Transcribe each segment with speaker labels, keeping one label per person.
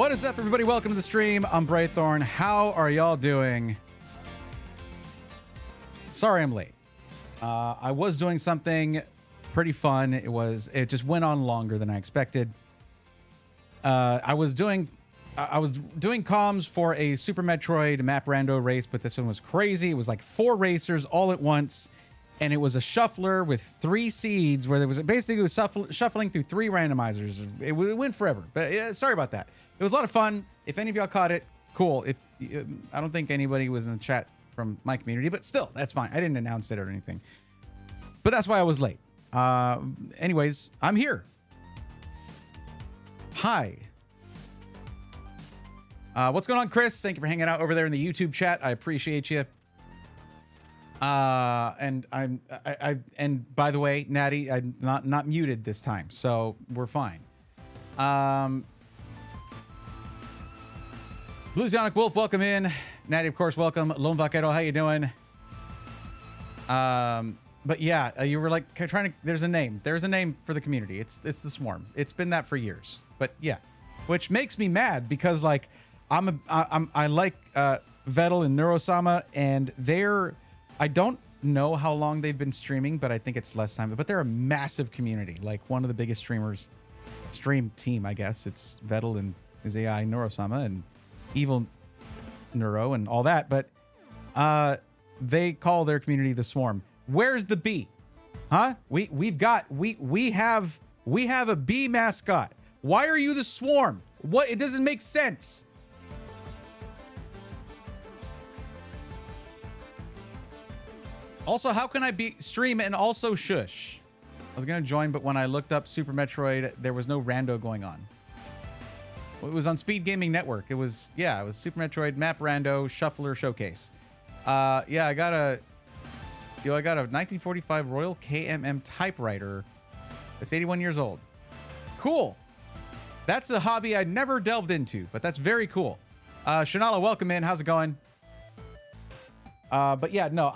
Speaker 1: What is up, everybody? Welcome to the stream. I'm Braythorn. How are y'all doing? Sorry I'm late. I was doing something pretty fun. It just went on longer than I expected. I was doing comms for a Super Metroid map rando race, but this one was crazy. It was like 4 racers all at once, and it was a shuffler with 3 seeds where there was basically shuffling through 3 randomizers. It went forever, but sorry about that. It was a lot of fun. If any of y'all caught it, cool. If I don't think anybody was in the chat from my community, but still, that's fine. I didn't announce it or anything, but that's why I was late. Anyways, I'm here. Hi. What's going on, Chris? Thank you for hanging out over there in the YouTube chat. I appreciate you. And by the way, Natty, I'm not muted this time, so we're fine. Bluesionic Wolf, welcome in. Natty, of course, welcome. Lone Vaquero, how you doing? But yeah, you were like trying to. There's a name for the community. It's the Swarm. It's been that for years. But yeah, which makes me mad because like I like Vettel and Neurosama, and I don't know how long they've been streaming, but I think it's less time. But they're a massive community, like one of the biggest stream team, I guess. It's Vettel and his AI Neurosama and Evil Neuro and all that. But they call their community the Swarm. Where's the bee? Huh? We have a bee mascot. Why are you the Swarm? What? It doesn't make sense. Also, how can I stream and also shush? I was gonna join, but when I looked up Super Metroid, there was no rando going on. It was on Speed Gaming Network. It was Super Metroid Map Rando Shuffler Showcase. Yeah, I got a 1945 Royal KMM typewriter. It's 81 years old. Cool. That's a hobby I never delved into, but that's very cool. Shanala, welcome in. How's it going? But yeah, no,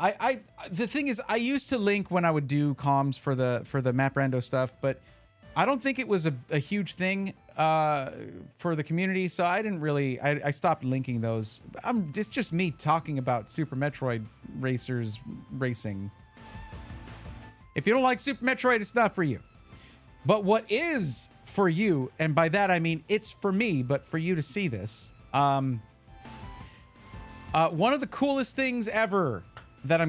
Speaker 1: the thing is, I used to link when I would do comms for the Map Rando stuff, but I don't think it was a huge thing for the community, so I didn't really. I stopped linking those. It's just me talking about Super Metroid racers racing. If you don't like Super Metroid, it's not for you. But what is for you, and by that I mean it's for me, but for you to see this. One of the coolest things ever that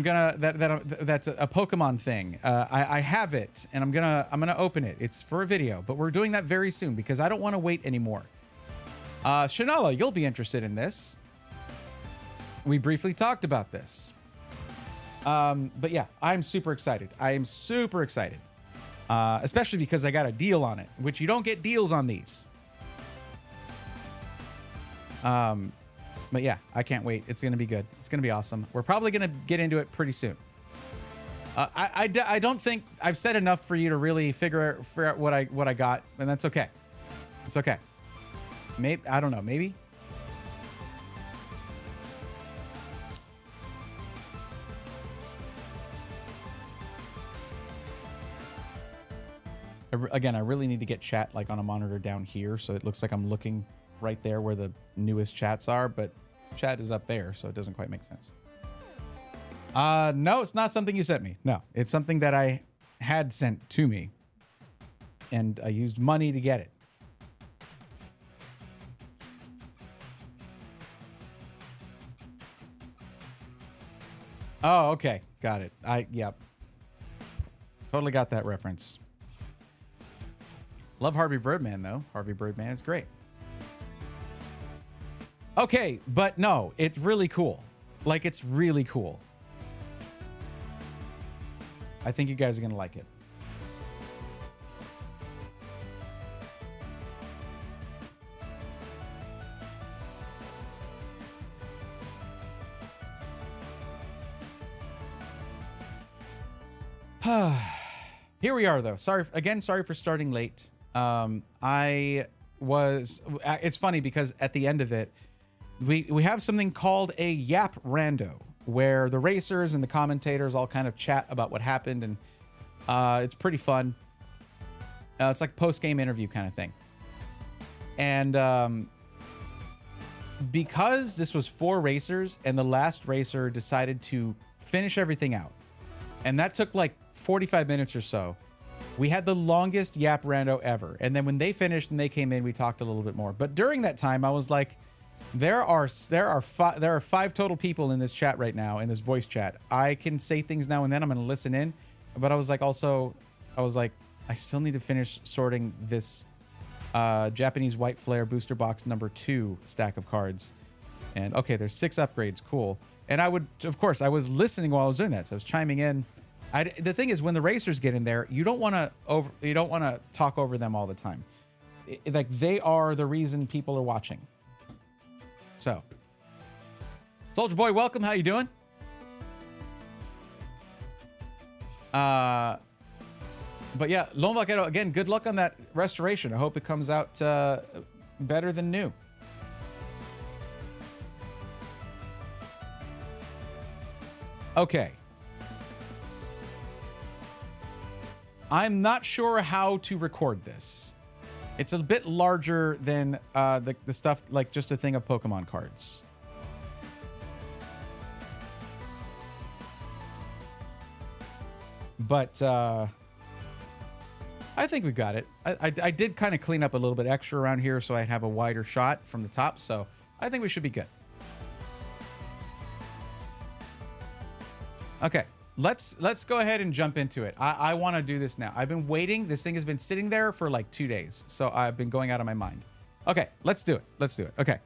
Speaker 1: that's a Pokemon thing. I have it, and I'm gonna open it. It's for a video, but we're doing that very soon because I don't want to wait anymore. Shanala, you'll be interested in this. We briefly talked about this. But yeah, I'm super excited. I am super excited, especially because I got a deal on it, which you don't get deals on these. But yeah, I can't wait. It's going to be good. It's going to be awesome. We're probably going to get into it pretty soon. I don't think I've said enough for you to really figure out what I got, and that's okay. It's okay. Maybe, I don't know, maybe. Again, I really need to get chat like on a monitor down here, so it looks like I'm looking right there where the newest chats are, but chat is up there, so it doesn't quite make sense. No, it's not something you sent me. No, it's something that I had sent to me, and I used money to get it. Oh, okay, got it. Yep, totally got that reference. Love Harvey Birdman though. Harvey Birdman is great. Okay, but no, it's really cool. Like, it's really cool. I think you guys are gonna like it. Here we are though. Sorry for starting late. It's funny because at the end of it, we have something called a Yap Rando, where the racers and the commentators all kind of chat about what happened, and it's pretty fun. It's like post-game interview kind of thing. And because this was 4 racers and the last racer decided to finish everything out, and that took like 45 minutes or so. We had the longest yap rando ever. And then when they finished and they came in, we talked a little bit more. But during that time, I was like, there are 5 total people in this chat right now, in this voice chat. I can say things now and then. I'm going to listen in. But I was like, I still need to finish sorting this Japanese White Flare booster box number 2 stack of cards. And okay, there's 6 upgrades. Cool. And I would, of course, I was listening while I was doing that. So I was chiming in. The thing is, when the racers get in there, you don't want to talk over them all the time. Like, they are the reason people are watching. So, Soldier Boy, welcome. How you doing? But yeah, Lone Vaquero, again, good luck on that restoration. I hope it comes out better than new. Okay. I'm not sure how to record this. It's a bit larger than the stuff, like just a thing of Pokemon cards. But I think we got it. I did kind of clean up a little bit extra around here so I'd have a wider shot from the top. So I think we should be good. Okay. Let's go ahead and jump into it. I want to do this now. I've been waiting. This thing has been sitting there for like 2 days. So I've been going out of my mind. Okay, let's do it. Let's do it. Okay.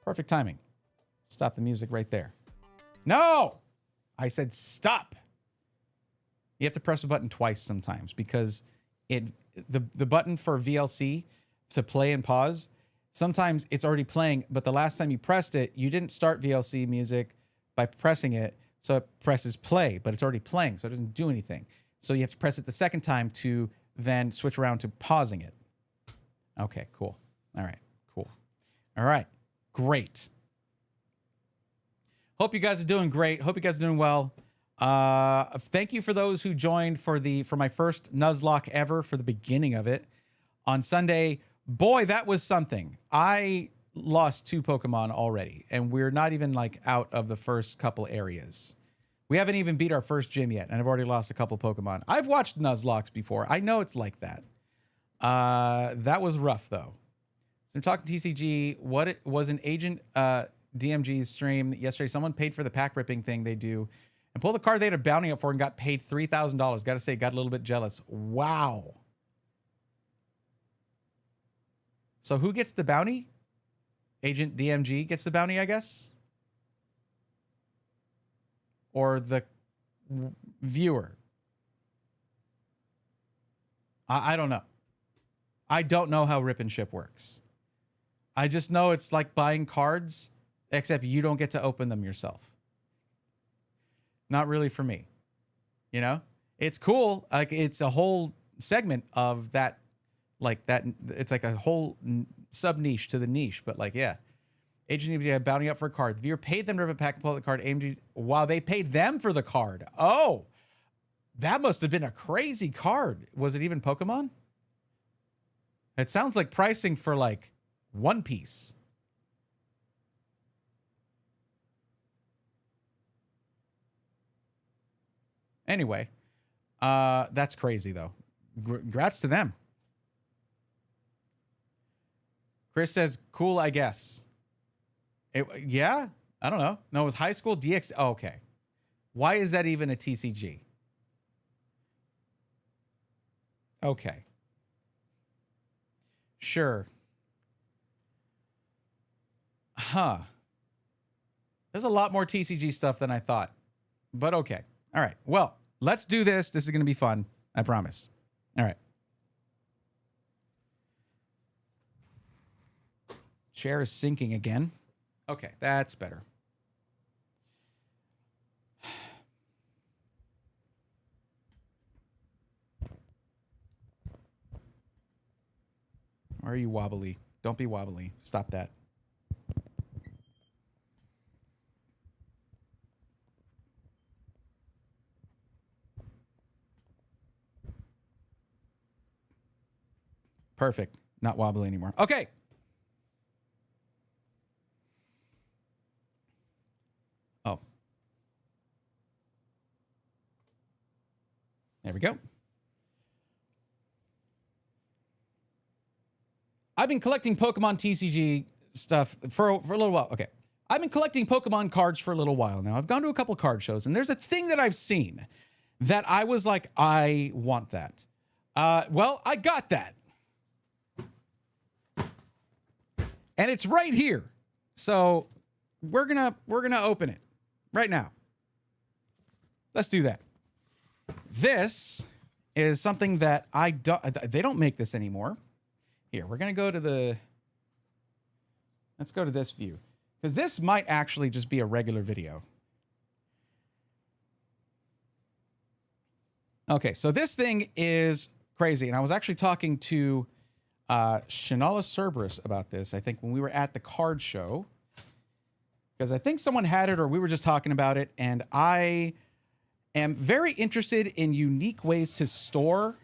Speaker 1: Perfect timing. Stop the music right there. No! I said stop. You have to press a button twice sometimes because the button for VLC to play and pause, sometimes it's already playing, but the last time you pressed it, you didn't start VLC music by pressing it. So it presses play, but it's already playing, so it doesn't do anything. So you have to press it the second time to then switch around to pausing it. Okay, cool. All right, cool. All right, great. Hope you guys are doing great. Hope you guys are doing well. Thank you for those who joined for my first Nuzlocke ever, for the beginning of it on Sunday. Boy, that was something. I lost 2 Pokemon already, and we're not even like out of the first couple areas. We haven't even beat our first gym yet, and I've already lost a couple Pokemon. I've watched Nuzlocks before. I know it's like that. That was rough, though. So I'm talking TCG. What it was an agent DMG's stream yesterday. Someone paid for the pack ripping thing they do and pulled the card they had a bounty up for and got paid $3,000. Got to say, got a little bit jealous. Wow. So who gets the bounty? Agent DMG gets the bounty, I guess? Or the viewer? I don't know. I don't know how rip and ship works. I just know it's like buying cards, except you don't get to open them yourself. Not really for me. You know? It's cool. Like, it's a whole segment of that. Like that, it's like a whole sub niche to the niche, but like, yeah. Agent DMG had bounty up for a card. The viewer paid them to rip a pack and pull out the card. AMG, wow, they paid them for the card. Oh, that must have been a crazy card. Was it even Pokemon? It sounds like pricing for like One Piece. Anyway, that's crazy though. Congrats to them. Chris says, cool, I guess. Yeah? I don't know. No, it was high school DX. Oh, okay. Why is that even a TCG? Okay. Sure. Huh. There's a lot more TCG stuff than I thought. But okay. All right. Well, let's do this. This is going to be fun. I promise. All right. Chair is sinking again. Okay, that's better. Why are you wobbly? Don't be wobbly. Stop that. Perfect. not wobbly anymore. Okay. Oh. There we go. I've been collecting Pokemon TCG stuff for a little while. Okay. I've been collecting Pokemon cards for a little while now. I've gone to a couple card shows, and there's a thing that I've seen that I was like, I want that. Well, I got that. And it's right here. So we're gonna open it right now. Let's do that. This is something that they don't make this anymore. Here, we're gonna go to let's go to this view. Because this might actually just be a regular video. Okay, so this thing is crazy. And I was actually talking to Shanala Cerberus about this, I think, when we were at the card show. Because I think someone had it or we were just talking about it. And I am very interested in unique ways to store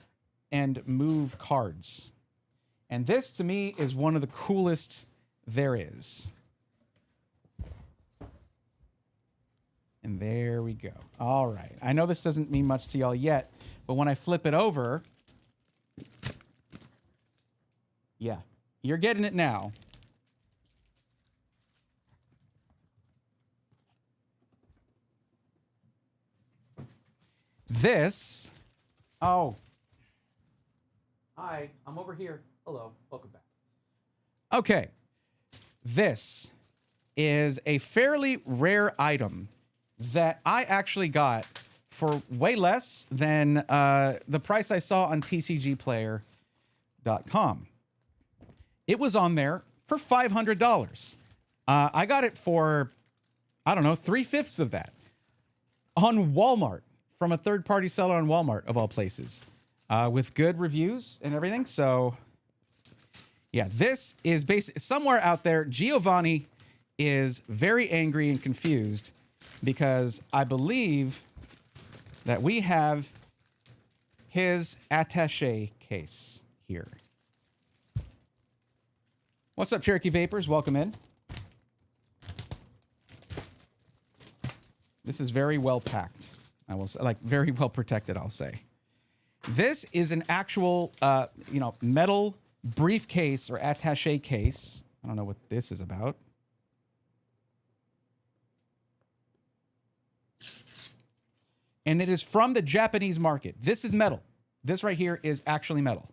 Speaker 1: and move cards. And this, to me, is one of the coolest there is. And there we go. All right. I know this doesn't mean much to y'all yet, but when I flip it over, yeah, you're getting it now. This, oh, hi, I'm over here. Hello, welcome back. Okay, this is a fairly rare item that I actually got for way less than the price I saw on tcgplayer.com. It was on there for $500. I got it for, I don't know, 3/5 of that on Walmart from a third-party seller on Walmart, of all places, with good reviews and everything. So, yeah, this is basically somewhere out there. Giovanni is very angry and confused because I believe that we have his attaché case here. What's up, Cherokee Vapors? Welcome in. This is very well packed. I will say, like, very well protected, I'll say. This is an actual, metal briefcase or attaché case. I don't know what this is about. And it is from the Japanese market. This is metal. This right here is actually metal.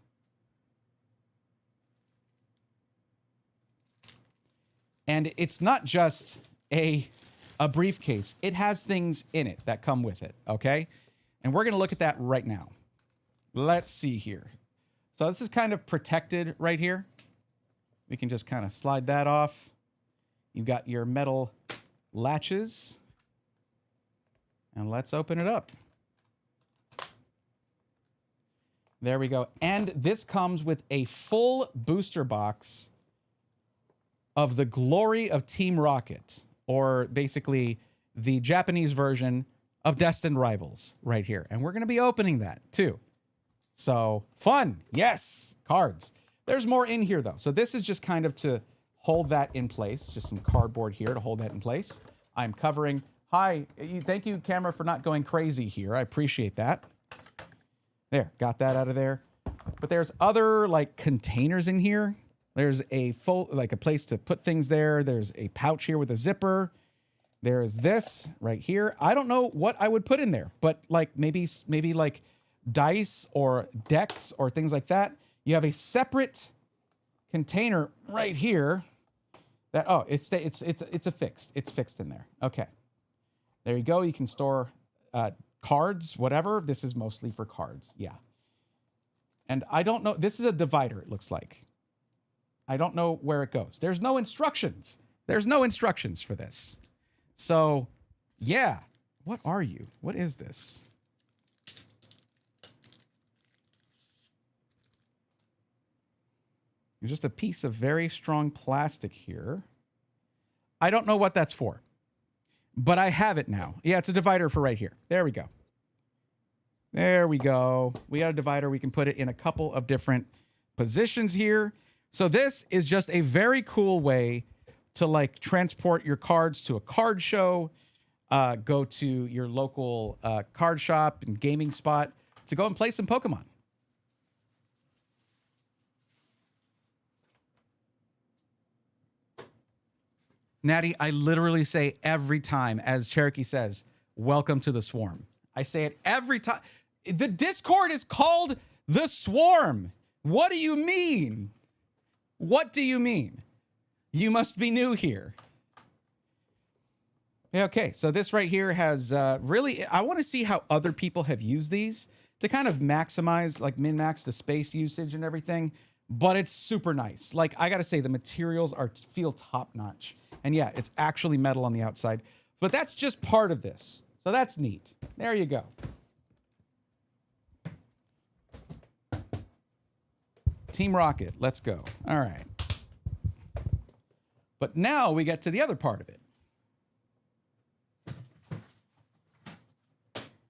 Speaker 1: And it's not just a briefcase. It has things in it that come with it, okay? And we're going to look at that right now. Let's see here. So this is kind of protected right here. We can just kind of slide that off. You've got your metal latches. And let's open it up. There we go. And this comes with a full booster box of the glory of Team Rocket, or basically the Japanese version of Destined Rivals right here. And we're going to be opening that too. So fun. Yes. Cards. There's more in here though. So this is just kind of to hold that in place. Just some cardboard here to hold that in place. I'm covering. Hi. Thank you, camera, for not going crazy here. I appreciate that. There. Got that out of there. But there's other like containers in here. There's a a place to put things there. There's a pouch here with a zipper. There's this right here. I don't know what I would put in there, but like maybe like dice or decks or things like that. You have a separate container right here that, oh, it's fixed in there. Okay. There you go. You can store cards, whatever. This is mostly for cards. Yeah. And I don't know. This is a divider, it looks like. I don't know where it goes. There's no instructions. There's no instructions for this. So, yeah. What are you? What is this? It's just a piece of very strong plastic here. I don't know what that's for, but I have it now. Yeah, it's a divider for right here. There we go. There we go. We got a divider. We can put it in a couple of different positions here. So this is just a very cool way to like transport your cards to a card show, go to your local card shop and gaming spot to go and play some Pokemon. Natty, I literally say every time, as Cherokee says, welcome to the Swarm. I say it every time. The Discord is called the Swarm. What do you mean? What do you mean? You must be new here. Okay, so this right here has really, I want to see how other people have used these to kind of maximize, like min-max the space usage and everything, but it's super nice. Like, I got to say, the materials feel top-notch. And yeah, it's actually metal on the outside, but that's just part of this. So that's neat. There you go. Team Rocket, let's go. All right. But now we get to the other part of it,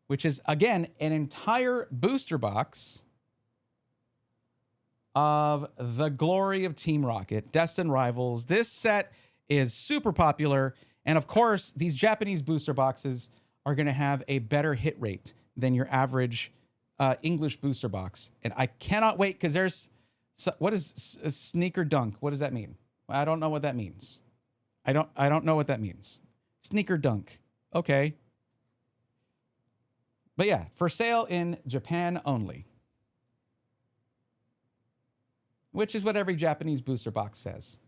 Speaker 1: which is, again, an entire booster box of the glory of Team Rocket, Destined Rivals. This set is super popular. And of course, these Japanese booster boxes are going to have a better hit rate than your average English booster box. And I cannot wait because there's, what is a sneaker dunk? What does that mean? I don't know what that means. I don't know what that means. Sneaker dunk. Okay. But yeah, for sale in Japan only. Which is what every Japanese booster box says.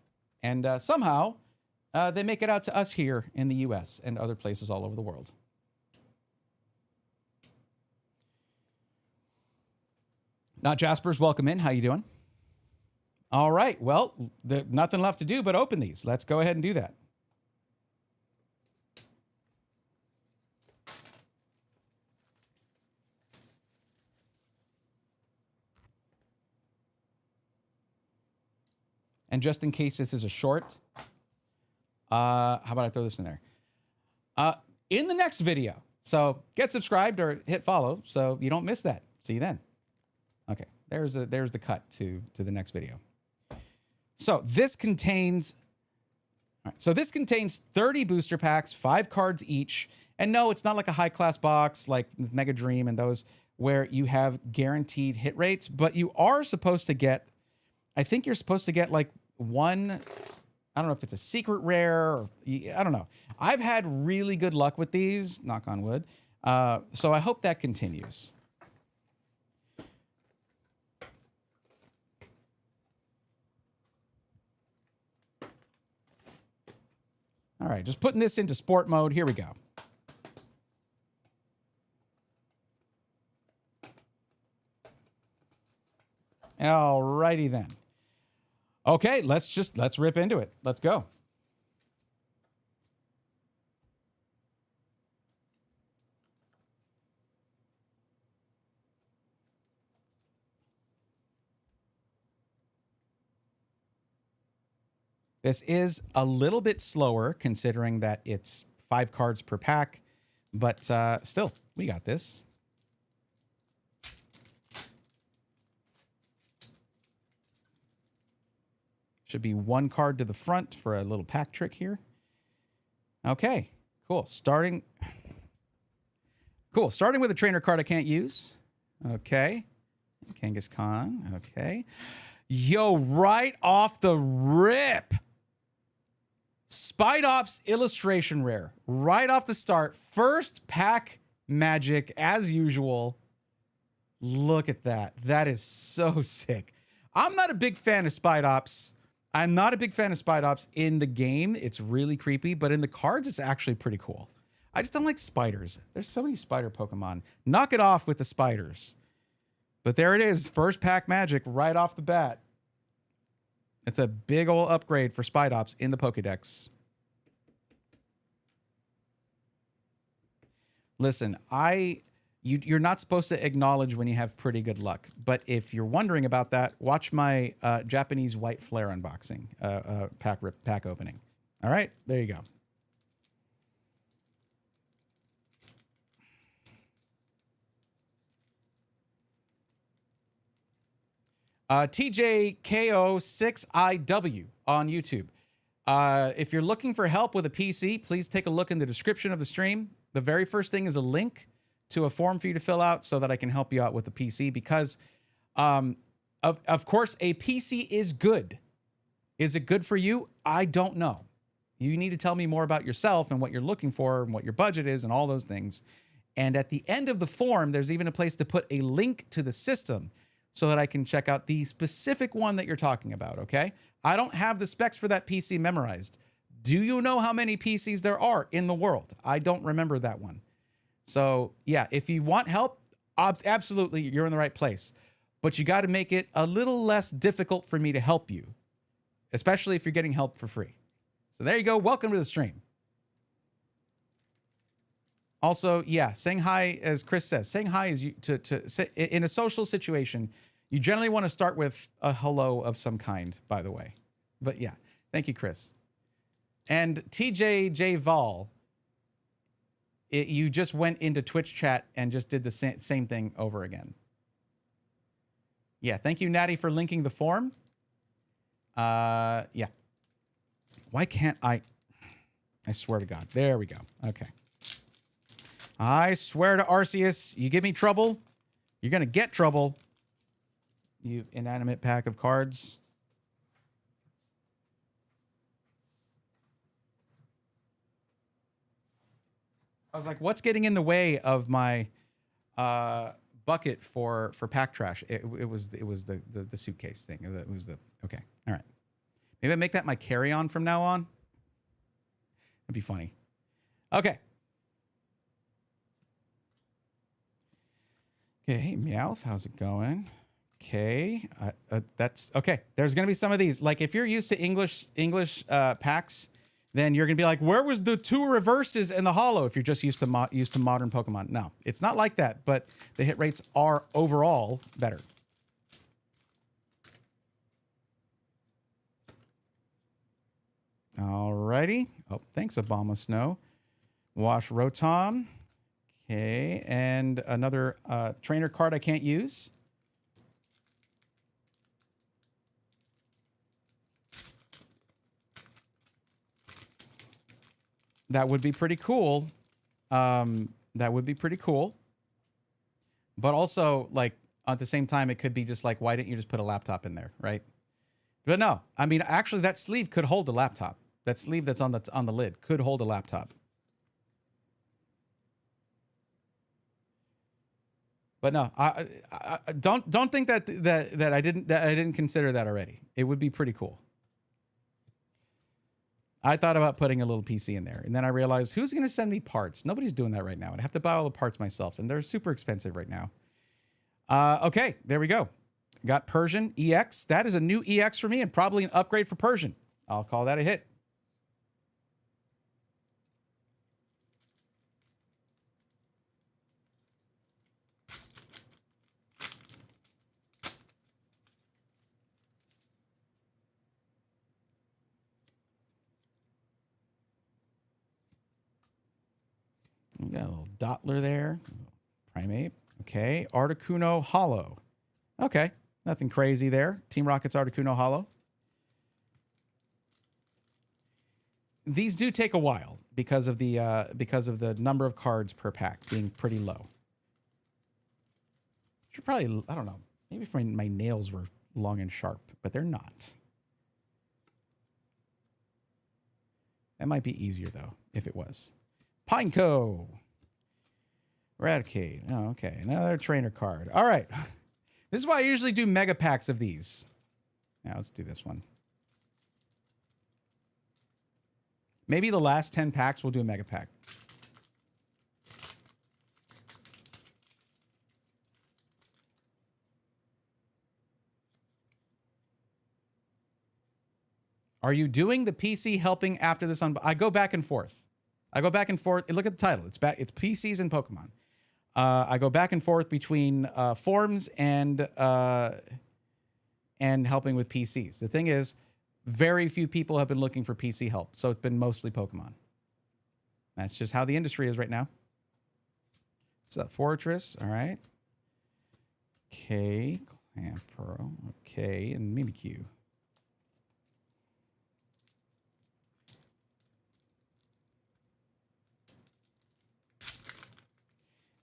Speaker 1: And somehow they make it out to us here in the US and other places all over the world. Not Jaspers, welcome in. How you doing? All right. Well, there's nothing left to do but open these. Let's go ahead and do that. And just in case this is a short, how about I throw this in there? In the next video. So get subscribed or hit follow so you don't miss that. See you then. Okay, there's the cut to the next video. So this contains, all right, so this contains 30 booster packs, 5 cards each. And no, it's not like a high class box like Mega Dream and those where you have guaranteed hit rates, but you are supposed to get, I think you're supposed to get like one, I don't know if it's a secret rare or I don't know. I've had really good luck with these, knock on wood. So I hope that continues. All right, just putting this into sport mode. Here we go. All righty then. Okay, let's rip into it. Let's go. This is a little bit slower considering that it's 5 cards per pack, but still, we got this. Should be 1 card to the front for a little pack trick here. Okay, cool. Starting with a trainer card I can't use. Okay. Kangaskhan. Okay. Yo, right off the rip. Spite Ops illustration rare. Right off the start. First pack magic as usual. Look at that. That is so sick. I'm not a big fan of Spite Ops. I'm not a big fan of Spite Ops in the game. It's really creepy, but in the cards, it's actually pretty cool. I just don't like spiders. There's so many spider Pokemon. Knock it off with the spiders. But there it is. First pack magic right off the bat. It's a big old upgrade for Spite Ops in the Pokedex. Listen, you're not supposed to acknowledge when you have pretty good luck. But if you're wondering about that, watch my Japanese White Flare unboxing pack opening. All right, there you go. TJKO6IW on YouTube. If you're looking for help with a PC, please take a look in the description of the stream. The very first thing is a link to a form for you to fill out so that I can help you out with the PC because, of course, a PC is good. Is it good for you? I don't know. You need to tell me more about yourself and what you're looking for and what your budget is and all those things. And at the end of the form, there's even a place to put a link to the system so that I can check out the specific one that you're talking about, okay? I don't have the specs for that PC memorized. Do you know how many PCs there are in the world? I don't remember that one. So, yeah, if you want help, absolutely, you're in the right place. But you got to make it a little less difficult for me to help you, especially if you're getting help for free. So there you go. Welcome to the stream. Also, yeah, saying hi, as Chris says, saying hi is in a social situation, you generally want to start with a hello of some kind, by the way. But yeah, thank you, Chris. And TJJ Vol, you just went into Twitch chat and just did the same thing over again. Yeah, thank you, Natty, for linking the form. Yeah. Why can't I swear to God. There we go. Okay. I swear to Arceus, you give me trouble, you're going to get trouble. You inanimate pack of cards. I was like, what's getting in the way of my bucket for pack trash? It was the suitcase thing. It was the okay. All right. Maybe I make that my carry-on from now on. That'd be funny. Okay. Okay, hey, Meowth, how's it going? Okay, that's okay. There's gonna be some of these. Like if you're used to English packs, then you're gonna be like, where was the 2 reverses and the holo? If you're just used to modern Pokemon, no, it's not like that. But the hit rates are overall better. Alrighty. Oh, thanks, Obama Snow. Wash Rotom. Okay, and another trainer card I can't use. That would be pretty cool. That would be pretty cool. But also, like, at the same time, it could be just like, why didn't you just put a laptop in there, right? But no, I mean, actually, that sleeve could hold a laptop. That sleeve that's on the lid could hold a laptop. But no, I don't think that I didn't consider that already. It would be pretty cool. I thought about putting a little PC in there, and then I realized who's going to send me parts? Nobody's doing that right now. I'd have to buy all the parts myself, and they're super expensive right now. Okay, there we go. Got Persian EX. That is a new EX for me, and probably an upgrade for Persian. I'll call that a hit. We got a little Dottler there. Primate. Okay. Articuno Hollow. Okay. Nothing crazy there. Team Rocket's Articuno Hollow. These do take a while because of the number of cards per pack being pretty low. Should probably, I don't know. Maybe if my nails were long and sharp, but they're not. That might be easier though, if it was. Pineco. Eradicate. Oh, okay. Another trainer card. All right. This is why I usually do mega packs of these. Now let's do this one. Maybe the last 10 packs we'll do a mega pack. Are you doing the PC helping after this? I go back and forth. I go back and forth. Look at the title. It's PCs and Pokemon. I go back and forth between forums and helping with PCs. The thing is, very few people have been looking for PC help, so it's been mostly Pokemon. That's just how the industry is right now. What's up, Fortress? All right. Okay, Pearl. Okay, and Mimikyu.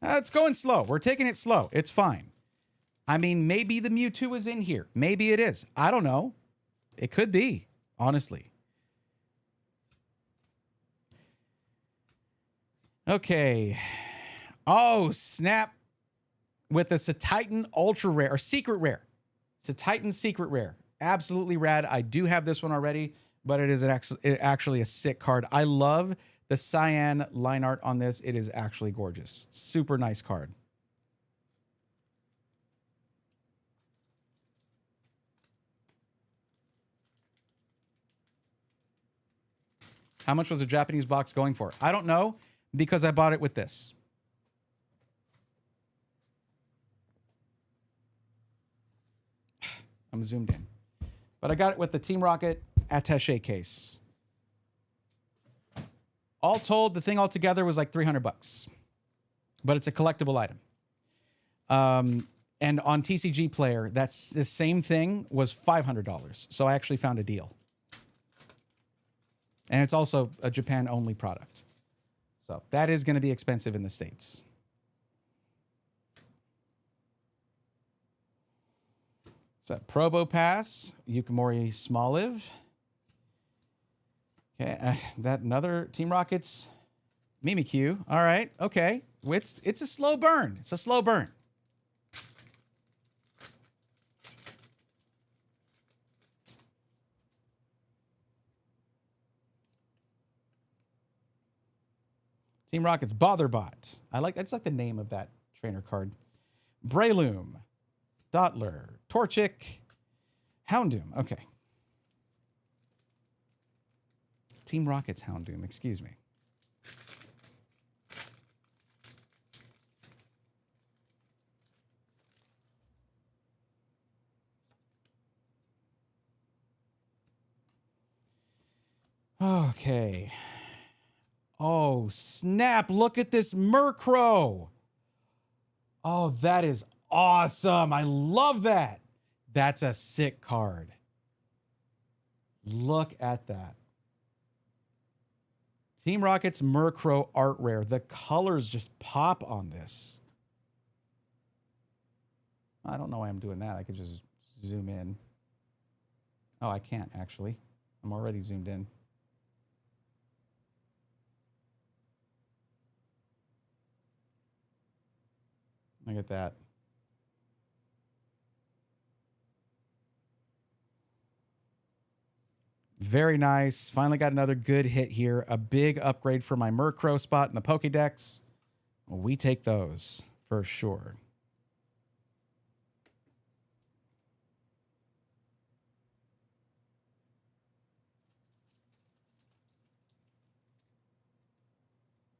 Speaker 1: It's going slow. We're taking it slow. It's fine. I mean, maybe the Mewtwo is in here. Maybe it is. I don't know. It could be, honestly. Okay. Oh, snap. With a Satitan Ultra Rare, or Secret Rare. Satitan Secret Rare. Absolutely rad. I do have this one already, but it is actually a sick card. I love the cyan line art on this. It is actually gorgeous. Super nice card. How much was a Japanese box going for? I don't know, because I bought it with this. I'm zoomed in. But I got it with the Team Rocket attaché case. All told, the thing altogether was like $300. But it's a collectible item. And on TCG Player, that's the same thing was $500. So I actually found a deal. And it's also a Japan-only product. So that is going to be expensive in the States. So Probo Pass, Yukimori Smoliv. Okay, that another Team Rockets Mimikyu. All right, okay. It's a slow burn. It's a slow burn. Team Rockets Botherbot. I just like the name of that trainer card. Breloom, Dotler, Torchic, Houndoom. Okay. Team Rockets Houndoom, excuse me. Okay. Oh, snap. Look at this Murkrow. Oh, that is awesome. I love that. That's a sick card. Look at that. Team Rocket's Murkrow Art Rare. The colors just pop on this. I don't know why I'm doing that. I could just zoom in. Oh, I can't actually. I'm already zoomed in. Look at that. Very nice. Finally got another good hit here. A big upgrade for my Murkrow spot in the Pokédex. We take those for sure.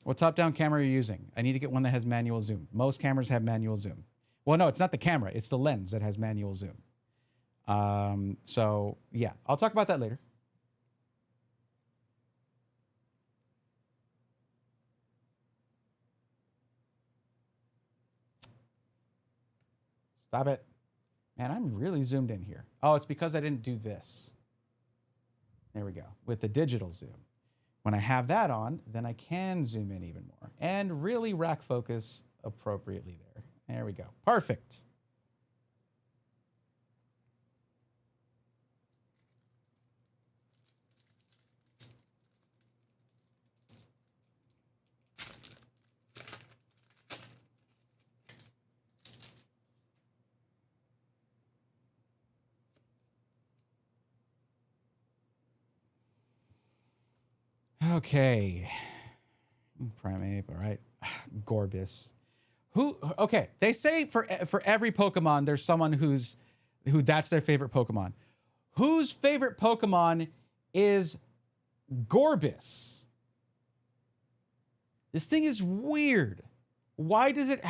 Speaker 1: What top-down camera are you using? I need to get one that has manual zoom. Most cameras have manual zoom. Well, no, it's not the camera. It's the lens that has manual zoom. So, yeah, I'll talk about that later. Stop it. Man, I'm really zoomed in here. Oh, it's because I didn't do this. There we go. With the digital zoom. When I have that on, then I can zoom in even more and really rack focus appropriately there. There we go. Perfect. Okay. Primeape, all right. Gorbis. Okay, they say for every Pokemon there's someone who that's their favorite Pokemon. Whose favorite Pokemon is Gorbis? This thing is weird. Why does it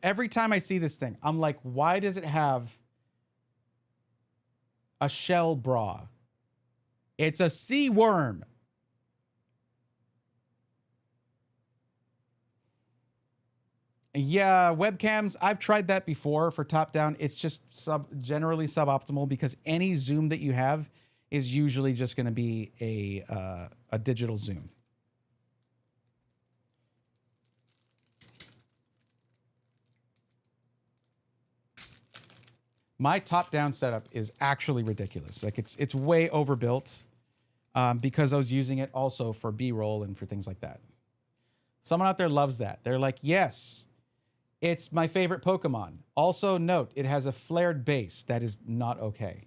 Speaker 1: every time I see this thing, I'm like, why does it have a shell bra? It's a sea worm. Yeah, webcams, I've tried that before for top down. It's just generally suboptimal because any zoom that you have is usually just going to be a digital zoom. My top down setup is actually ridiculous. Like it's way overbuilt because I was using it also for B-roll and for things like that. Someone out there loves that. They're like, yes, it's my favorite Pokemon. Also note, it has a flared base. That is not okay.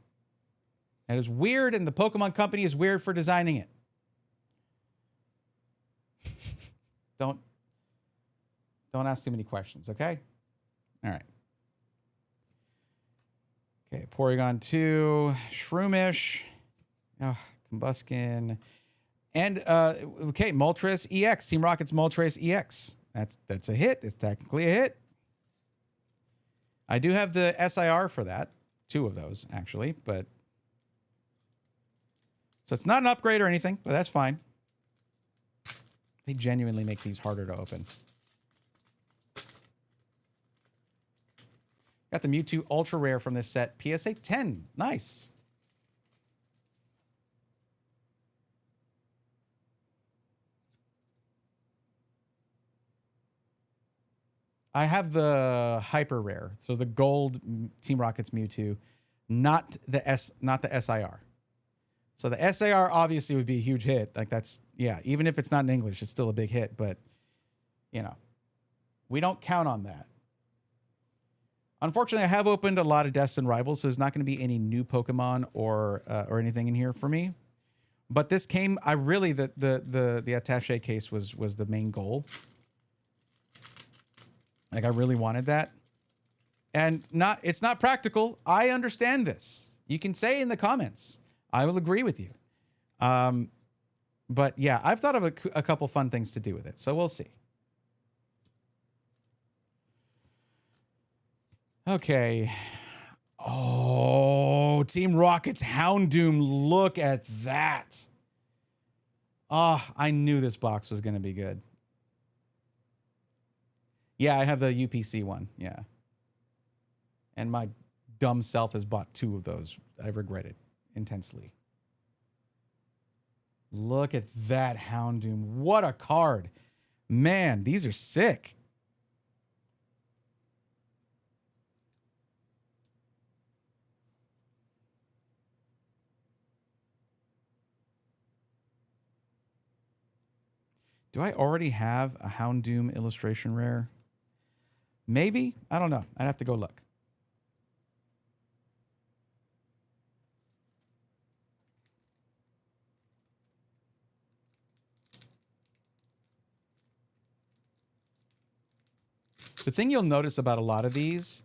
Speaker 1: That is weird, and the Pokemon company is weird for designing it. Don't ask too many questions, okay? All right. Okay, Porygon 2, Shroomish, Combuskin, and okay, Moltres EX, Team Rocket's Moltres EX. That's a hit. It's technically a hit. I do have the SIR for that, 2 of those actually, but so it's not an upgrade or anything, but that's fine. They genuinely make these harder to open. Got the Mewtwo Ultra Rare from this set. PSA 10. Nice. I have the Hyper Rare. So the gold Team Rocket's Mewtwo, not the SIR. So the SIR obviously would be a huge hit. Like that's, yeah, even if it's not in English, it's still a big hit, but you know, we don't count on that. Unfortunately, I have opened a lot of Destined Rivals, so there's not going to be any new Pokemon or anything in here for me. But this came, I really, the attaché case was the main goal. Like I really wanted that. And it's not practical. I understand this. You can say in the comments. I will agree with you. But yeah, I've thought of a couple fun things to do with it. So we'll see. Okay. Oh, Team Rocket's Houndoom. Look at that. Oh, I knew this box was going to be good. Yeah, I have the UPC one. Yeah. And my dumb self has bought 2 of those. I regret it intensely. Look at that Houndoom. What a card. Man, these are sick. Do I already have a Houndoom illustration rare? Maybe. I don't know. I'd have to go look. The thing you'll notice about a lot of these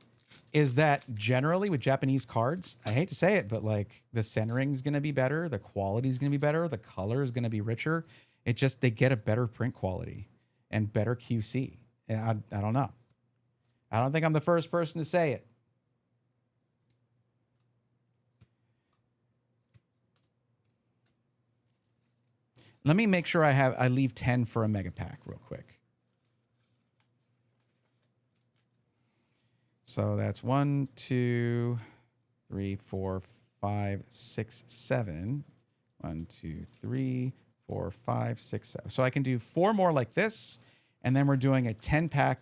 Speaker 1: is that generally with Japanese cards, I hate to say it, but like the centering is going to be better. The quality is going to be better. The color is going to be richer. It just, they get a better print quality and better QC. I don't know. I don't think I'm the first person to say it. Let me make sure I leave 10 for a mega pack real quick. So that's 1, 2, 3, 4, 5, 6, 7. 1, 2, 3, 4, 5, 6, 7. So I can do 4 more like this, and then we're doing a 10 pack.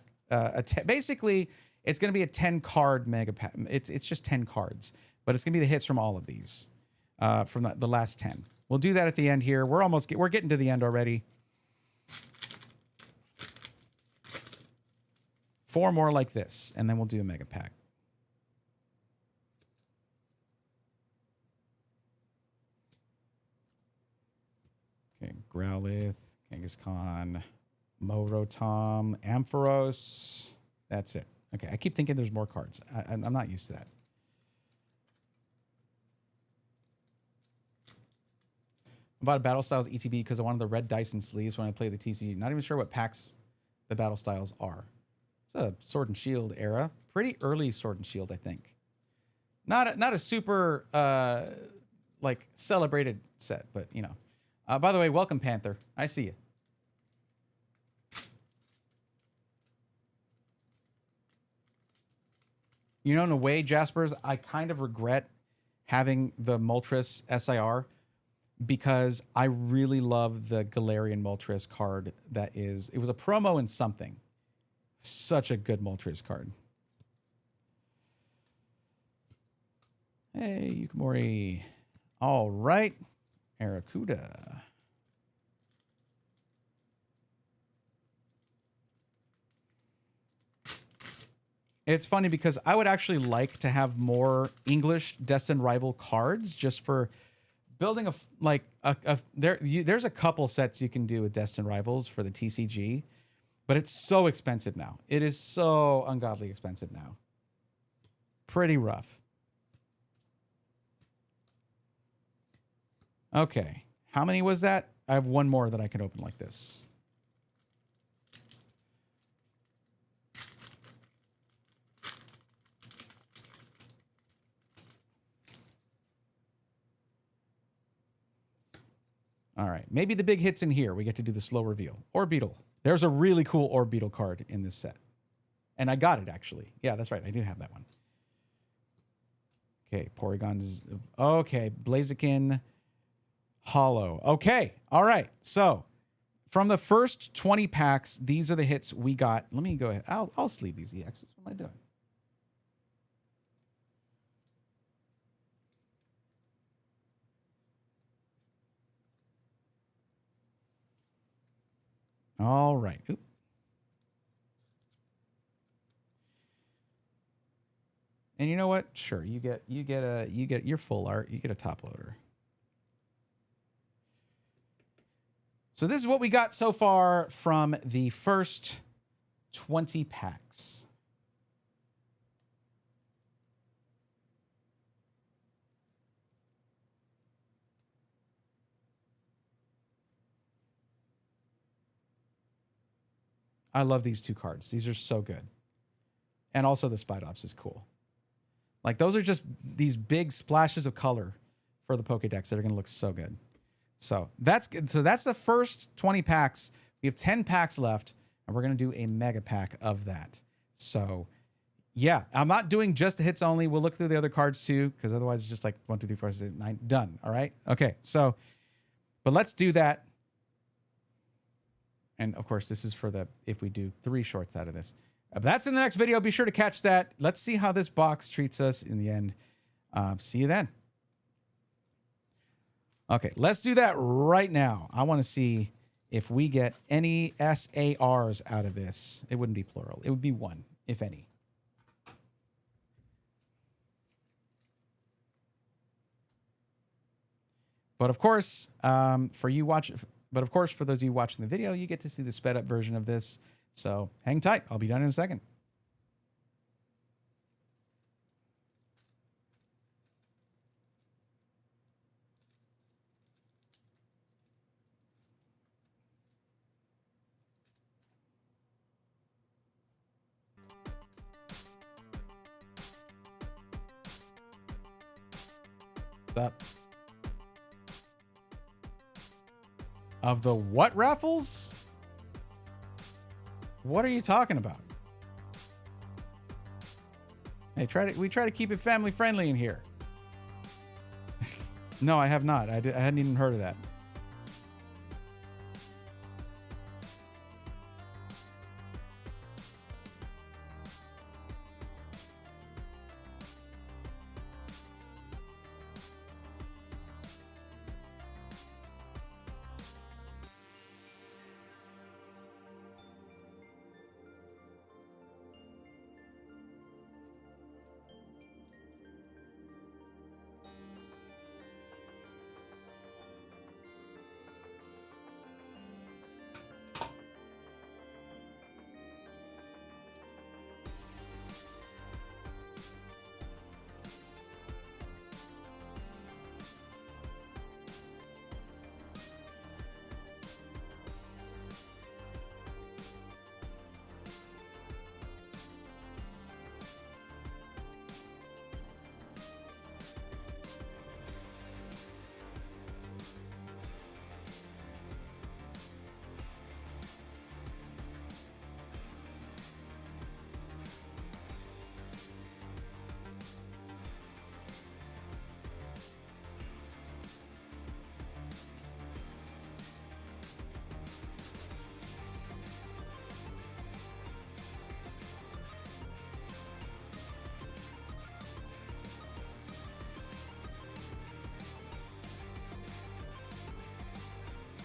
Speaker 1: Basically, it's going to be a 10 card mega pack. It's just 10 cards, but it's going to be the hits from all of these, from the last 10. We'll do that at the end here. We're getting to the end already. 4 more like this, and then we'll do a mega pack. Okay, Growlithe, Kangaskhan, Morotom, Ampharos. That's it. Okay, I keep thinking there's more cards. I'm not used to that. I bought a Battle Styles ETB because I wanted the red dice and sleeves when I play the TCG. Not even sure what packs the Battle Styles are. It's a Sword and Shield era. Pretty early Sword and Shield, I think. Not a super like celebrated set, but you know. By the way, welcome Panther. I see you. You know, in a way, Jaspers, I kind of regret having the Moltres SIR because I really love the Galarian Moltres card that is, it was a promo in something. Such a good Moltres card. Hey, Yukimori. All right. Aracuda. It's funny because I would actually like to have more English Destined Rival cards just for building there's a couple sets you can do with Destined Rivals for the TCG, but it's so expensive now. It is so ungodly expensive now. Pretty rough. Okay. How many was that? I have one more that I can open like this. All right. Maybe the big hit's in here. We get to do the slow reveal. Orbeetle. There's a really cool Orbeetle card in this set. And I got it, actually. Yeah, that's right. I do have that one. Okay. Porygon's... Okay. Blaziken. Hollow. Okay. All right. So, from the first 20 packs, these are the hits we got. Let me go ahead. I'll sleeve these EXs. What am I doing? All right. Oop. And you know what? Sure, you get your full art. You get a top loader. So this is what we got so far from the first 20 packs. I love these two cards. These are so good. And also the Spidops is cool. Like those are just these big splashes of color for the Pokédex that are going to look so good. So that's good. So that's the first 20 packs. We have 10 packs left, and we're going to do a mega pack of that. So yeah, I'm not doing just the hits only. We'll look through the other cards too, because otherwise it's just like 1, 2, 3, 4, 5, 6, 9, done. All right. Okay. So, but let's do that. And of course, this is for the, if we do 3 shorts out of this. That's in the next video. Be sure to catch that. Let's see how this box treats us in the end. See you then. Okay, let's do that right now. I want to see if we get any SARs out of this. It wouldn't be plural. It would be 1, if any. But of course, for those of you watching the video, you get to see the sped up version of this. So hang tight. I'll be done in a second. What's up? Of the what raffles? What are you talking about? Hey, we try to keep it family friendly in here. No, I have not. I hadn't even heard of that.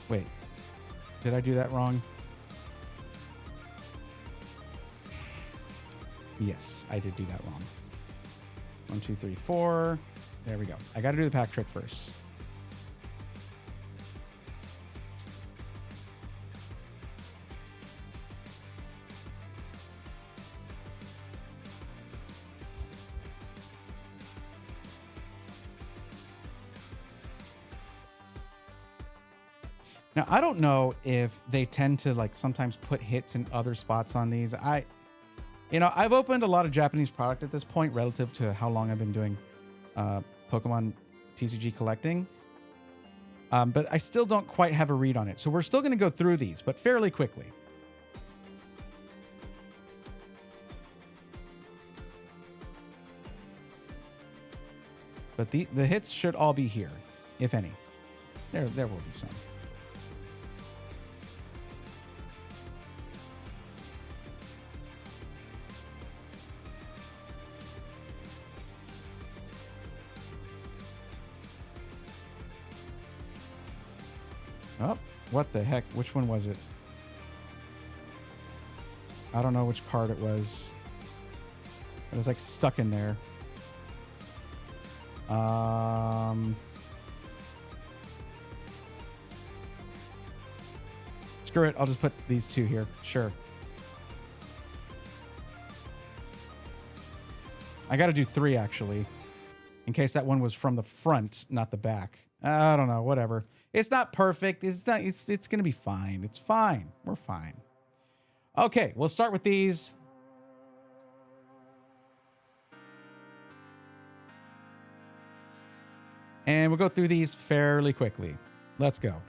Speaker 1: Wait, did I do that wrong? Yes, I did do that wrong. 1, 2, 3, 4. There we go. I got to do the pack trick first. Now, I don't know if they tend to like sometimes put hits in other spots on these. I've opened a lot of Japanese product at this point relative to how long I've been doing Pokemon TCG collecting. But I still don't quite have a read on it. So we're still going to go through these, but fairly quickly. But the hits should all be here, if any. There will be some. Oh, what the heck? Which one was it? I don't know which card it was. It was like stuck in there. Screw it. I'll just put these two here. Sure. I got to do 3 actually, in case that one was from the front, not the back. I don't know. Whatever. It's not perfect. It's not. It's going to be fine. It's fine. We're fine. Okay, we'll start with these. And we'll go through these fairly quickly. Let's go.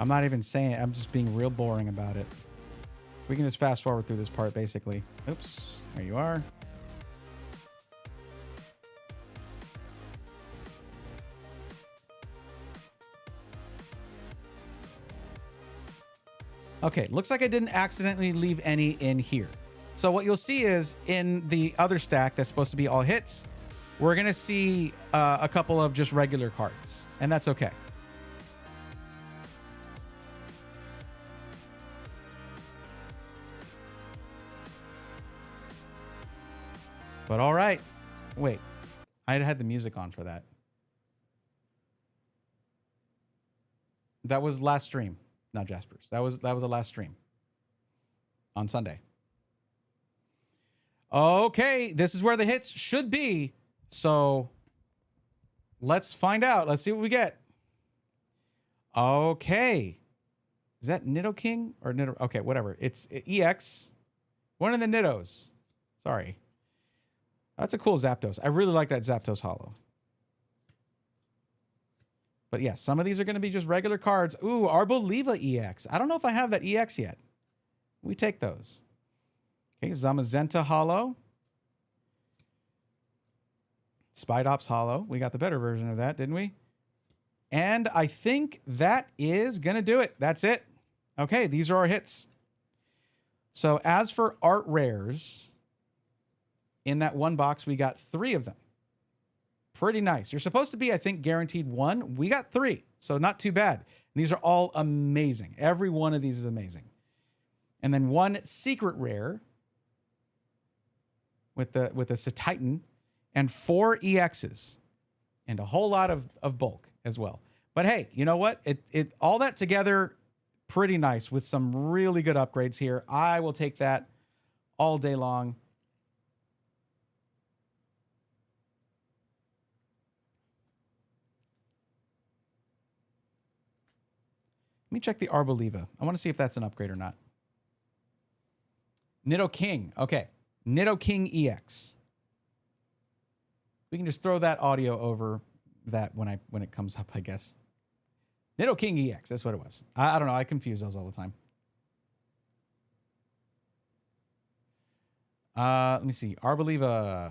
Speaker 1: I'm not even saying it. I'm just being real boring about it. We can just fast forward through this part, basically. Oops. There you are. Okay, looks like I didn't accidentally leave any in here. So what you'll see is in the other stack that's supposed to be all hits, we're going to see a couple of just regular cards, and that's okay. But all right. Wait, I had the music on for that. That was last stream, not Jasper's. That was the last stream on Sunday. Okay, this is where the hits should be. So let's find out. Let's see what we get. Okay. Is that Nidoking or Nido? Okay, whatever. It's EX. One of the Nidos. Sorry. That's a cool Zapdos. I really like that Zapdos Hollow. But yeah, some of these are going to be just regular cards. Ooh, Arboliva EX. I don't know if I have that EX yet. We take those. Okay, Zamazenta Hollow. Spidops Hollow. We got the better version of that, didn't we? And I think that is going to do it. That's it. Okay, these are our hits. So as for art rares, in that one box, we got 3 of them. Pretty nice. You're supposed to be, I think, guaranteed 1. We got 3, so not too bad. And these are all amazing. Every one of these is amazing. And then 1 secret rare with the Cetitan and 4 EXs and a whole lot of bulk as well. But hey, you know what? It all that together, pretty nice with some really good upgrades here. I will take that all day long. Let me check the Arboliva. I want to see if that's an upgrade or not. Nidoking. Okay. Nidoking EX. We can just throw that audio over that when it comes up, I guess. Nidoking EX. That's what it was. I don't know. I confuse those all the time. Let me see. Arboliva.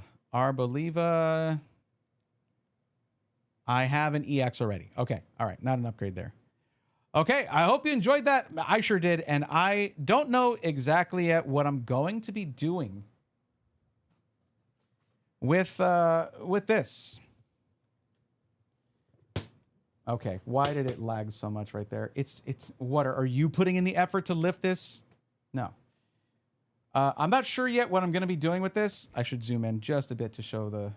Speaker 1: I have an EX already. Okay. All right. Not an upgrade there. Okay. I hope you enjoyed that. I sure did. And I don't know exactly yet what I'm going to be doing with this. Okay. Why did it lag so much right there? It's what are you putting in the effort to lift this? No. I'm not sure yet what I'm going to be doing with this. I should zoom in just a bit to show the...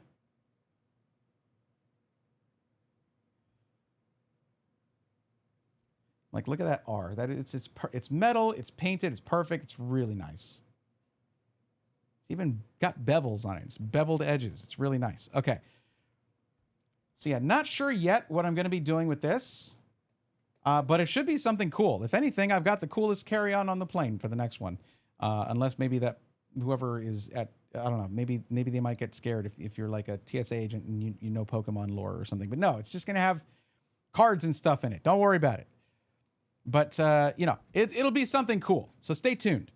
Speaker 1: Like, look at that R. That it's metal. It's painted. It's perfect. It's really nice. It's even got bevels on it. It's beveled edges. It's really nice. Okay. So yeah, not sure yet what I'm going to be doing with this, but it should be something cool. If anything, I've got the coolest carry-on on the plane for the next one. Unless maybe that whoever is at, I don't know, maybe they might get scared if you're like a TSA agent and you know Pokemon lore or something. But no, it's just going to have cards and stuff in it. Don't worry about it. But, you know, it'll be something cool. So stay tuned.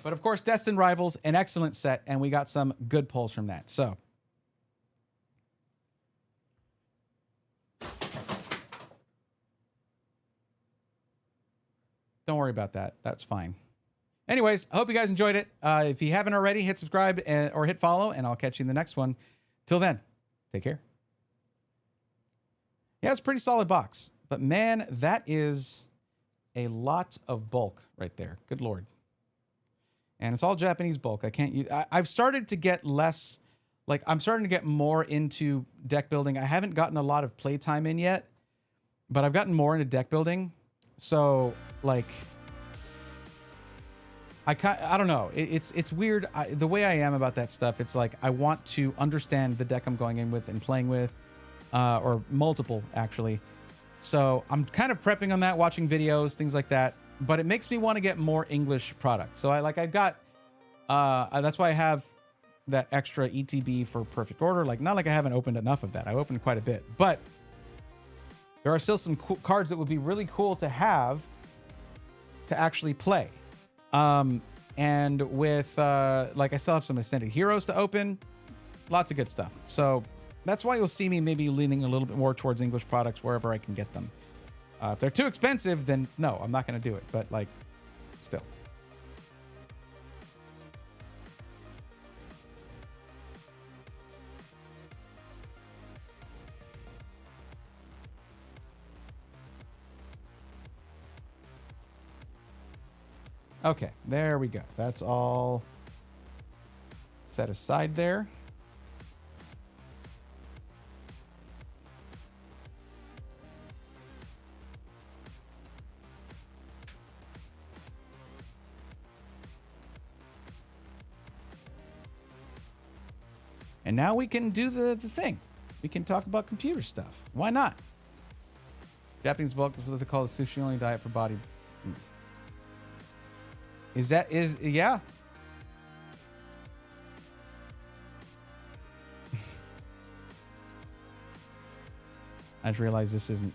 Speaker 1: But of course, Destined Rivals, an excellent set, and we got some good pulls from that. So don't worry about that. That's fine. Anyways, I hope you guys enjoyed it. If you haven't already, hit subscribe or hit follow, and I'll catch you in the next one. Till then, take care. Yeah, it's a pretty solid box. But man, that is a lot of bulk right there. Good Lord. And it's all Japanese bulk. I can't use... I've started to get less... Like, I'm starting to get more into deck building. I haven't gotten a lot of playtime in yet, but I've gotten more into deck building. So, like... I don't know. It's weird. The way I am about that stuff, it's like I want to understand the deck I'm going in with and playing with, or multiple, actually. So I'm kind of prepping on that, watching videos, things like that. But it makes me want to get more English product. So I've got, that's why I have that extra ETB for Perfect Order. Like, not like I haven't opened enough of that. I opened quite a bit. But there are still some cool cards that would be really cool to have to actually play. And with, like, I still have some Ascended Heroes to open. Lots of good stuff. So that's why you'll see me maybe leaning a little bit more towards English products wherever I can get them. If they're too expensive, then no, I'm not going to do it. But, like, still. Okay, there we go. That's all set aside there. And now we can do the thing. We can talk about computer stuff. Why not? Japanese bulk is what they call the sushi only diet for body. Yeah. I just realized this isn't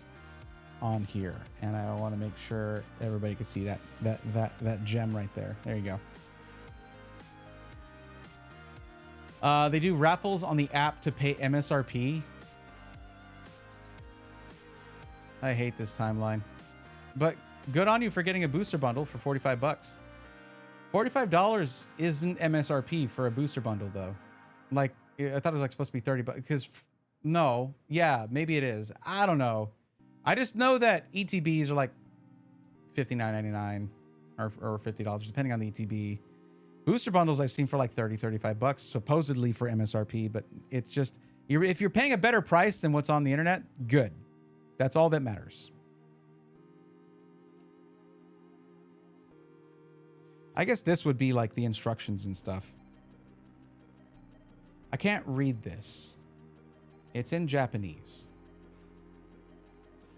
Speaker 1: on here, and I want to make sure everybody can see that gem right there. There you go. They do raffles on the app to pay MSRP. I hate this timeline, but good on you for getting a booster bundle for 45 bucks. $45 isn't MSRP for a booster bundle, though. Like, I thought it was like supposed to be 30 bucks. Because no, yeah, maybe it is. I don't know. I just know that ETBs are like $59.99 or $50 depending on the ETB. Booster bundles I've seen for like 30, 35 bucks, supposedly for MSRP, but it's just, if you're paying a better price than what's on the internet, good. That's all that matters. I guess this would be like the instructions and stuff. I can't read this. It's in Japanese.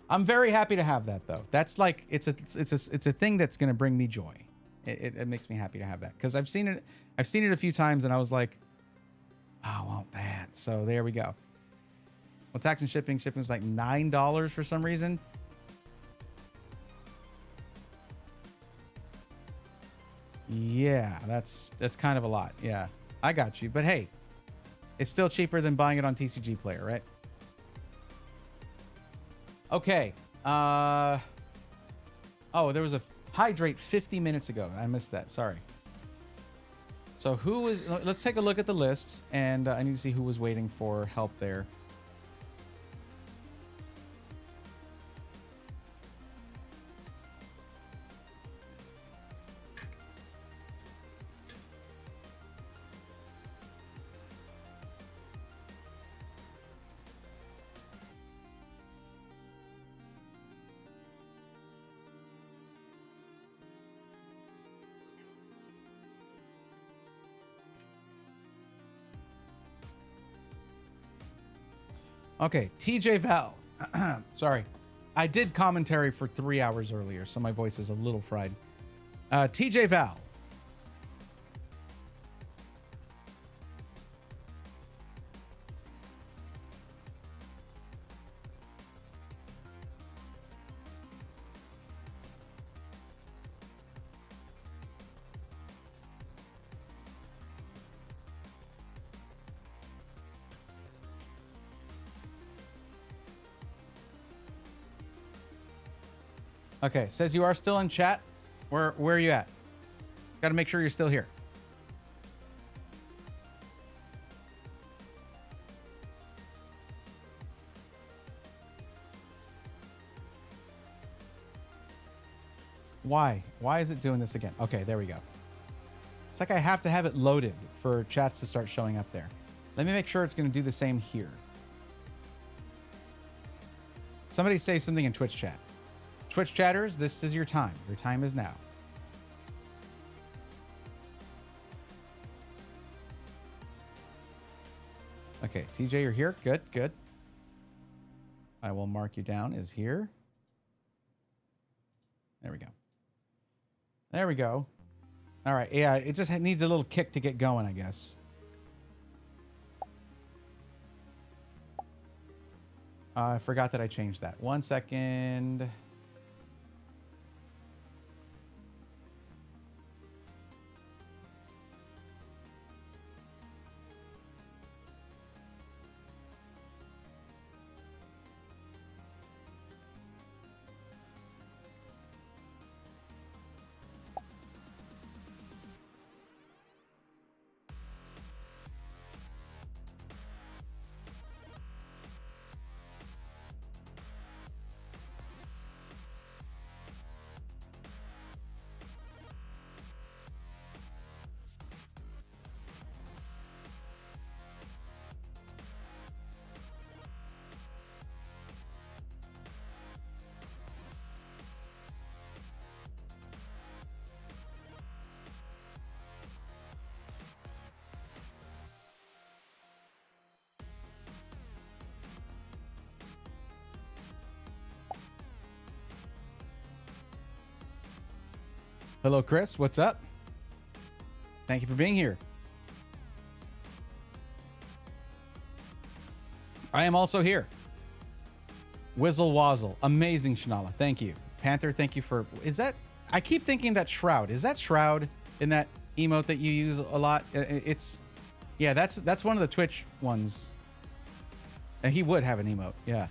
Speaker 1: I'm very happy to have that, though. That's like, it's a thing that's going to bring me joy. It makes me happy to have that, because I've seen it a few times and I was like, oh, I want that. So there we go. Well, tax and shipping was like $9 for some reason. Yeah, that's kind of a lot. Yeah, I got you. But hey, It's still cheaper than buying it on TCG Player, right? Okay. Oh, there was a hydrate 50 minutes ago. I missed that. Sorry. So who is... Let's take a look at the list, and I need to see who was waiting for help there. Okay, TJ Val. Sorry. I did commentary for 3 hours earlier, so my voice is a little fried. TJ Val. Okay, says you are still in chat. Where are you at? Got to make sure you're still here. Why? Why is it doing this again? Okay, there we go. It's like I have to have it loaded for chats to start showing up there. Let me make sure it's going to do the same here. Somebody say something in Twitch chat. Twitch chatters, this is your time. Your time is now. Okay, TJ, you're here. Good, good. I will mark you down as here. There we go. There we go. All right, yeah, it just needs a little kick to get going, I guess. I forgot that I changed that. 1 second. Hello, Chris. What's up? Thank you for being here. I am also here. Whizzle Wazzle. Amazing, Shanala. Thank you. Panther, thank you for... Is that... I keep thinking that Shroud. Is that Shroud in that emote that you use a lot? It's... Yeah, that's one of the Twitch ones. And he would have an emote. Yeah.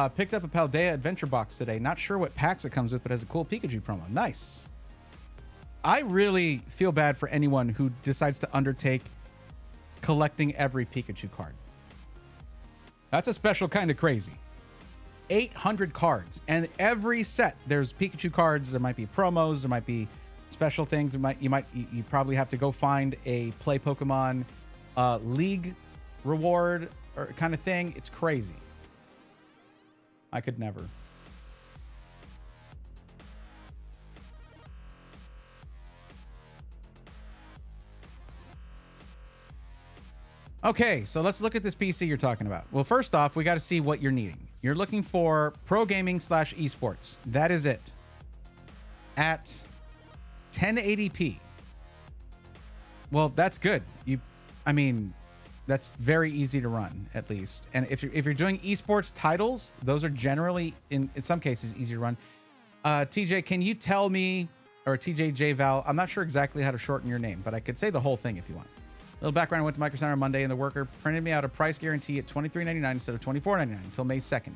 Speaker 1: Picked up a Paldea Adventure Box today. Not sure what packs it comes with, but has a cool Pikachu promo. Nice. I really feel bad for anyone who decides to undertake collecting every Pikachu card. That's a special kind of crazy. 800 cards, and every set there's Pikachu cards. There might be promos. There might be special things. You probably have to go find a Play Pokemon League reward or kind of thing. It's crazy. I could never. Okay, so let's look at this PC you're talking about. Well, first off, we got to see what you're needing. You're looking for pro gaming / esports. That is it. At 1080p. Well, that's good. I mean, that's very easy to run, at least. And if you're doing esports titles, those are generally in some cases easy to run. TJ, can you tell me, or TJ J Val? I'm not sure exactly how to shorten your name, but I could say the whole thing if you want. Little background, I went to Micro Center on Monday, and the worker printed me out a price guarantee at $23.99 instead of $24.99 until May 2nd. So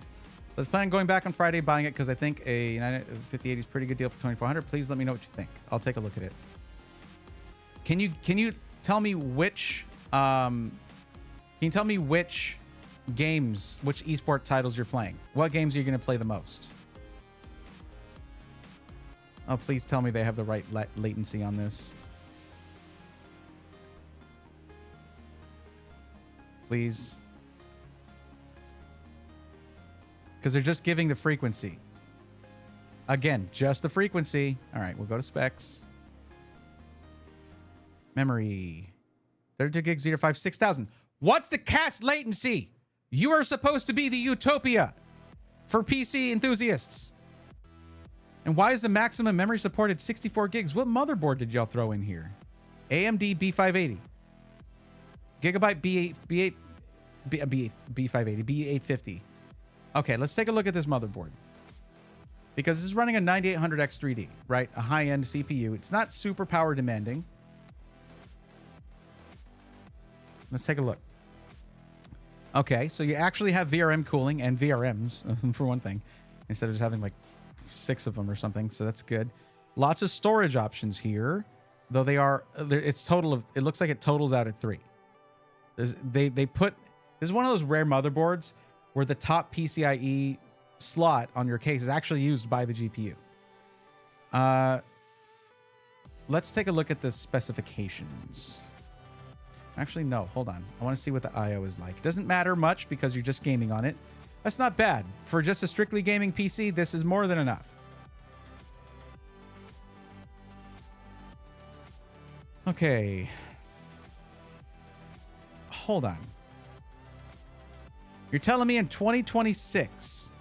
Speaker 1: I was planning on going back on Friday, buying it because I think a 5080 is a pretty good deal for $2,400. Please let me know what you think. I'll take a look at it. Can you tell me which games, which esport titles you're playing? What games are you going to play the most? Oh, please tell me they have the right latency on this. Please. Because they're just giving the frequency. Again, just the frequency. All right, we'll go to specs. Memory. 32 gigs, DDR5, 6,000. What's the cast latency? You are supposed to be the utopia for PC enthusiasts. And why is the maximum memory supported 64 gigs? What motherboard did y'all throw in here? AMD B580. Gigabyte B580, B850. Okay, let's take a look at this motherboard. Because this is running a 9800X3D, right? A high-end CPU. It's not super power demanding. Let's take a look. Okay, so you actually have VRM cooling and VRMs, for one thing, instead of just having like 6 of them or something. So that's good. Lots of storage options here, though it looks like it totals out at 3. This is one of those rare motherboards where the top PCIe slot on your case is actually used by the GPU. Let's take a look at the specifications. Actually, no, hold on. I want to see what the IO is like. It doesn't matter much because you're just gaming on it. That's not bad. For just a strictly gaming PC, this is more than enough. Okay. Hold on. You're telling me in 2026,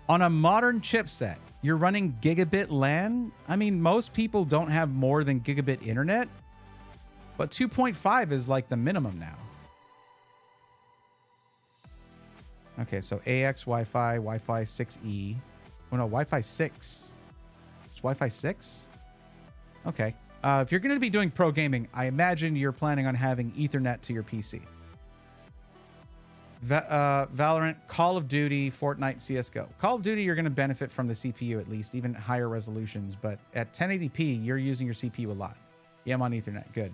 Speaker 1: on a modern chipset, you're running gigabit LAN? I mean, most people don't have more than gigabit internet, but 2.5 is like the minimum now. Okay, so AX Wi-Fi, Wi-Fi 6E. Oh no, Wi-Fi 6. It's Wi-Fi 6? Okay. If you're going to be doing pro gaming, I imagine you're planning on having Ethernet to your PC. Valorant, Call of Duty, Fortnite, CSGO. Call of Duty, you're going to benefit from the CPU at least, even higher resolutions. But at 1080p, you're using your CPU a lot. Yeah, I'm on Ethernet. Good.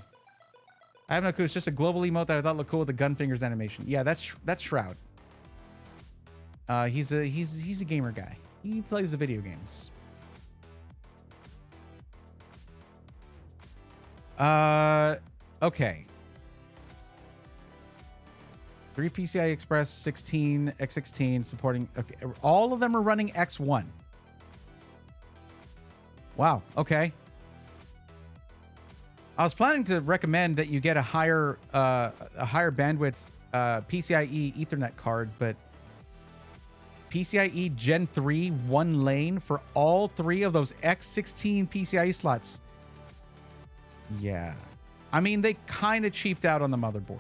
Speaker 1: I have no clue. It's just a global emote that I thought looked cool with the gun fingers animation. Yeah, that's Shroud. He's a gamer guy. He plays the video games. Okay. 3 PCI Express 16, X16 supporting. Okay, all of them are running X1. Wow. Okay. I was planning to recommend that you get a higher bandwidth PCIe Ethernet card, but PCIe Gen 3 one lane for all 3 of those X16 PCIe slots. Yeah. I mean, they kind of cheaped out on the motherboard.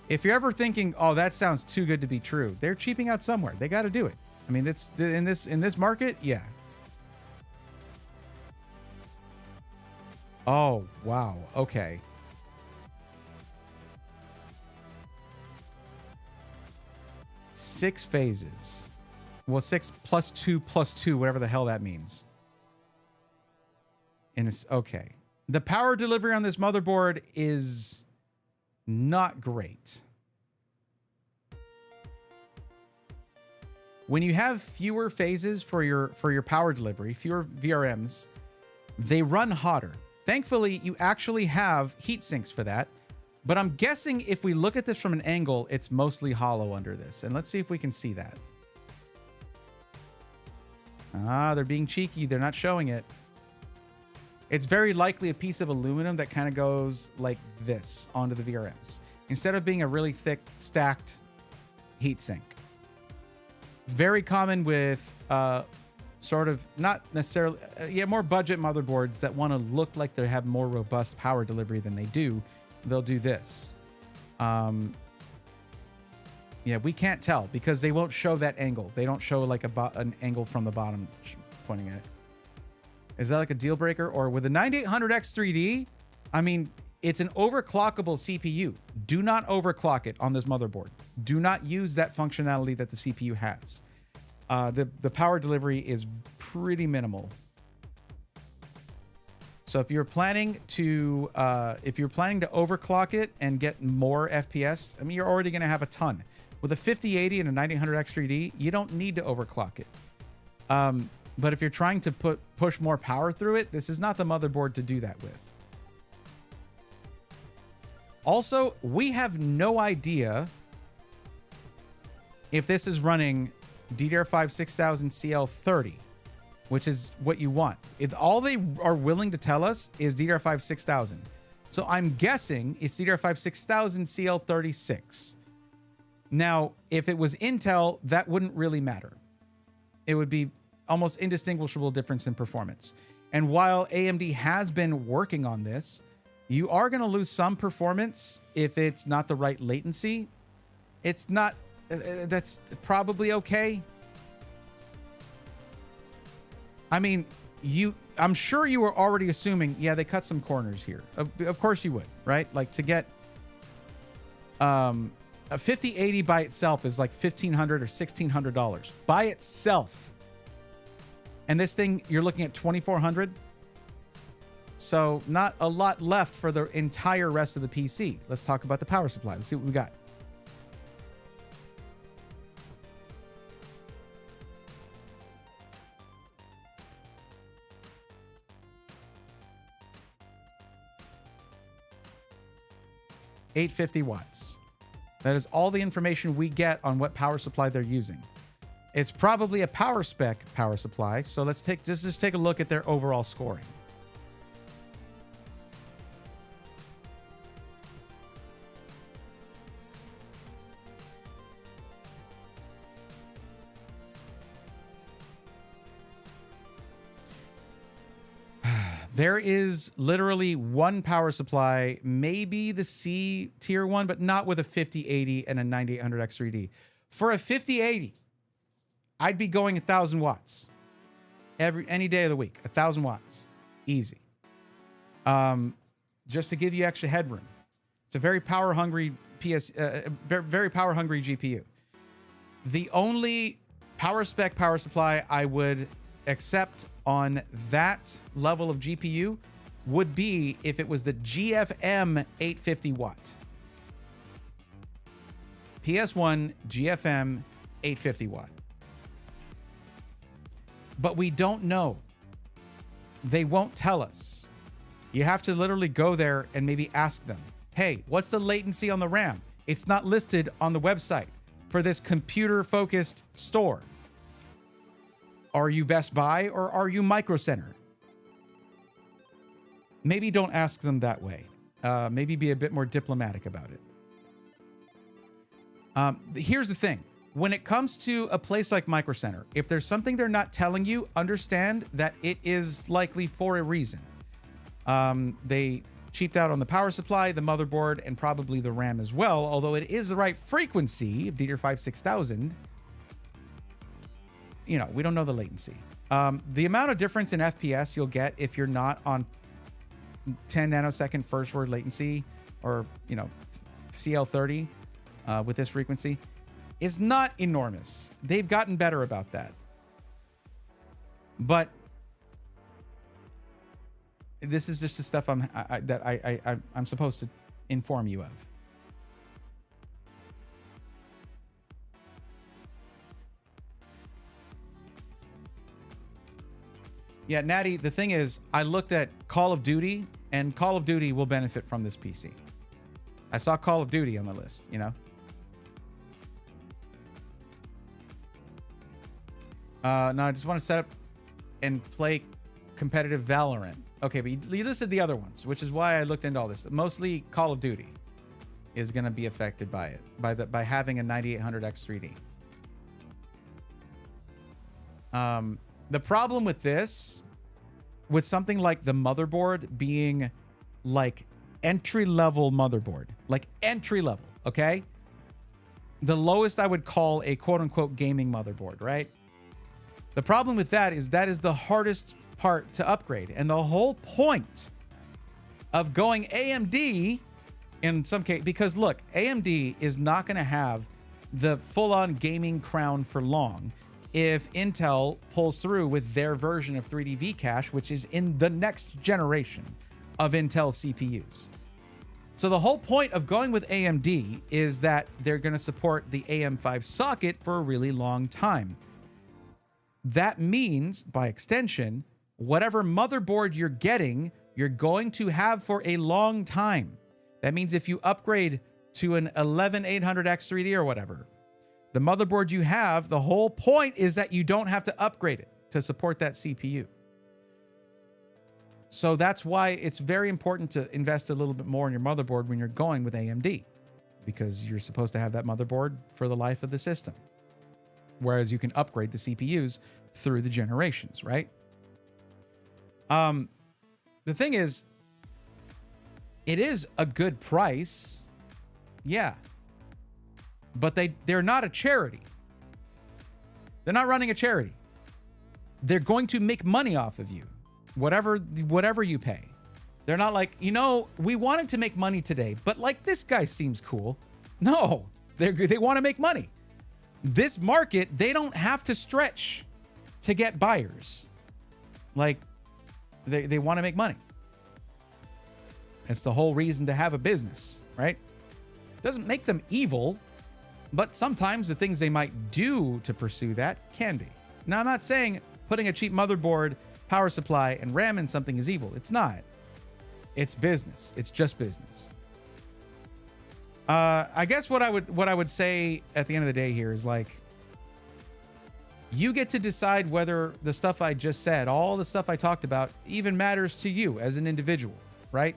Speaker 1: If you're ever thinking, oh, that sounds too good to be true, they're cheaping out somewhere. They got to do it. I mean, it's in this market, yeah. Oh, wow. Okay. Six phases. Well, 6 plus 2 plus 2, whatever the hell that means. And it's okay. The power delivery on this motherboard is not great. When you have fewer phases for your power delivery, fewer VRMs, they run hotter. Thankfully, you actually have heat sinks for that. But I'm guessing if we look at this from an angle, it's mostly hollow under this. And let's see if we can see that. Ah, they're being cheeky. They're not showing it. It's very likely a piece of aluminum that kind of goes like this onto the VRMs, instead of being a really thick, stacked heatsink. Very common with sort of, not necessarily, more budget motherboards that want to look like they have more robust power delivery than they do. They'll do this. Yeah, we can't tell because they won't show that angle. They don't show like an angle from the bottom pointing at it. Is that like a deal breaker? Or with a 9800X3D, I mean, It's an overclockable CPU. Do not overclock it on this motherboard. Do not use that functionality that the CPU has. The power delivery is pretty minimal. So if you're planning to overclock it and get more FPS, I mean, you're already going to have a ton. With a 5080 and a 9000X3D, you don't need to overclock it. But if you're trying to push more power through it, this is not the motherboard to do that with. Also, we have no idea if this is running DDR5 6000 CL30, which is what you want. If all they are willing to tell us is DDR5 6000. So I'm guessing it's DDR5 6000 CL36. Now, if it was Intel, that wouldn't really matter. It would be almost indistinguishable difference in performance. And while AMD has been working on this, you are going to lose some performance if it's not the right latency. It's not, that's probably okay. I mean, I'm sure you were already assuming, yeah, they cut some corners here. Of course you would, right? Like to get a 5080 by itself is like $1,500 or $1,600 by itself. And this thing, you're looking at $2,400. So not a lot left for the entire rest of the PC. Let's talk about the power supply. Let's see what we got. $850. That is all the information we get on what power supply they're using. It's probably a power spec power supply. So let's just take a look at their overall scoring. There is literally one power supply, maybe the C tier one, but not with a 5080 and a 9800X3D. For a 5080, I'd be going 1,000 watts any day of the week. 1,000 watts, easy. Just to give you extra headroom. It's a very power hungry very power hungry GPU. The only power spec power supply I would accept on that level of GPU would be if it was the GFM 850 watt. PS1 GFM 850 watt. But we don't know. They won't tell us. You have to literally go there and maybe ask them, hey, what's the latency on the RAM? It's not listed on the website for this computer-focused store. Are you Best Buy or are you Micro Center? Maybe don't ask them that way. Maybe be a bit more diplomatic about it. Here's the thing. When it comes to a place like Micro Center, if there's something they're not telling you, understand that it is likely for a reason. They cheaped out on the power supply, the motherboard, and probably the RAM as well, although it is the right frequency of DDR5 6000. You know, we don't know the latency. The amount of difference in FPS you'll get if you're not on 10 nanosecond first word latency or, you know, CL30 with this frequency is not enormous. They've gotten better about that. But this is just the stuff I'm supposed to inform you of. Yeah, Natty, the thing is, I looked at Call of Duty, and Call of Duty will benefit from this PC. I saw Call of Duty on the list, you know? No, I just want to set up and play competitive Valorant. Okay, but you listed the other ones, which is why I looked into all this. Mostly Call of Duty is going to be affected by it, by having a 9800X3D. The problem with this, with something like the motherboard being like entry-level motherboard, like entry-level, okay? The lowest I would call a quote-unquote gaming motherboard, right? The problem with that is the hardest part to upgrade. And the whole point of going AMD in some case, because look, AMD is not going to have the full-on gaming crown for long if Intel pulls through with their version of 3D V-Cache, which is in the next generation of Intel CPUs. So the whole point of going with AMD is that they're going to support the AM5 socket for a really long time. That means, by extension, whatever motherboard you're getting, you're going to have for a long time. That means if you upgrade to an 11800X3D or whatever, the motherboard you have, the whole point is that you don't have to upgrade it to support that CPU. So that's why it's very important to invest a little bit more in your motherboard when you're going with AMD, because you're supposed to have that motherboard for the life of the system. Whereas you can upgrade the CPUs through the generations, right? The thing is, it is a good price. Yeah. But they're not a charity. They're not running a charity. They're going to make money off of you, whatever you pay. They're not like, you know, we wanted to make money today, but like this guy seems cool. No, they want to make money. This market, they don't have to stretch to get buyers. Like, they want to make money. It's the whole reason to have a business, right? Doesn't make them evil, but sometimes the things they might do to pursue that can be. Now, I'm not saying putting a cheap motherboard, power supply, and RAM in something is evil. It's not. It's business. It's just business. I guess what I would say at the end of the day here is, like, you get to decide whether the stuff I just said, all the stuff I talked about, even matters to you as an individual, right?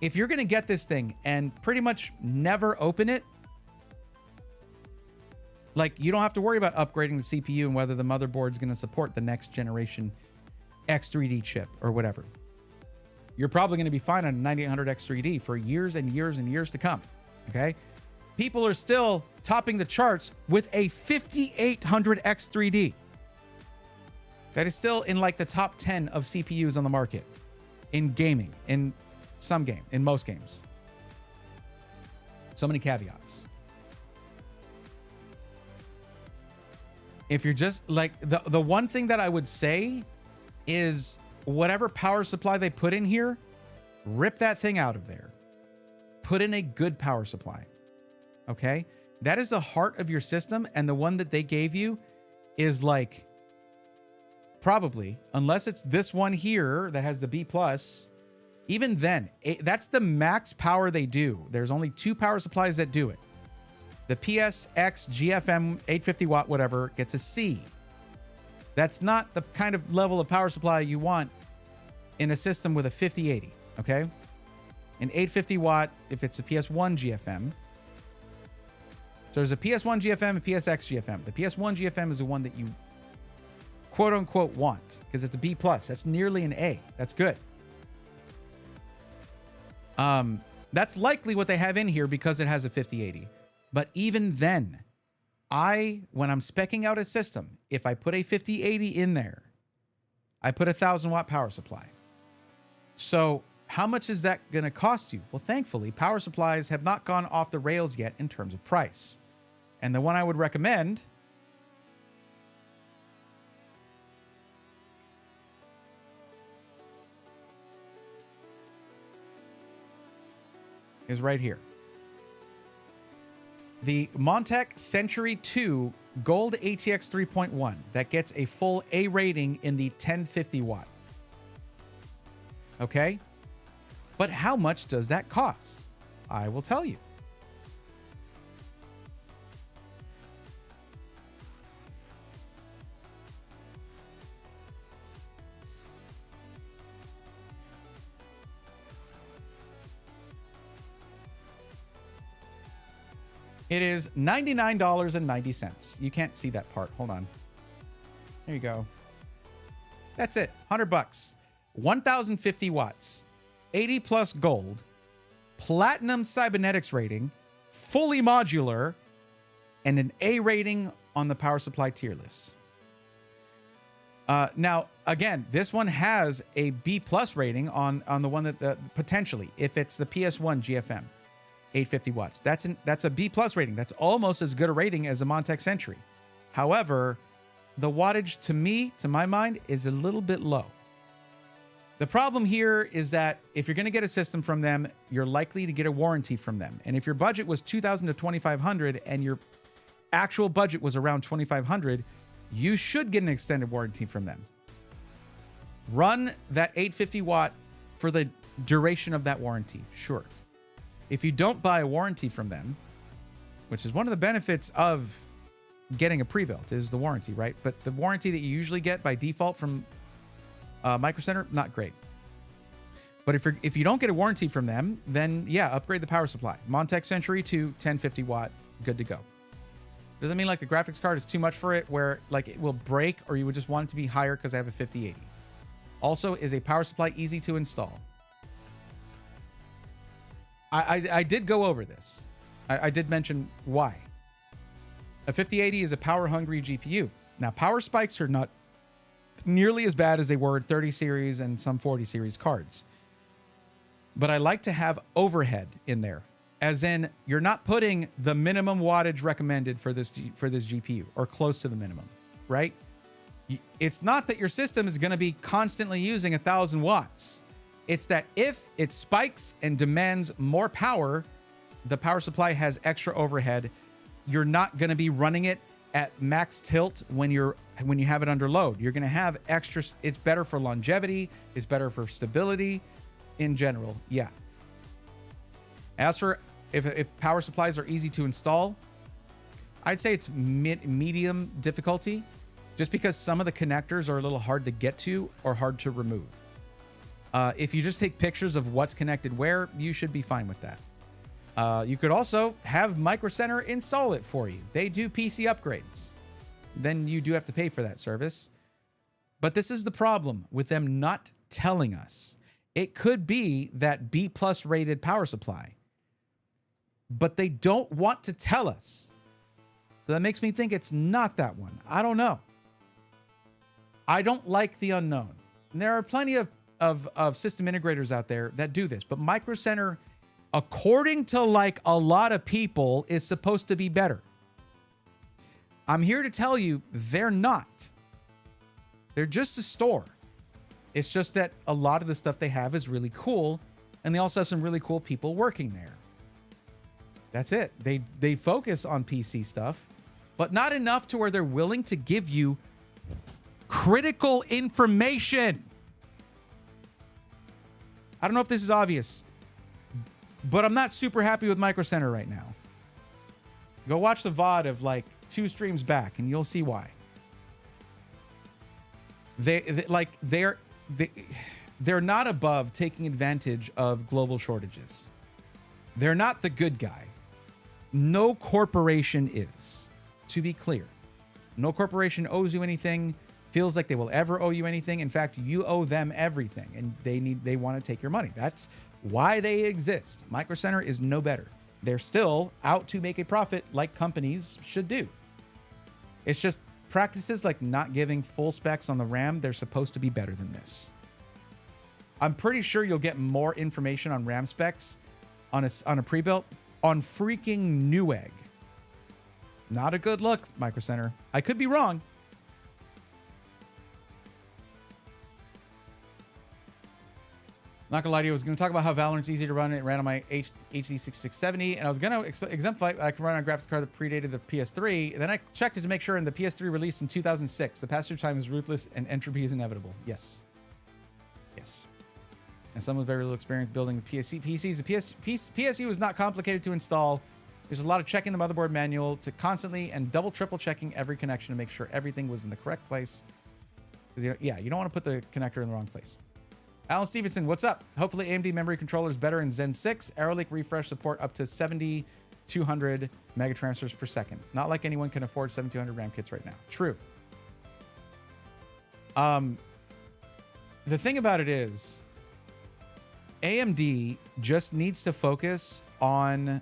Speaker 1: If you're going to get this thing and pretty much never open it, like, you don't have to worry about upgrading the CPU and whether the motherboard's going to support the next generation X3D chip or whatever. You're probably going to be fine on a 9800X3D for years and years and years to come, okay? People are still topping the charts with a 5800X3D. That is still in like the top 10 of CPUs on the market in gaming, in some game, in most games. So many caveats. If you're just like, the one thing that I would say is whatever power supply they put in here, rip that thing out of there. Put in a good power supply. Okay? That is the heart of your system, and the one that they gave you is like, probably, unless it's this one here that has the B+, even then, that's the max power they do. There's only 2 power supplies that do it. The PSX GFM 850 watt whatever gets a C. That's not the kind of level of power supply you want in a system with a 5080, okay? An 850 watt, if it's a PS1 GFM. So there's a PS1 GFM and PSX GFM. The PS1 GFM is the one that you quote unquote want, because it's a B+. That's nearly an A. That's good. That's likely what they have in here because it has a 5080. But even then, when I'm speccing out a system, if I put a 5080 in there, I put a 1000-watt power supply. So how much is that going to cost you? Well, thankfully, power supplies have not gone off the rails yet in terms of price. And the one I would recommend is right here. The Montec Century 2 Gold ATX 3.1 that gets a full A rating in the 1050 watt. Okay? But how much does that cost? I will tell you. It is $99.90. You can't see that part. Hold on. There you go. That's it. $100. 1050 watts. 80 plus gold. Platinum cybernetics rating. Fully modular. And an A rating on the power supply tier list. Now, again, this one has a B+ rating on the one that potentially, if it's the PS1 GFM, 850 watts. That's a B+ rating. That's almost as good a rating as a Montech Century. However, the wattage to my mind, is a little bit low. The problem here is that if you're going to get a system from them, you're likely to get a warranty from them. And if your budget was $2,000 to $2,500 and your actual budget was around $2,500, you should get an extended warranty from them. Run that 850 watt for the duration of that warranty, sure. If you don't buy a warranty from them, which is one of the benefits of getting a pre-built, is the warranty, right? But the warranty that you usually get by default from Micro Center, not great. But if you don't get a warranty from them, then yeah, upgrade the power supply. Montech Century to 1050 watt, good to go. Doesn't mean like the graphics card is too much for it, where like it will break, or you would just want it to be higher because I have a 5080. Also, is a power supply easy to install? I did go over this. I did mention why. A 5080 is a power-hungry GPU. Now, power spikes are not nearly as bad as they were in 30 series and some 40 series cards. But I like to have overhead in there. As in, you're not putting the minimum wattage recommended for this GPU, or close to the minimum, right? It's not that your system is going to be constantly using 1,000 watts. It's that if it spikes and demands more power, the power supply has extra overhead. You're not going to be running it at max tilt when you have it under load. You're going to have extra. It's better for longevity. It's better for stability in general. Yeah. As for if power supplies are easy to install, I'd say it's medium difficulty, just because some of the connectors are a little hard to get to or hard to remove. If you just take pictures of what's connected where, you should be fine with that. You could also have Micro Center install it for you. They do PC upgrades. Then you do have to pay for that service. But this is the problem with them not telling us. It could be that B+ rated power supply, but they don't want to tell us. So that makes me think it's not that one. I don't know. I don't like the unknown. And there are plenty of system integrators out there that do this, but Micro Center, according to like a lot of people, is supposed to be better. I'm here to tell you they're not. They're just a store. It's just that a lot of the stuff they have is really cool, and they also have some really cool people working there. That's it. They focus on PC stuff, but not enough to where they're willing to give you critical information. I don't know if this is obvious, but I'm not super happy with Micro Center right now. Go watch the VOD of like 2 streams back and you'll see why. They're not above taking advantage of global shortages. They're not the good guy. No corporation is, to be clear. No corporation owes you anything, feels like they will ever owe you anything. In fact, you owe them everything, and they want to take your money. That's why they exist. Micro Center is no better. They're still out to make a profit like companies should do. It's just practices like not giving full specs on the RAM. They're supposed to be better than this. I'm pretty sure you'll get more information on RAM specs on a pre-built on freaking Newegg. Not a good look, Micro Center. I could be wrong. Not gonna lie to you, I was gonna talk about how Valorant's easy to run. It ran on my HD6670, and I was gonna exemplify I can run on a graphics card that predated the PS3. And then I checked it to make sure, and the PS3 released in 2006. The passage time is ruthless, and entropy is inevitable. Yes. Yes. And someone with very little experience building PCs. The PSU is not complicated to install. There's a lot of checking the motherboard manual to constantly and triple checking every connection to make sure everything was in the correct place. Because you don't want to put the connector in the wrong place. Alan Stevenson, what's up? Hopefully AMD memory controller is better in Zen 6. Arrow refresh support up to 7,200 megatransfers per second. Not like anyone can afford 7,200 RAM kits right now. True. The thing about it is, AMD just needs to focus on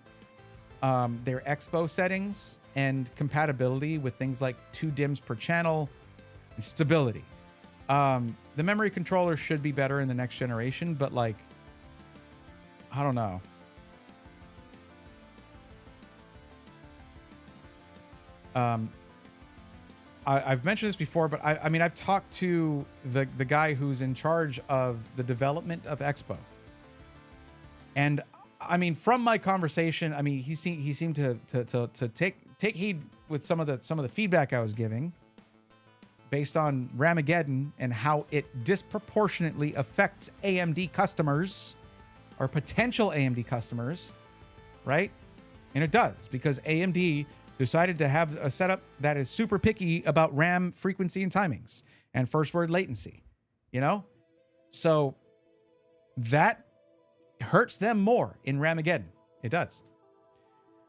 Speaker 1: their expo settings and compatibility with things like 2 DIMMs per channel and stability. The memory controller should be better in the next generation, but like, I don't know. I've mentioned this before, but I mean, I've talked to the guy who's in charge of the development of Expo. And I mean, from my conversation, I mean, he seemed to take heed with some of the feedback I was giving based on Ramageddon and how it disproportionately affects AMD customers or potential AMD customers, right? And it does, because AMD decided to have a setup that is super picky about RAM frequency and timings and first word latency, you know? So that hurts them more in Ramageddon. It does.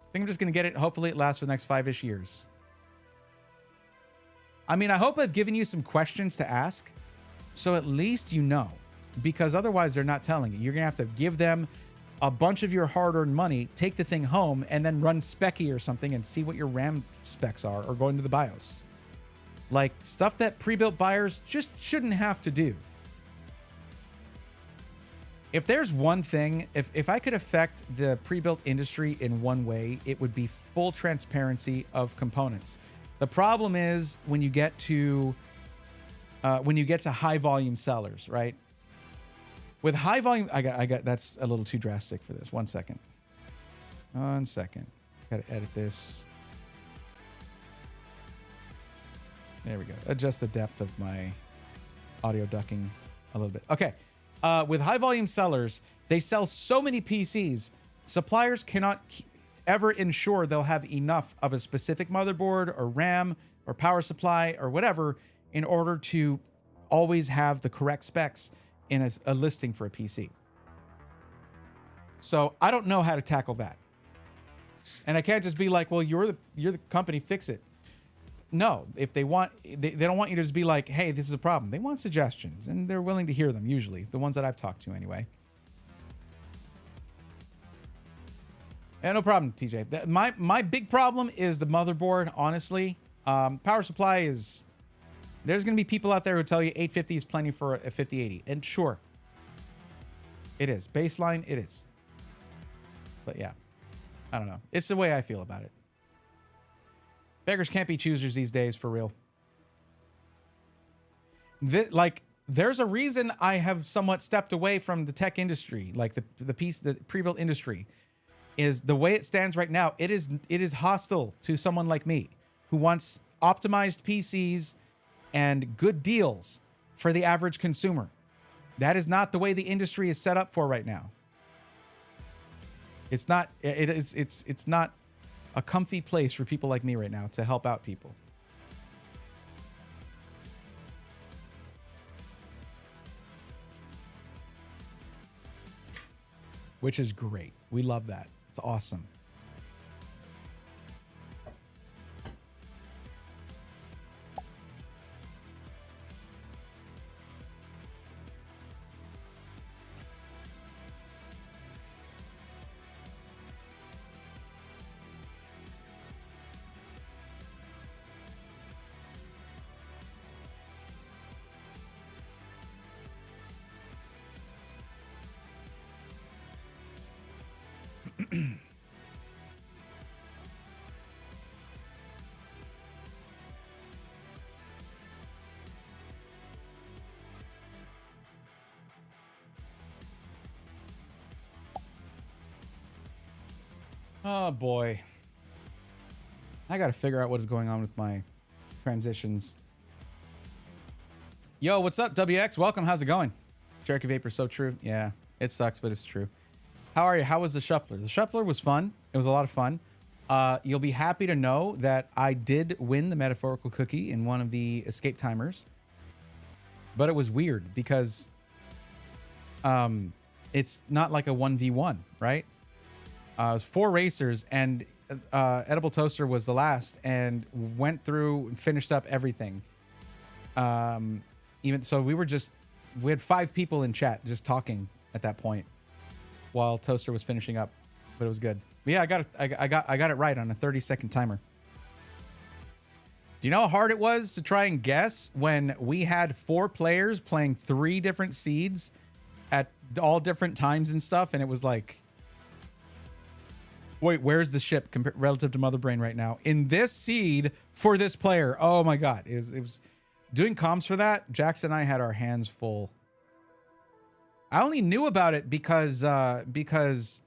Speaker 1: I think I'm just going to get it. Hopefully it lasts for the next 5-ish years. I mean, I hope I've given you some questions to ask, so at least you know, because otherwise they're not telling you. You're going to have to give them a bunch of your hard-earned money, take the thing home, and then run Specky or something and see what your RAM specs are, or go into the BIOS. Like, stuff that pre-built buyers just shouldn't have to do. If there's one thing, if I could affect the pre-built industry in one way, it would be full transparency of components. The problem is when you get to high volume sellers, right? With high volume, I got that's a little too drastic for this. 1 second. 1 second. Got to edit this. There we go. Adjust the depth of my audio ducking a little bit. Okay. With high volume sellers, they sell so many PCs, suppliers cannot ever ensure they'll have enough of a specific motherboard or RAM or power supply or whatever in order to always have the correct specs in a listing for a PC. So I don't know how to tackle that. And I can't just be like, well, you're the company, fix it. No, if they want, they don't want you to just be like, hey, this is a problem. They want suggestions, and they're willing to hear them, usually. The ones that I've talked to, anyway. Yeah, no problem, TJ. My big problem is the motherboard, honestly. Power supply is... There's going to be people out there who tell you 850 is plenty for a 5080. And sure, it is. Baseline, it is. But yeah, I don't know. It's the way I feel about it. Beggars can't be choosers these days, for real. There's a reason I have somewhat stepped away from the tech industry, like the pre-built industry, is the way it stands right now. It is hostile to someone like me who wants optimized PCs and good deals for the average consumer. That is not the way the industry is set up for right now. It's not. It's not a comfy place for people like me right now to help out people. Which is great. We love that. It's awesome. Oh boy. I gotta figure out what is going on with my transitions. Yo, what's up, WX? Welcome. How's it going? Cherokee Vapor, so true. Yeah, it sucks, but it's true. How are you? How was the shuffler? The shuffler was fun. It was a lot of fun. You'll be happy to know that I did win the metaphorical cookie in one of the escape timers. But it was weird because it's not like a 1v1, right? It was 4 racers, and Edible Toaster was the last and went through and finished up everything. Even so, we had 5 people in chat just talking at that point while Toaster was finishing up, but it was good. But yeah, I got it right on a 30-second timer. Do you know how hard it was to try and guess when we had 4 players playing 3 different seeds at all different times and stuff? And it was like, wait, where's the ship relative to Mother Brain right now? In this seed for this player. Oh my God. It was doing comms for that. Jackson and I had our hands full. I only knew about it because Wordsayer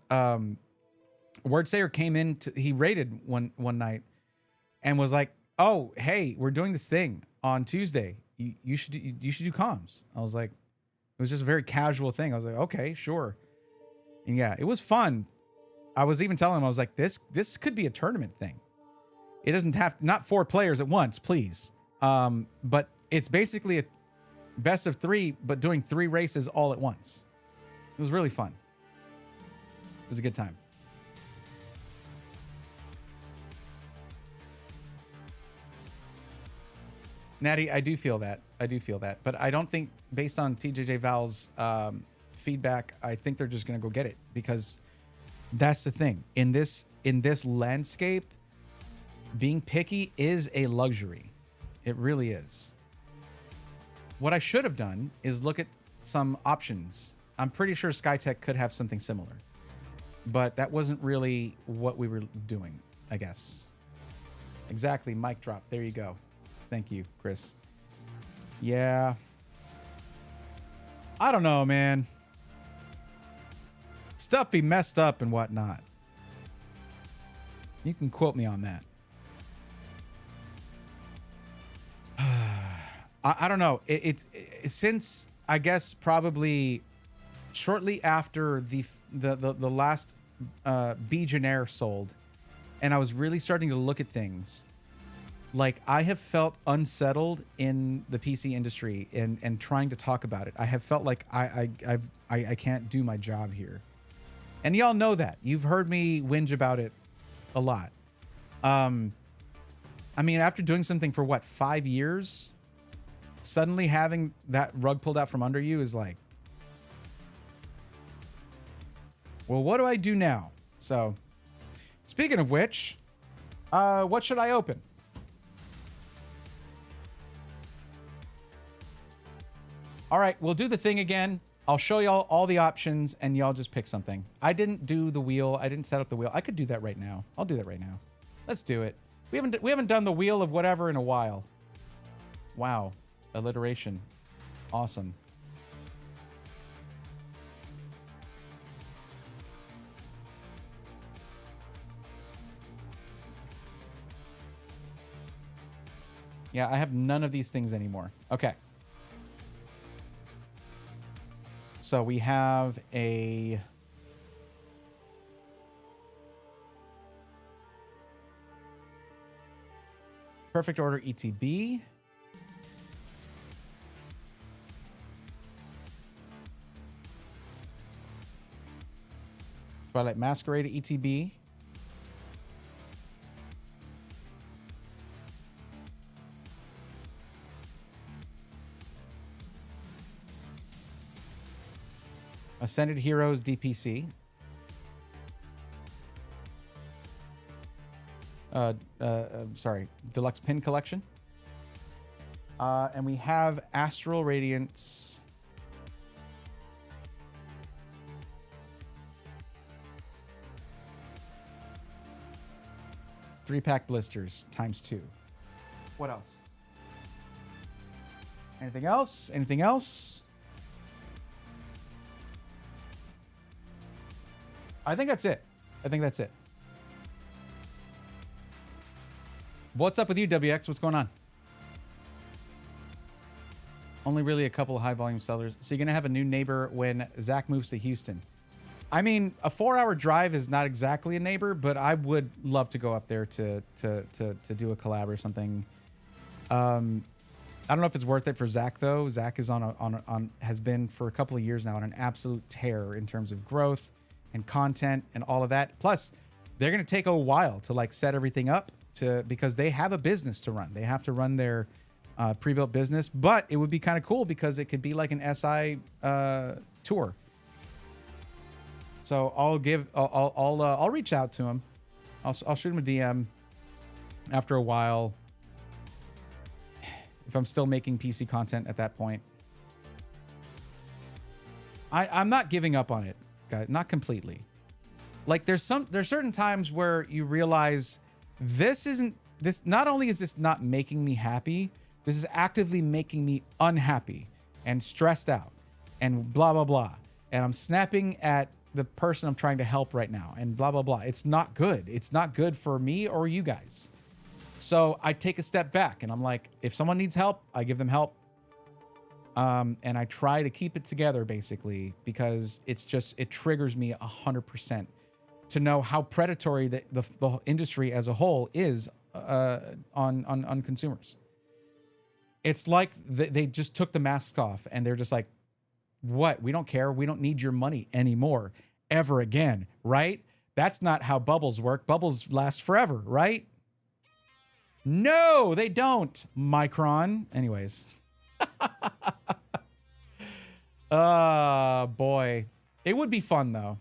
Speaker 1: came in he raided one night and was like, oh, hey, we're doing this thing on Tuesday. You should do comms. I was like, it was just a very casual thing. I was like, okay, sure. And yeah, it was fun. I was even telling him, I was like, this could be a tournament thing. It doesn't have, not 4 players at once, please. But it's basically a best of 3, but doing 3 races all at once. It was really fun. It was a good time. Natty, I do feel that. But I don't think, based on TJJ Val's feedback, I think they're just going to go get it, because that's the thing. In this landscape, being picky is a luxury. It really is. What I should have done is look at some options. I'm pretty sure Skytech could have something similar, but that wasn't really what we were doing, I guess. Exactly. Mic drop. There you go. Thank you, Chris. Yeah. I don't know, man. Stuff be messed up and whatnot. You can quote me on that. I don't know. It's since, I guess, probably shortly after the last Legionnaire sold, and I was really starting to look at things. Like, I have felt unsettled in the PC industry and trying to talk about it. I have felt like I can't do my job here. And y'all know that. You've heard me whinge about it a lot. I mean, after doing something for what, 5 years, suddenly having that rug pulled out from under you is like, well, what do I do now? So, speaking of which, what should I open? All right, we'll do the thing again. I'll show y'all all the options and y'all just pick something. I didn't do the wheel. I didn't set up the wheel. I could do that right now. I'll do that right now. Let's do it. We haven't done the wheel of whatever in a while. Wow. Alliteration. Awesome. Yeah, I have none of these things anymore. Okay. So we have a Perfect Order ETB. Twilight Masquerade ETB. Ascended Heroes DPC. Sorry, Deluxe Pin Collection. And we have Astral Radiance. Three-pack blisters ×2. What else? Anything else? Anything else? I think that's it. I think that's it. What's up with you, WX? What's going on? Only really a couple of high volume sellers. So you're going to have a new neighbor when Zach moves to Houston. I mean, a 4-hour drive is not exactly a neighbor, but I would love to go up there to do a collab or something. I don't know if it's worth it for Zach though. Zach is has been for a couple of years now on an absolute tear in terms of growth and content and all of that. Plus, they're going to take a while to like set everything up because they have a business to run. They have to run their pre-built business, but it would be kind of cool because it could be like an SI tour. So I'll reach out to him. I'll shoot him a DM after a while. if I'm still making PC content at that point. I'm not giving up on it, guys, not completely. Like there's certain times where you realize this not only is this not making me happy, this is actively making me unhappy and stressed out and blah, blah, blah. And I'm snapping at the person I'm trying to help right now and blah, blah, blah. It's not good. It's not good for me or you guys. So I take a step back and I'm like, if someone needs help, I give them help. And I try to keep it together basically, because it triggers me 100% to know how predatory the industry as a whole is on consumers. It's like they just took the masks off and they're just like, what? We don't care. We don't need your money anymore ever again, right? That's not how bubbles work. Bubbles last forever, right? No, they don't, Micron. Anyways. Boy. It would be fun, though.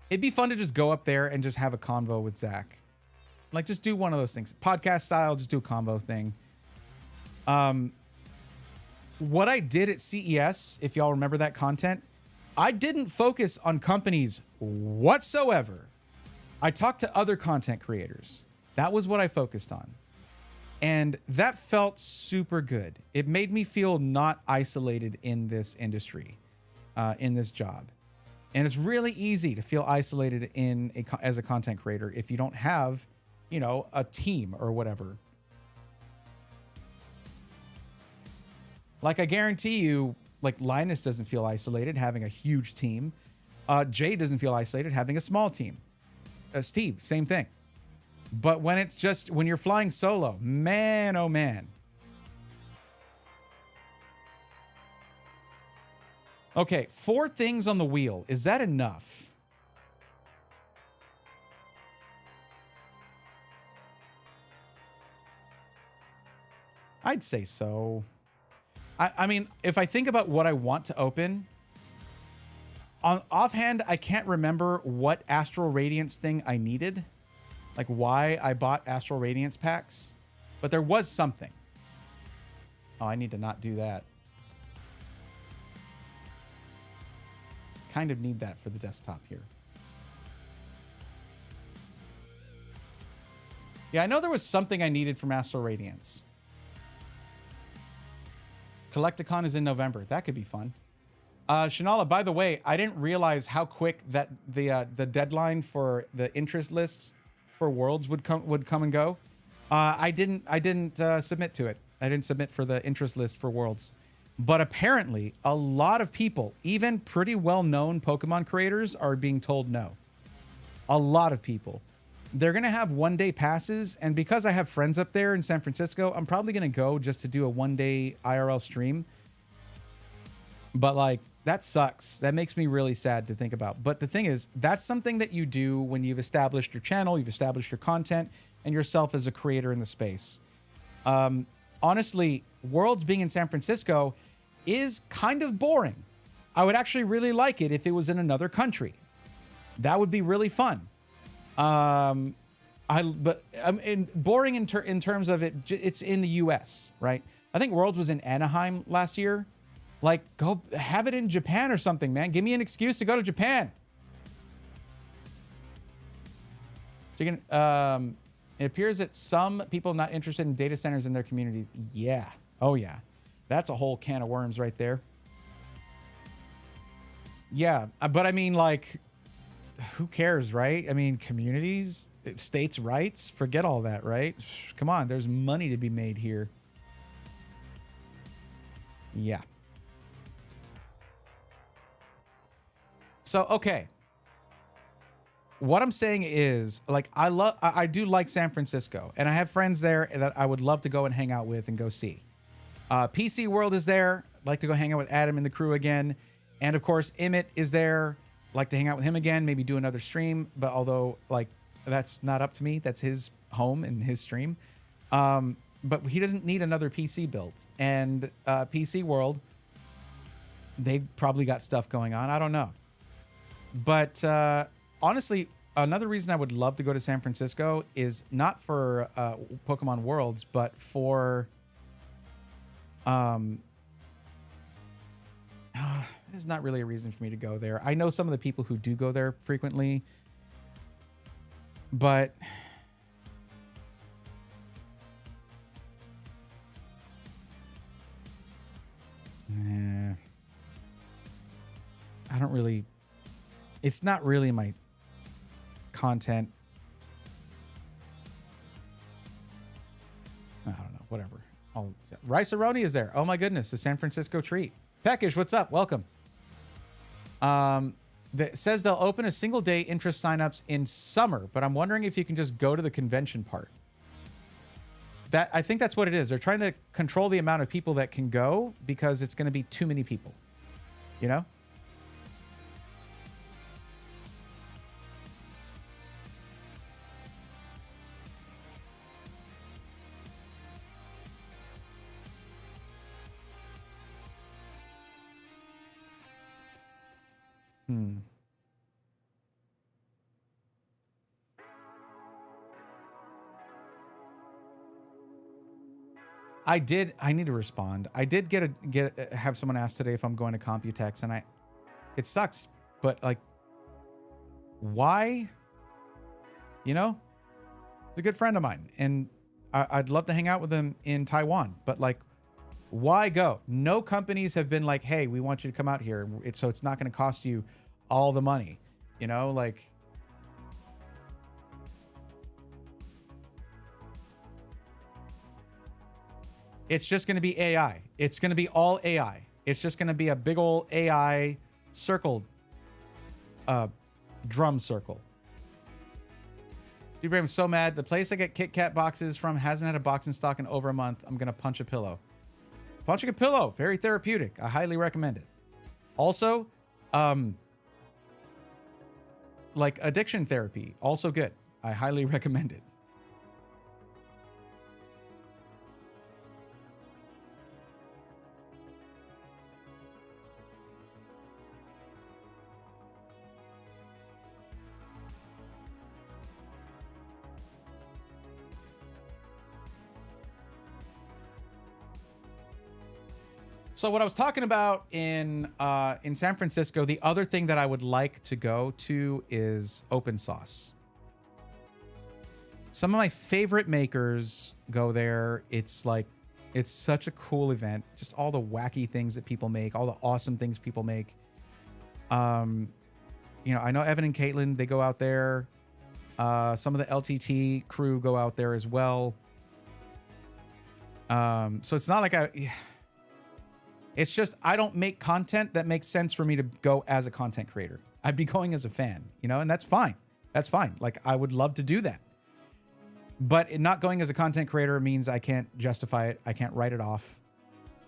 Speaker 1: It'd be fun to just go up there and just have a convo with Zach. Like, just do one of those things. Podcast style, just do a convo thing. What I did at CES, if y'all remember that content, I didn't focus on companies whatsoever. I talked to other content creators. That was what I focused on. And that felt super good. It made me feel not isolated in this industry, in this job. And it's really easy to feel isolated as a content creator if you don't have, you know, a team or whatever. Like, I guarantee you, like, Linus doesn't feel isolated having a huge team. Jay doesn't feel isolated having a small team. Steve, same thing. But when you're flying solo, man, oh man. Okay, 4 things on the wheel. Is that enough? I'd say so. I mean, if I think about what I want to open, offhand, I can't remember what Astral Radiance thing I needed. Like why I bought Astral Radiance packs. But there was something. Oh, I need to not do that. Kind of need that for the desktop here. Yeah, I know there was something I needed from Astral Radiance. Collecticon is in November. That could be fun. Shanala, by the way, I didn't realize how quick that the deadline for the interest lists for Worlds would come and go. I didn't submit to it. I didn't submit for the interest list for Worlds. But apparently, a lot of people, even pretty well-known Pokemon creators, are being told no. A lot of people. They're going to have one-day passes, and because I have friends up there in San Francisco, I'm probably going to go just to do a one-day IRL stream. But, like, that sucks. That makes me really sad to think about. But the thing is, that's something that you do when you've established your channel, you've established your content, and yourself as a creator in the space. Honestly, Worlds being in San Francisco is kind of boring. I would actually really like it if it was in another country. That would be really fun. Boring in terms of it's in the US, right? I think Worlds was in Anaheim last year. Like, go have it in Japan or something, man. Give me an excuse to go to Japan. So you can, it appears that some people not interested in data centers in their communities. Yeah. Oh yeah. That's a whole can of worms right there. Yeah. But I mean, like, who cares, right? I mean, communities, states' rights, forget all that, right? Come on, there's money to be made here. Yeah. So, okay. What I'm saying is, like, I do like San Francisco, and I have friends there that I would love to go and hang out with and go see. PC World is there. I'd like to go hang out with Adam and the crew again. And of course, Emmett is there. Like to hang out with him again, maybe do another stream. But although, like, that's not up to me, that's his home and his stream. But he doesn't need another PC build. And PC World, they've probably got stuff going on. I don't know. But honestly, another reason I would love to go to San Francisco is not for Pokemon Worlds, but for There's not really a reason for me to go there. I know some of the people who do go there frequently, but I don't really, it's not really my content. I don't know, whatever. Rice-A-Roni is there. Oh my goodness, the San Francisco treat. Peckish, what's up? Welcome. That says they'll open a single day interest signups in summer, but I'm wondering if you can just go to the convention part. That I think that's what it is. They're trying to control the amount of people that can go because it's going to be too many people. You know? I need to respond. I did have someone ask today if I'm going to Computex, and it sucks, but like, why? You know, he's a good friend of mine, and I'd love to hang out with him in Taiwan, but like, why go? No companies have been like, hey, we want you to come out here. So it's not going to cost you all the money, you know, like. It's just going to be AI. It's going to be all AI. It's just going to be a big old AI circle, drum circle. Dude, I'm so mad. The place I get Kit Kat boxes from hasn't had a box in stock in over a month. I'm going to punch a pillow. Punching a pillow. Very therapeutic. I highly recommend it. Also, like addiction therapy. Also good. I highly recommend it. So what I was talking about in San Francisco, the other thing that I would like to go to is open sauce. Some of my favorite makers go there. It's like, it's such a cool event. Just all the wacky things that people make, all the awesome things people make. You know, I know Evan and Caitlin, they go out there. Some of the LTT crew go out there as well. So it's not like it's just, I don't make content that makes sense for me to go as a content creator. I'd be going as a fan, you know, and that's fine. That's fine. Like, I would love to do that. But not going as a content creator means I can't justify it. I can't write it off,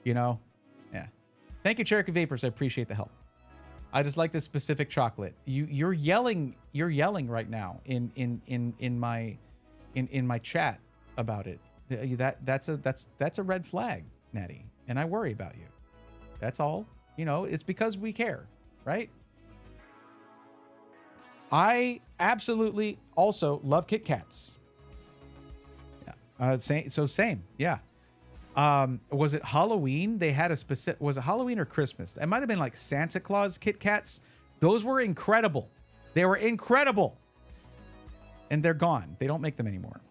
Speaker 1: you know? Yeah. Thank you, Cherokee Vapors. I appreciate the help. I just like this specific chocolate. You're yelling right now in my chat about it. That's a red flag, Natty, and I worry about you. That's all. You know, it's because we care, right? I absolutely also love Kit Kats. Yeah. Same. Yeah. Was it Halloween? They had a specific, was it Halloween or Christmas? It might've been like Santa Claus Kit Kats. Those were incredible. They were incredible. And they're gone. They don't make them anymore.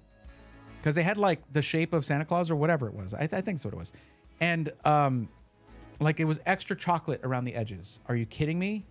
Speaker 1: Because they had like the shape of Santa Claus or whatever it was. I think that's what it was. And like it was extra chocolate around the edges. Are you kidding me?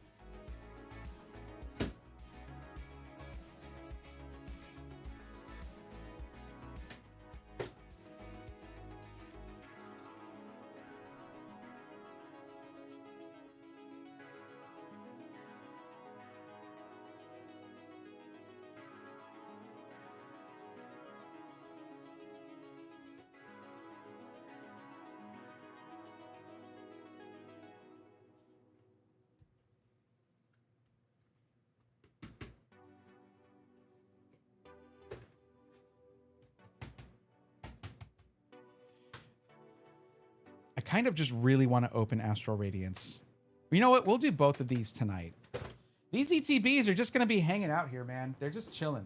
Speaker 1: Kind of just really want to open Astral Radiance. You know what? We'll do both of these tonight. These ETBs are just going to be hanging out here, man. They're just chilling.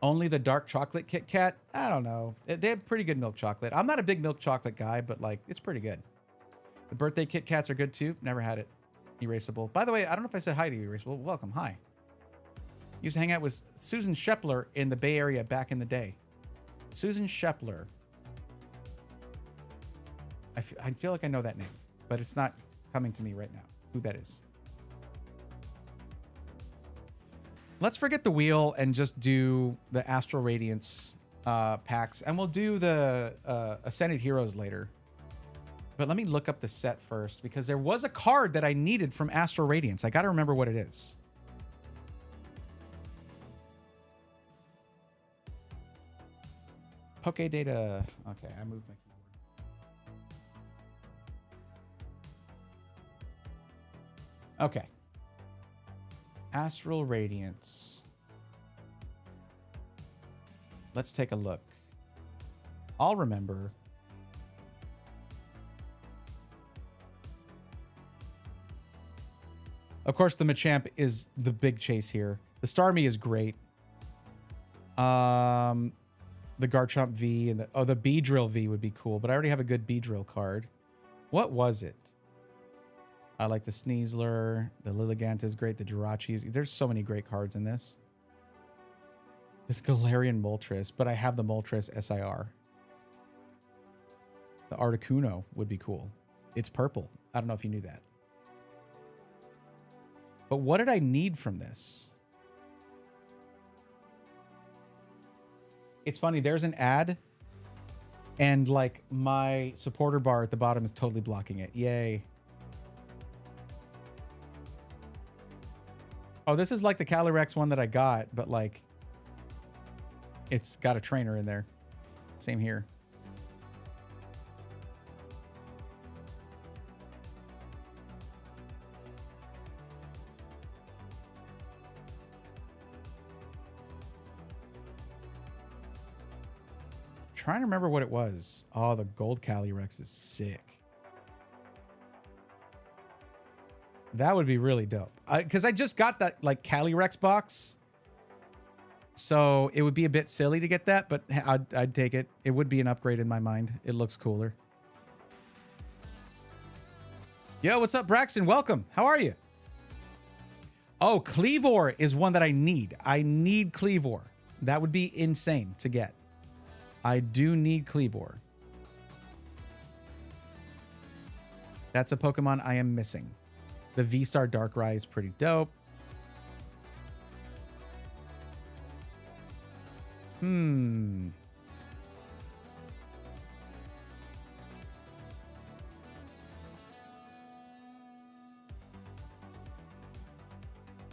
Speaker 1: Only the dark chocolate Kit Kat? I don't know. They have pretty good milk chocolate. I'm not a big milk chocolate guy, but like it's pretty good. The birthday Kit Kats are good too. Never had it. Erasable. By the way, I don't know if I said hi to you, Erasable. Welcome. Hi. Used to hang out with Susan Shepler in the Bay Area back in the day. Susan Shepler. I feel like I know that name, but it's not coming to me right now who that is. Let's forget the wheel and just do the Astral Radiance packs, and we'll do the Ascended Heroes later. But let me look up the set first, because there was a card that I needed from Astral Radiance. I got to remember what it is. Poke data. Okay, I moved my keyboard. Okay. Astral Radiance. Let's take a look. I'll remember. Of course, the Machamp is the big chase here. The Starmie is great. The Garchomp V and the Beedrill V would be cool, but I already have a good Beedrill card. What was it? I like the Sneasler. The Lilligant is great. The Jirachi. There's so many great cards in this. This Galarian Moltres, but I have the Moltres SIR. The Articuno would be cool. It's purple. I don't know if you knew that. But what did I need from this? It's funny, there's an ad, and like my supporter bar at the bottom is totally blocking it. Yay. Oh, this is like the Calyrex one that I got, but like it's got a trainer in there. Same here. Trying to remember what it was. Oh, the gold Calyrex is sick. That would be really dope. Because I just got that like Calyrex box. So it would be a bit silly to get that, but I'd take it. It would be an upgrade in my mind. It looks cooler. Yo, what's up, Braxton? Welcome. How are you? Oh, Cleavor is one that I need. I need Cleavor. That would be insane to get. I do need Cleavor. That's a Pokemon I am missing. The V-Star Darkrai is pretty dope.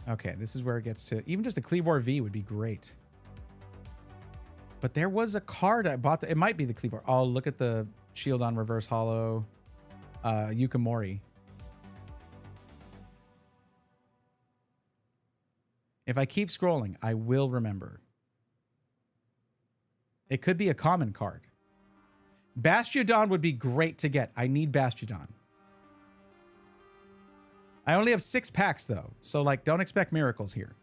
Speaker 1: Okay, this is where it gets to... Even just a Cleavor V would be great. But there was a card I bought. It might be the Cleavor. Oh, look at the Shield on Reverse Hollow. Yukamori. If I keep scrolling, I will remember. It could be a common card. Bastiodon would be great to get. I need Bastiodon. I only have 6 packs, though. So, like, don't expect miracles here.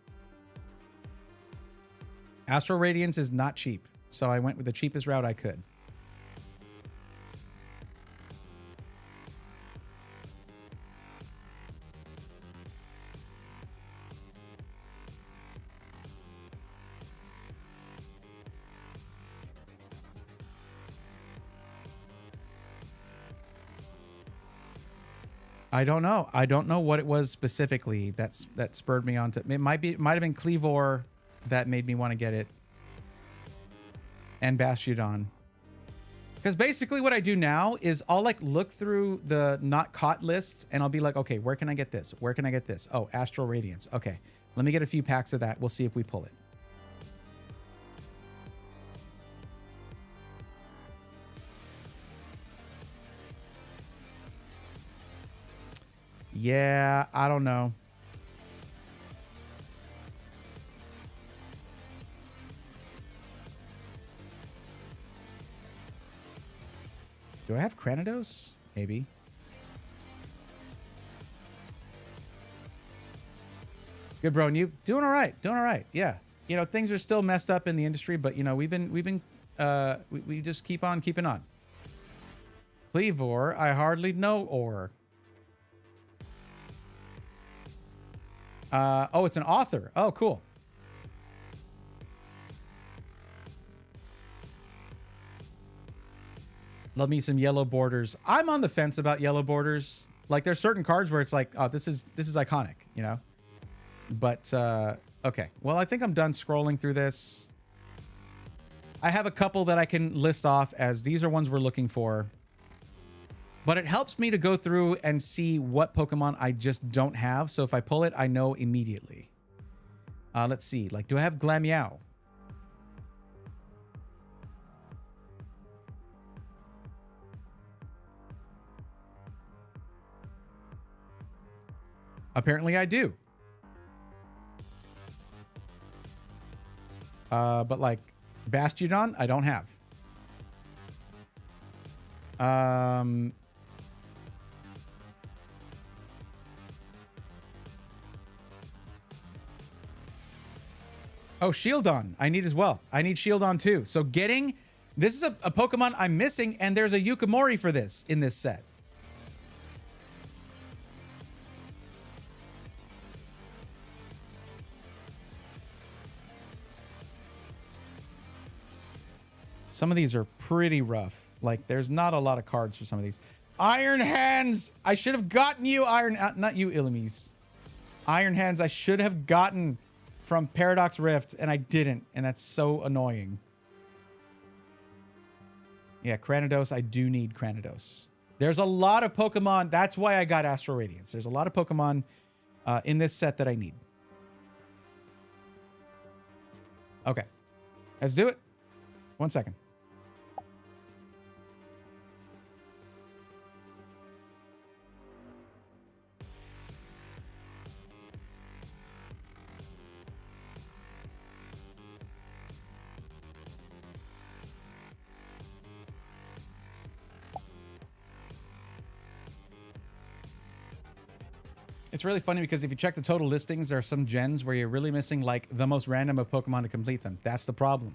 Speaker 1: Astral Radiance is not cheap, so I went with the cheapest route I could. I don't know. I don't know what it was specifically that spurred me on to. It might have been Cleavor that made me want to get it. And Bastiodon. Because basically what I do now is I'll like look through the not caught lists and I'll be like, okay, where can I get this? Where can I get this? Oh, Astral Radiance. Okay, let me get a few packs of that. We'll see if we pull it. Yeah, I don't know. Do I have Cranidos? Maybe. Good, bro. And you? Doing all right. Doing all right. Yeah. you know, things are still messed up in the industry, but you know, we just keep on keeping on. Cleavor, I hardly know or. Oh, it's an author. Oh, cool. Love me some yellow borders. I'm on the fence about yellow borders. Like there's certain cards where it's like, oh, this is iconic, you know? But okay. Well, I think I'm done scrolling through this. I have a couple that I can list off as these are ones we're looking for. But it helps me to go through and see what Pokemon I just don't have. So if I pull it, I know immediately. Let's see. Like, do I have Glameow? Apparently I do. But like Bastiodon, I don't have. Oh, Shieldon, I need as well. I need Shieldon too. So this is a Pokemon I'm missing, and there's a Yukimori for this in this set. Some of these are pretty rough. Like, there's not a lot of cards for some of these. Iron Hands! I should have gotten you, not you, Illumise. Iron Hands I should have gotten from Paradox Rift, and I didn't, and that's so annoying. Yeah, Cranidos, I do need Cranidos. There's a lot of Pokemon. That's why I got Astral Radiance. There's a lot of Pokemon in this set that I need. Okay. Let's do it. 1 second. It's really funny because if you check the total listings, there are some gens where you're really missing like the most random of Pokemon to complete them. That's the problem.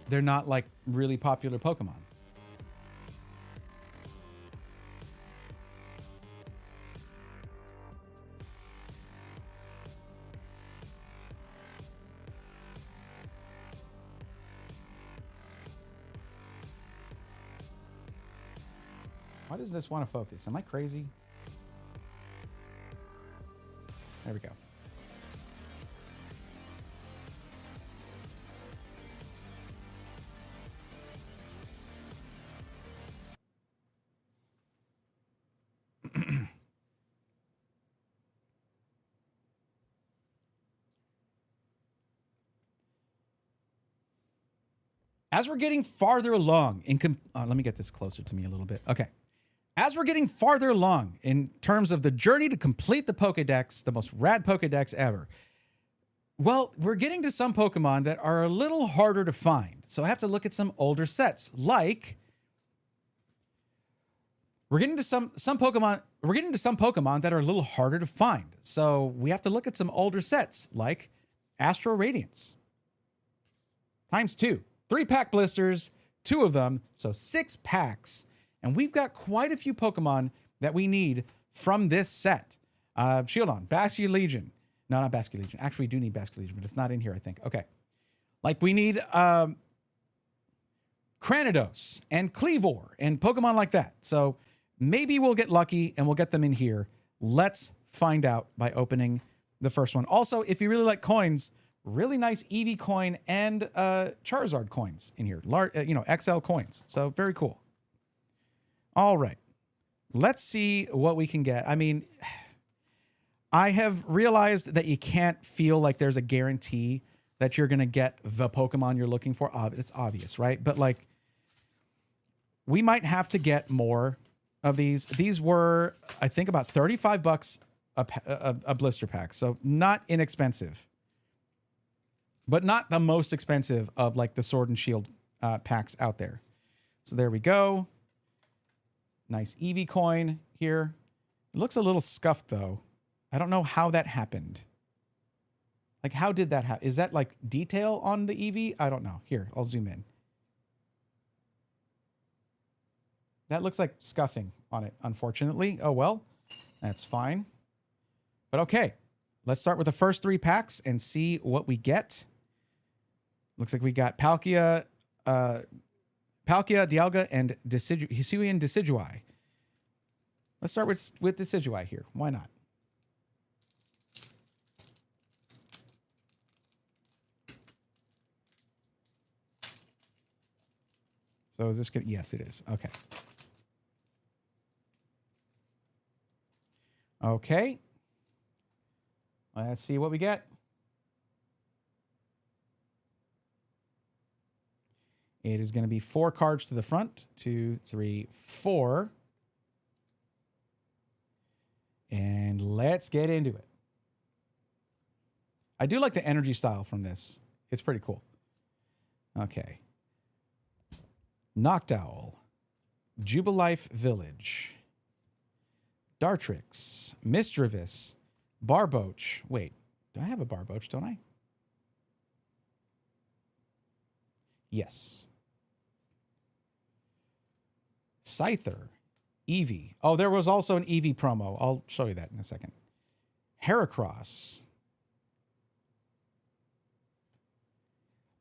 Speaker 1: They're not like really popular Pokemon. Why does this want to focus? Am I crazy? There we go. As we're getting farther along let me get this closer to me a little bit. Okay. As we're getting farther along in terms of the journey to complete the Pokedex, the most rad Pokedex ever, well, we're getting to some Pokemon that are a little harder to find. So I have to look at some older sets. Like, we're getting to some Pokemon that are a little harder to find. So we have to look at some older sets, like Astral Radiance. ×2. 3-pack blisters, 2 of them, so 6 packs. And we've got quite a few Pokemon that we need from this set. Shieldon, Basculegion. No, not Basculegion. Actually, we do need Basculegion, but it's not in here, I think. Okay. Like, we need Cranidos and Cleavor and Pokemon like that. So maybe we'll get lucky and we'll get them in here. Let's find out by opening the first one. Also, if you really like coins, really nice Eevee coin and Charizard coins in here. Large, XL coins. So very cool. All right. Let's see what we can get. I mean, I have realized that you can't feel like there's a guarantee that you're going to get the Pokemon you're looking for. It's obvious, right? But like, we might have to get more of these. These were, I think, about $35 a blister pack. So not inexpensive, but not the most expensive of like the Sword and Shield packs out there. So there we go. Nice Eevee coin here. It looks a little scuffed though. I don't know how that happened. Like, how did that happen? Is that like detail on the Eevee? I don't know. Here, I'll zoom in. That looks like scuffing on it, unfortunately. Oh, well, that's fine. But okay, let's start with the first 3 packs and see what we get. Looks like we got Palkia, Dialga, and Hisuian Decidueye. Let's start with Decidueye here. Why not? So is this good? Yes, it is. Okay. Okay. Let's see what we get. It is going to be 4 cards to the front. 2, 3, 4. And let's get into it. I do like the energy style from this. It's pretty cool. Okay. Noctowl. Jubilife Village. Dartrix. Misdreavus. Barboach. Wait, do I have a Barboach, don't I? Yes. Scyther. Eevee. Oh, there was also an Eevee promo. I'll show you that in a second. Heracross.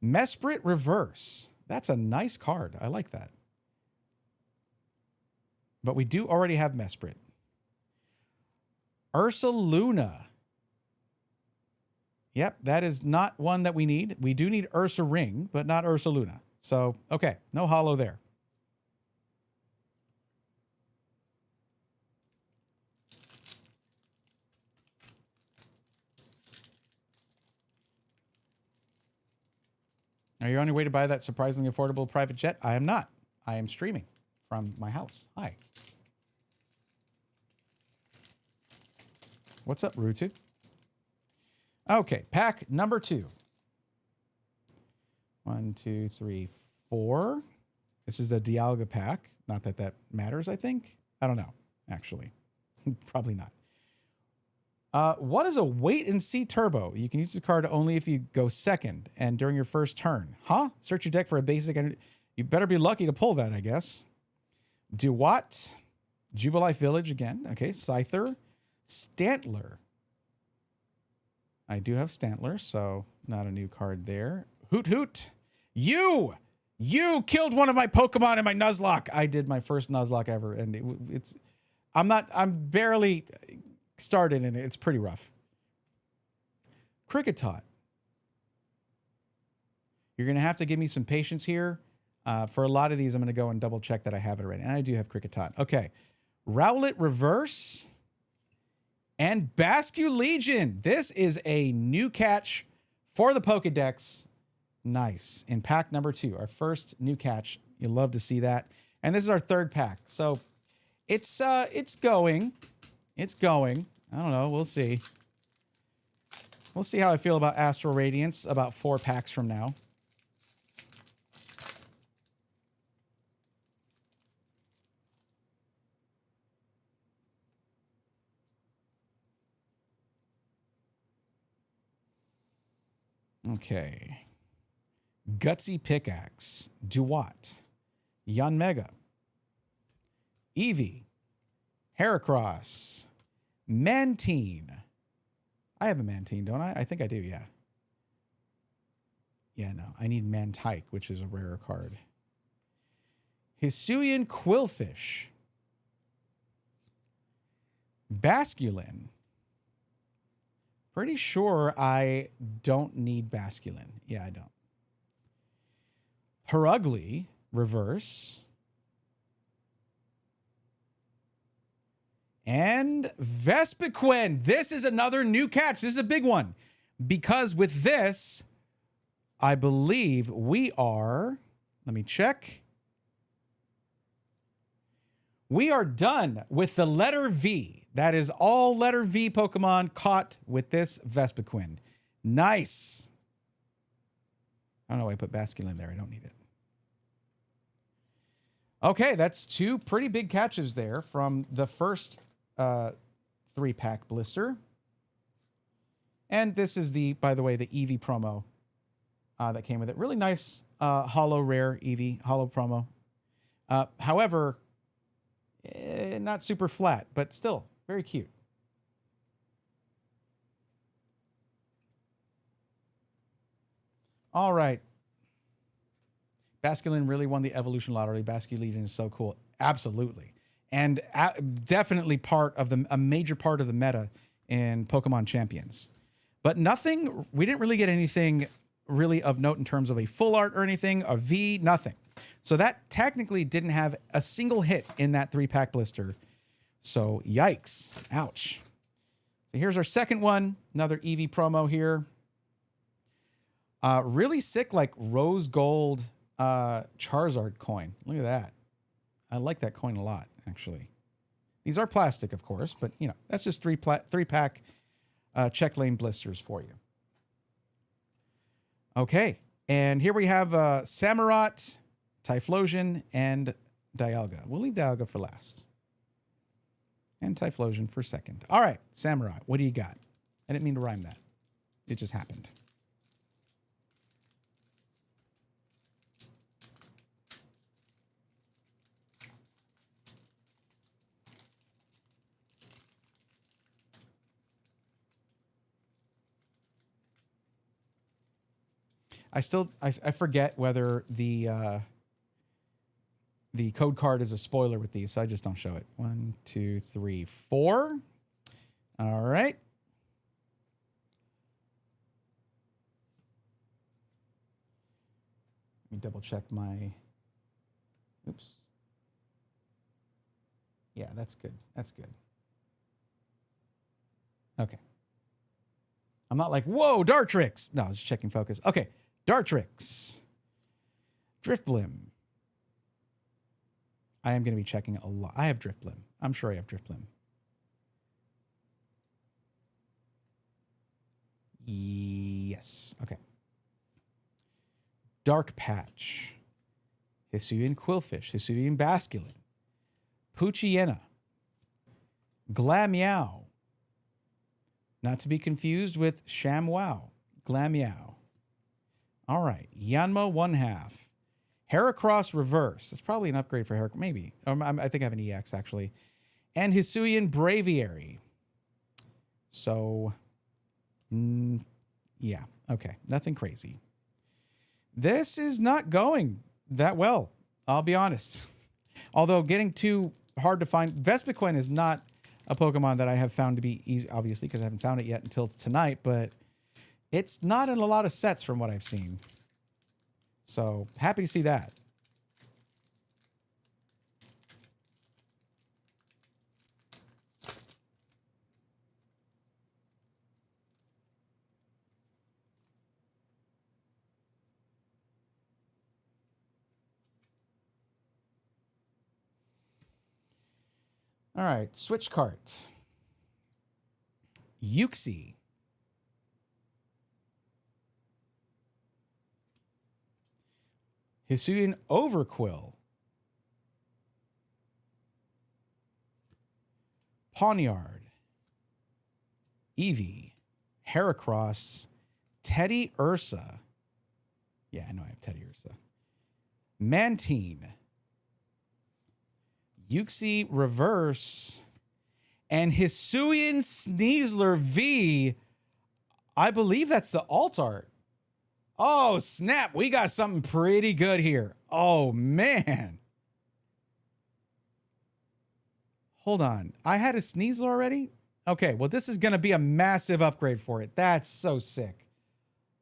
Speaker 1: Mesprit Reverse. That's a nice card. I like that. But we do already have Mesprit. Ursaluna. Yep, that is not one that we need. We do need Ursa Ring, but not Ursaluna. So, okay, no holo there. Are you on your way to buy that surprisingly affordable private jet? I am not. I am streaming from my house. Hi. What's up, Rutu? Okay, pack number 2. 1, 2, 3, 4. This is the Dialga pack. Not that that matters, I think. I don't know, actually. Probably not. What is a wait and see turbo? You can use the card only if you go second and during your first turn. Huh? Search your deck for a basic. You better be lucky to pull that, I guess. Duat. Jubilife Village again. Okay. Scyther. Stantler. I do have Stantler, so not a new card there. Hoot Hoot. You killed one of my Pokemon in my Nuzlocke. I did my first Nuzlocke ever, and I'm barely started in it. It's pretty rough. Kricketot. You're going to have to give me some patience here. For a lot of these, I'm going to go and double check that I have it already. And I do have Kricketot. Okay. Rowlet Reverse. And Basculegion. This is a new catch for the Pokedex. Nice. In pack number 2, our first new catch. You'll love to see that. And this is our 3rd pack. So it's going. It's going. I don't know. We'll see. We'll see how I feel about Astral Radiance about 4 packs from now. Okay. Gutsy Pickaxe. Duat. Yanmega. Eevee. Heracross. Mantine. I have a Mantine, don't I? I think I do, yeah. Yeah, no. I need Mantike, which is a rarer card. Hisuian Quillfish. Basculin. Pretty sure I don't need Basculin. Yeah, I don't. Perugly, reverse. And Vespiquen. This is another new catch. This is a big one. Because with this, I believe we are... Let me check. We are done with the letter V. That is all letter V Pokemon caught with this Vespiquen. Nice. I don't know why I put Basculin there. I don't need it. Okay, that's 2 pretty big catches there from the first 3-pack blister. And this is the, by the way, the Eevee promo that came with it. Really nice holo rare Eevee holo promo. However, not super flat, but still very cute. All right. Basculin really won the evolution lottery. Basculin is so cool. Absolutely. And definitely part of a major part of the meta in Pokemon Champions. But nothing, we didn't really get anything really of note in terms of a full art or anything, a V, nothing. So that technically didn't have a single hit in that 3-pack blister. So yikes. Ouch. So here's our second one. Another Eevee promo here. Really sick, like rose gold Charizard coin. Look at that. I like that coin a lot, actually. These are plastic, of course, but you know, that's just 3-pack check lane blisters for you. Okay, and here we have Samurott, Typhlosion, and Dialga. We'll leave Dialga for last. And Typhlosion for second. All right, Samurott, what do you got? I didn't mean to rhyme that. It just happened. I forget whether the code card is a spoiler with these, so I just don't show it. 1, 2, 3, 4. All right. Let me double check my. Oops. Yeah, that's good. That's good. Okay. I'm not like, whoa, Dartrix. No, I was just checking focus. Okay. Dartrix. Driftblim. I am going to be checking a lot. I have Driftblim. I'm sure I have Driftblim. Yes. Okay. Dark Patch. Hisuian Quillfish. Hisuian Basculin. Poochyena. Glameow. Not to be confused with ShamWow. Glameow. All right. Yanma 1/2. Heracross Reverse. That's probably an upgrade for Heracross. Maybe. I think I have an EX, actually. And Hisuian Braviary. So, yeah. Okay. Nothing crazy. This is not going that well. I'll be honest. Although getting too hard to find. Vespiquen is not a Pokemon that I have found to be easy, obviously, because I haven't found it yet until tonight, but it's not in a lot of sets from what I've seen. So, happy to see that. All right, switch cart. Uxie. Hisuian Overquill. Pawniard. Eevee. Heracross. Teddy Ursa. Yeah, I know I have Teddy Ursa. Mantine. Uxie Reverse. And Hisuian Sneasler V. I believe that's the alt art. Oh, snap. We got something pretty good here. Oh, man. Hold on. I had a Sneasler already? Okay, well, this is going to be a massive upgrade for it. That's so sick.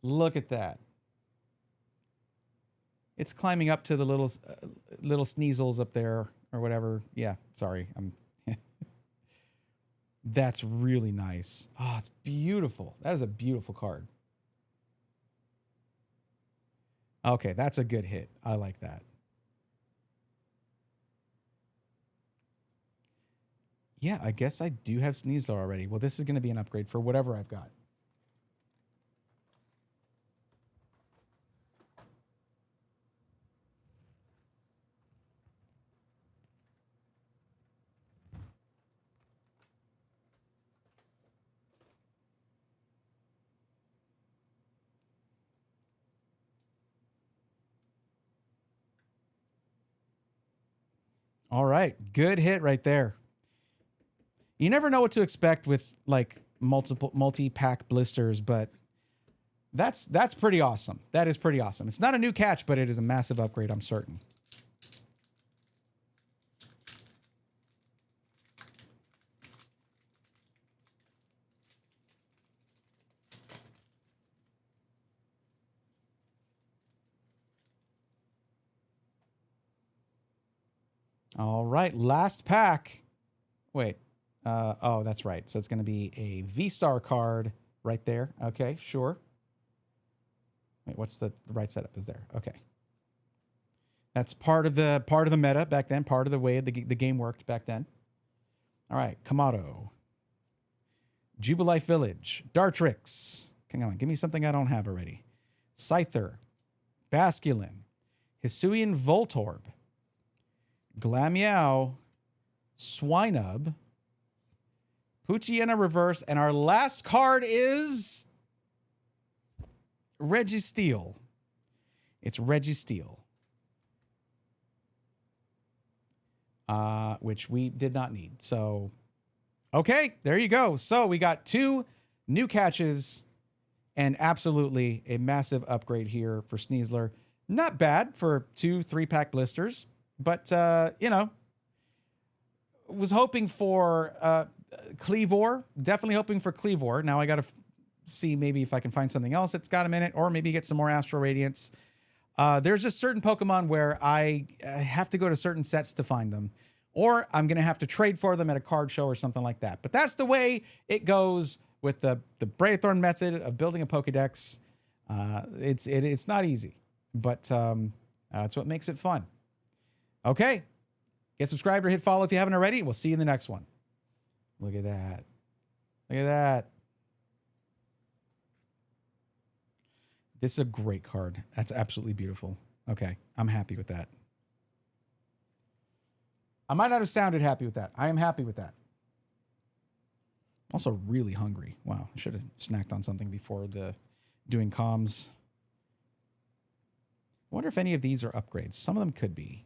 Speaker 1: Look at that. It's climbing up to the little Sneasels up there or whatever. Yeah, sorry. That's really nice. Oh, it's beautiful. That is a beautiful card. Okay, that's a good hit. I like that. Yeah, I guess I do have Sneasler already. Well, this is going to be an upgrade for whatever I've got. All right. Good hit right there. You never know what to expect with like multi-pack blisters, but that's pretty awesome. That is pretty awesome. It's not a new catch, but it is a massive upgrade, I'm certain. All right, last pack. Wait. Oh, that's right. So it's going to be a V-Star card right there. Okay, sure. Wait, what's the right setup is there? Okay. That's part of the meta back then, part of the way the game worked back then. All right, Kamado. Jubilife Village. Dartrix. Come on, give me something I don't have already. Scyther. Basculin. Hisuian Voltorb. Glameow. Swinub. Poochyena Reverse. And our last card is Registeel. It's Registeel. Which we did not need. So, okay, there you go. So we got 2 new catches and absolutely a massive upgrade here for Sneasler. Not bad for 2 3-pack blisters, but, you know, was hoping for Cleavor. Definitely hoping for Cleavor. Now I got to see maybe if I can find something else that's got a minute, or maybe get some more Astral Radiance. There's just certain Pokemon where I have to go to certain sets to find them, or I'm going to have to trade for them at a card show or something like that. But that's the way it goes with the Braythorn method of building a Pokedex. It's not easy, but that's what makes it fun. Okay. Get subscribed or hit follow if you haven't already. We'll see you in the next one. Look at that. Look at that. This is a great card. That's absolutely beautiful. Okay. I'm happy with that. I might not have sounded happy with that. I am happy with that. I'm also really hungry. Wow. I should have snacked on something before doing comms. I wonder if any of these are upgrades. Some of them could be.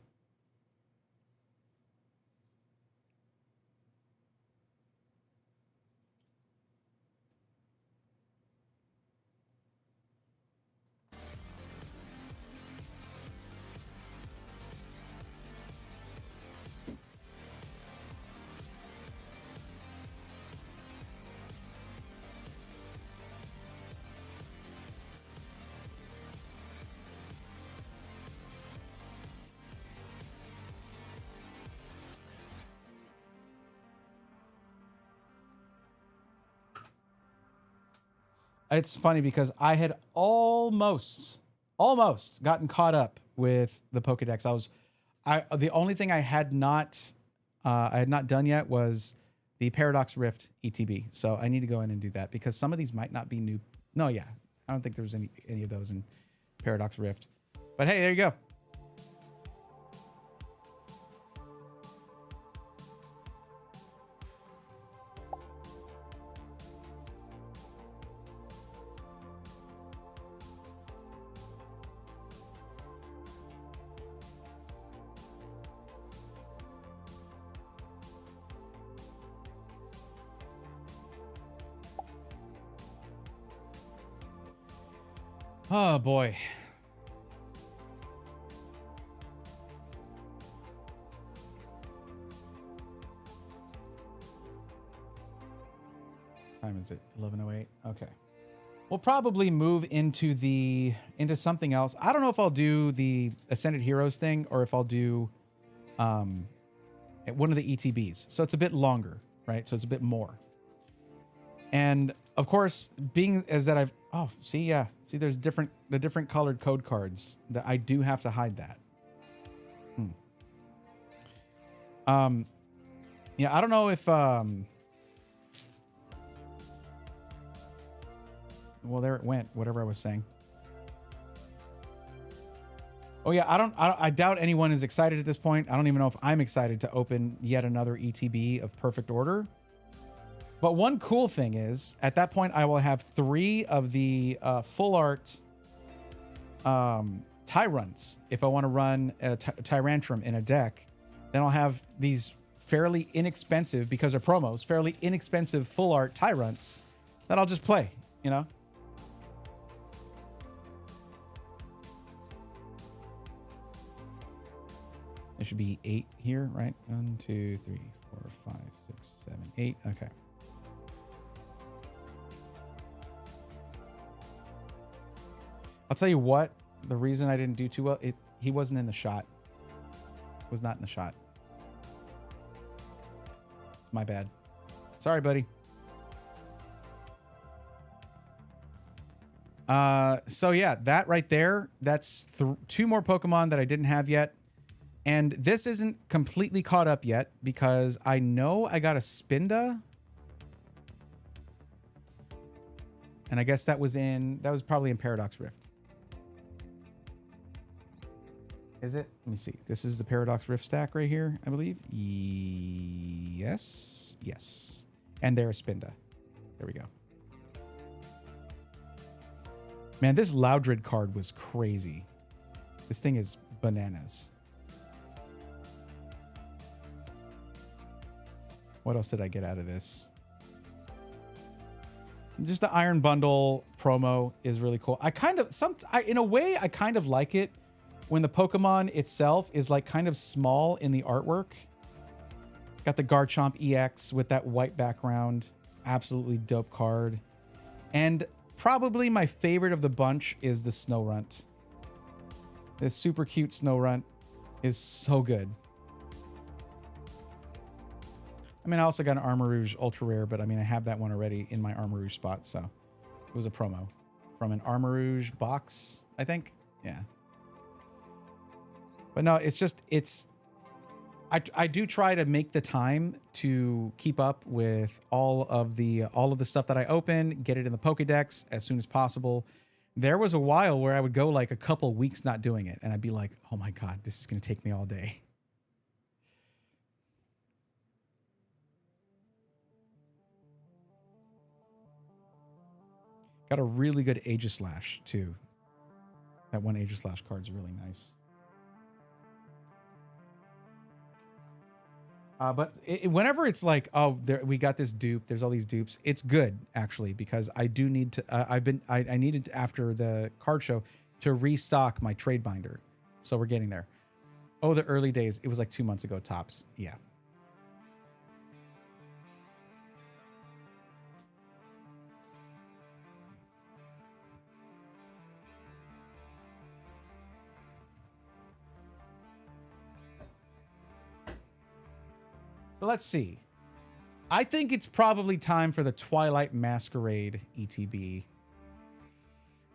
Speaker 1: It's funny because I had almost gotten caught up with the Pokedex. The only thing I had not done yet was the Paradox Rift ETB. So I need to go in and do that because some of these might not be new. No, yeah, I don't think there was any of those in Paradox Rift. But hey, there you go. Oh boy. Time is it? 11:08. Okay. We'll probably move into something else. I don't know if I'll do the Ascended Heroes thing or if I'll do one of the ETBs. So it's a bit longer, right? So it's a bit more. And of course, being as that I've see there's the different colored code cards that I do have to hide that. Yeah, I don't know if well, there it went, whatever I was saying. Oh yeah, I doubt anyone is excited at this point. I don't even know if I'm excited to open yet another ETB of Perfect Order. But one cool thing is, at that point, I will have 3 of the full art Tyruns if I want to run a Tyrantrum in a deck Then I'll have these fairly inexpensive, because they're promos, fairly inexpensive full art Tyrants that I'll just play, you know? There should be 8 here, right? 1, 2, 3, 4, 5, 6, 7, 8. Okay. I'll tell you what, the reason I didn't do too well, he wasn't in the shot. Was not in the shot. It's my bad. Sorry, buddy. So yeah, that right there, that's 2 more Pokemon that I didn't have yet. And this isn't completely caught up yet because I know I got a Spinda. And I guess that was probably in Paradox Rift. Is it? Let me see. This is the Paradox Rift stack right here, I believe. Yes. Yes. And there's Spinda. There we go. Man, this Loudred card was crazy. This thing is bananas. What else did I get out of this? Just the Iron Bundle promo is really cool. In a way, I kind of like it when the Pokemon itself is like kind of small in the artwork. Got the Garchomp EX with that white background. Absolutely dope card. And probably my favorite of the bunch is the Snorunt. This super cute Snorunt is so good. I mean, I also got an Armarouge Ultra Rare, but I mean, I have that one already in my Armarouge spot, so it was a promo from an Armarouge box, I think. Yeah. But no, it's just, I do try to make the time to keep up with all of the stuff that I open, get it in the Pokédex as soon as possible. There was a while where I would go like a couple weeks not doing it, and I'd be like, oh my God, this is going to take me all day. Got a really good Aegislash too. That one Aegislash card is really nice. But whenever it's like, oh, we got this dupe, there's all these dupes, it's good actually, because I do need to, I needed after the card show to restock my trade binder. So we're getting there. Oh, the early days. It was like 2 months ago tops. Yeah. So let's see. I think it's probably time for the Twilight Masquerade ETB.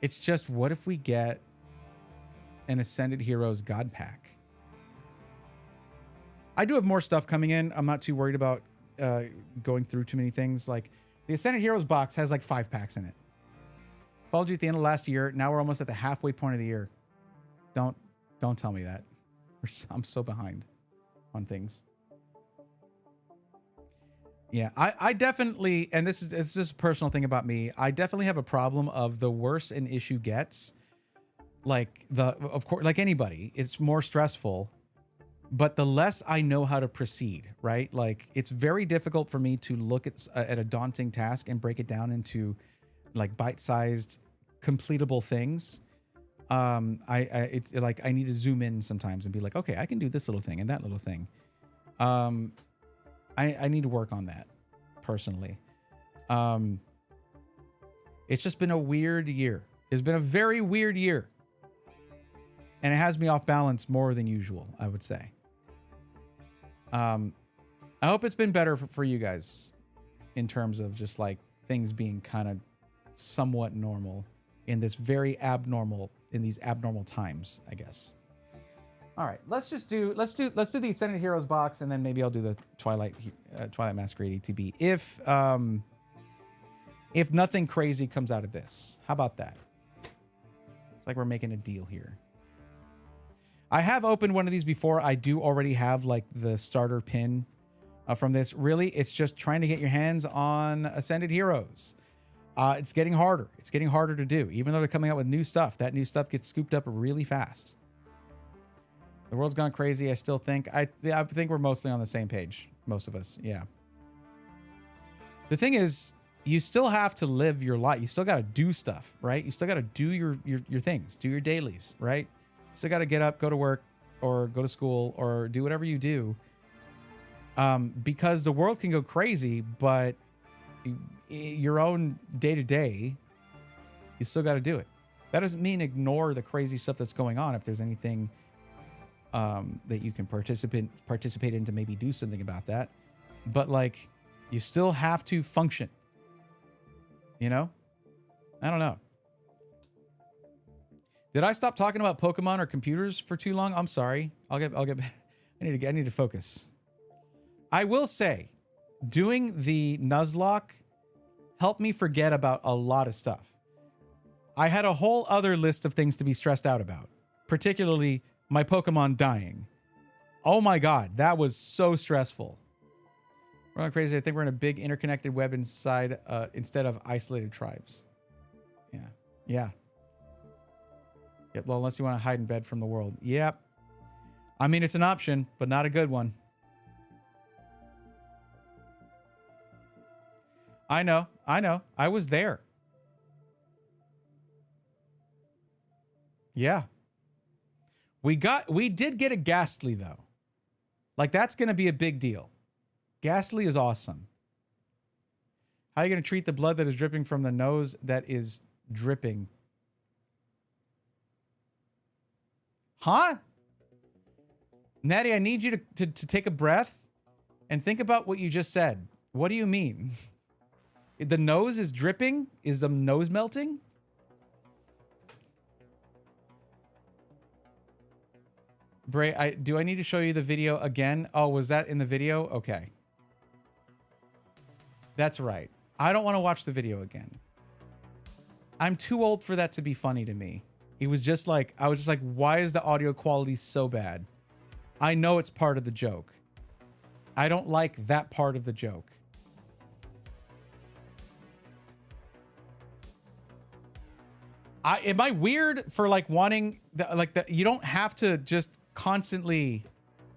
Speaker 1: It's just, what if we get an Ascended Heroes God Pack? I do have more stuff coming in. I'm not too worried about going through too many things. Like the Ascended Heroes box has like 5 packs in it. Followed you at the end of last year. Now we're almost at the halfway point of the year. Don't tell me that. I'm so behind on things. Yeah, I definitely, and it's just a personal thing about me. I definitely have a problem of the worse an issue gets, like of course, like anybody, it's more stressful, but the less I know how to proceed, right? Like it's very difficult for me to look at a daunting task and break it down into like bite-sized completable things. It's like I need to zoom in sometimes and be like, okay, I can do this little thing and that little thing. I need to work on that personally. It's just been a weird year. It's been a very weird year. And it has me off balance more than usual, I would say. I hope it's been better for you guys in terms of just like things being kind of somewhat normal in this very abnormal, in these abnormal times, I guess. All right, let's do the Ascended Heroes box, and then maybe I'll do the Twilight Masquerade ETB if nothing crazy comes out of this. How about that? It's like we're making a deal here. I have opened one of these before. I do already have like the starter pin from this. Really, it's just trying to get your hands on Ascended Heroes. It's getting harder. It's getting harder to do, even though they're coming out with new stuff. That new stuff gets scooped up really fast. The world's gone crazy. I still think. I think we're mostly on the same page. Most of us. Yeah. The thing is, you still have to live your life. You still got to do stuff, right? You still got to do your things, do your dailies, right? You still got to get up, go to work, or go to school, or do whatever you do. Because the world can go crazy, but your own day-to-day, you still got to do it. That doesn't mean ignore the crazy stuff that's going on. If there's anything that you can participate in to maybe do something about that. But like, you still have to function. You know? I don't know. Did I stop talking about Pokemon or computers for too long? I'm sorry. I'll get I need to focus. I will say, doing the Nuzlocke helped me forget about a lot of stuff. I had a whole other list of things to be stressed out about, particularly my Pokemon dying. Oh my God, that was so stressful. We're not crazy. I think we're in a big interconnected web instead of isolated tribes. Yeah. Yeah. Yep. Well, unless you want to hide in bed from the world. Yep. I mean, it's an option, but not a good one. I know. I was there. Yeah. We did get a Ghastly though. Like, that's going to be a big deal. Ghastly is awesome. How are you going to treat the blood that is dripping from the nose that is dripping? Huh? Natty, I need you to take a breath and think about what you just said. What do you mean? The nose is dripping? Is the nose melting? Bray, do I need to show you the video again? Oh, was that in the video? Okay. That's right. I don't want to watch the video again. I'm too old for that to be funny to me. It was just like, I was just like, why is the audio quality so bad? I know it's part of the joke. I don't like that part of the joke. Am I weird for like wanting you don't have to just constantly,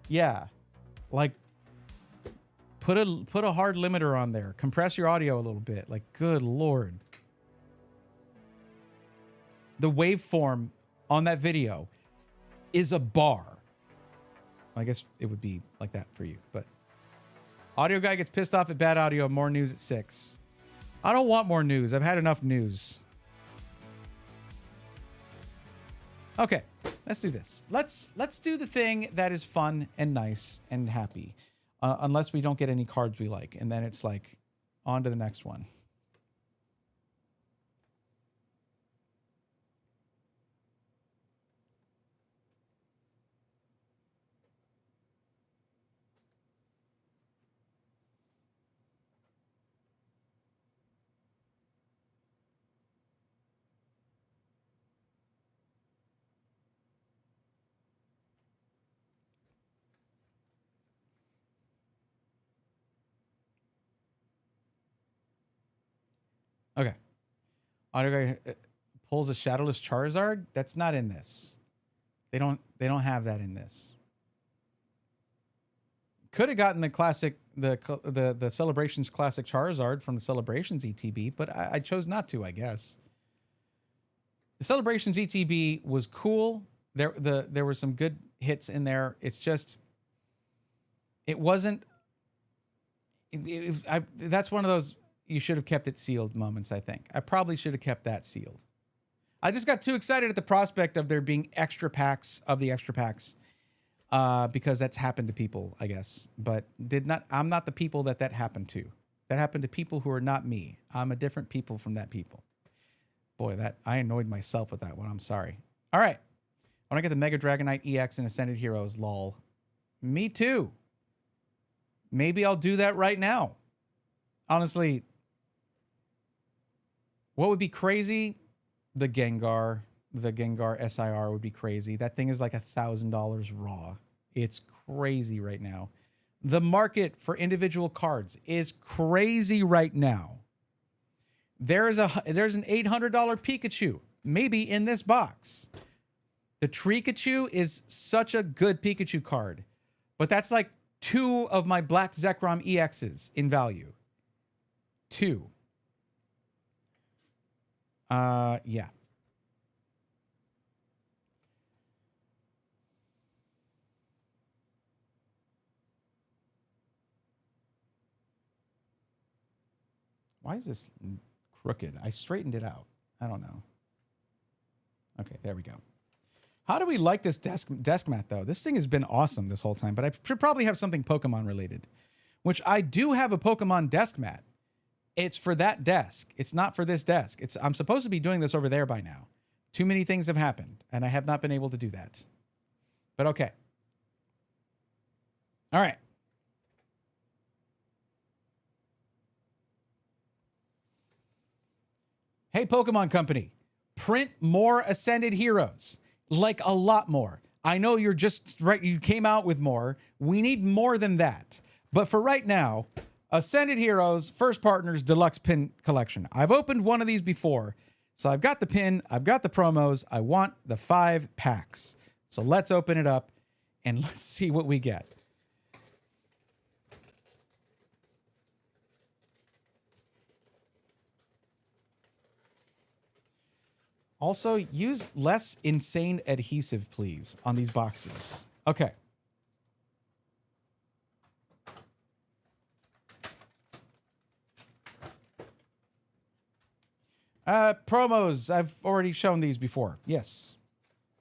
Speaker 1: yeah, like put a hard limiter on there, compress your audio a little bit. Like, good Lord. The waveform on that video is a bar. I guess it would be like that for you, but audio guy gets pissed off at bad audio. More news at 6. I don't want more news. I've had enough news. Okay, let's do this. Let's do the thing that is fun and nice and happy, unless we don't get any cards we like, and then it's like on to the next one. Okay. Audio guy pulls a shadowless Charizard. That's not in this. They don't have that in this. Could have gotten the classic, the Celebrations classic Charizard from the Celebrations ETB, but I chose not to, I guess. The Celebrations ETB was cool. There were some good hits in there. It's just, it wasn't. That's one of those you should have kept it sealed moments, I think. I probably should have kept that sealed. I just got too excited at the prospect of there being extra packs of the extra packs, because that's happened to people, I guess. But I'm not the people that happened to. That happened to people who are not me. I'm a different people from that people. Boy, I annoyed myself with that one. I'm sorry. All right. I want to get the Mega Dragonite EX and Ascended Heroes, lol. Me too. Maybe I'll do that right now. Honestly, what would be crazy? The Gengar SIR would be crazy. That thing is like $1,000 raw. It's crazy right now. The market for individual cards is crazy right now. There's an $800 Pikachu, maybe in this box. The Trikachu is such a good Pikachu card, but that's like 2 of my Black Zekrom EXs in value. 2. Yeah. Why is this crooked? I straightened it out. I don't know. Okay, there we go. How do we like this desk mat, though? This thing has been awesome this whole time, but I should probably have something Pokemon related, which I do have a Pokemon desk mat. It's for that desk. It's not for this desk. I'm supposed to be doing this over there by now. Too many things have happened, and I have not been able to do that. But okay. All right. Hey, Pokemon Company, print more Ascended Heroes. Like a lot more. I know you're just right. You came out with more. We need more than that. But for right now, Ascended Heroes First Partners Deluxe Pin Collection. I've opened one of these before. So I've got the pin. I've got the promos. I want the 5 packs. So let's open it up and let's see what we get. Also, use less insane adhesive, please, on these boxes. Okay. Promos. I've already shown these before. Yes.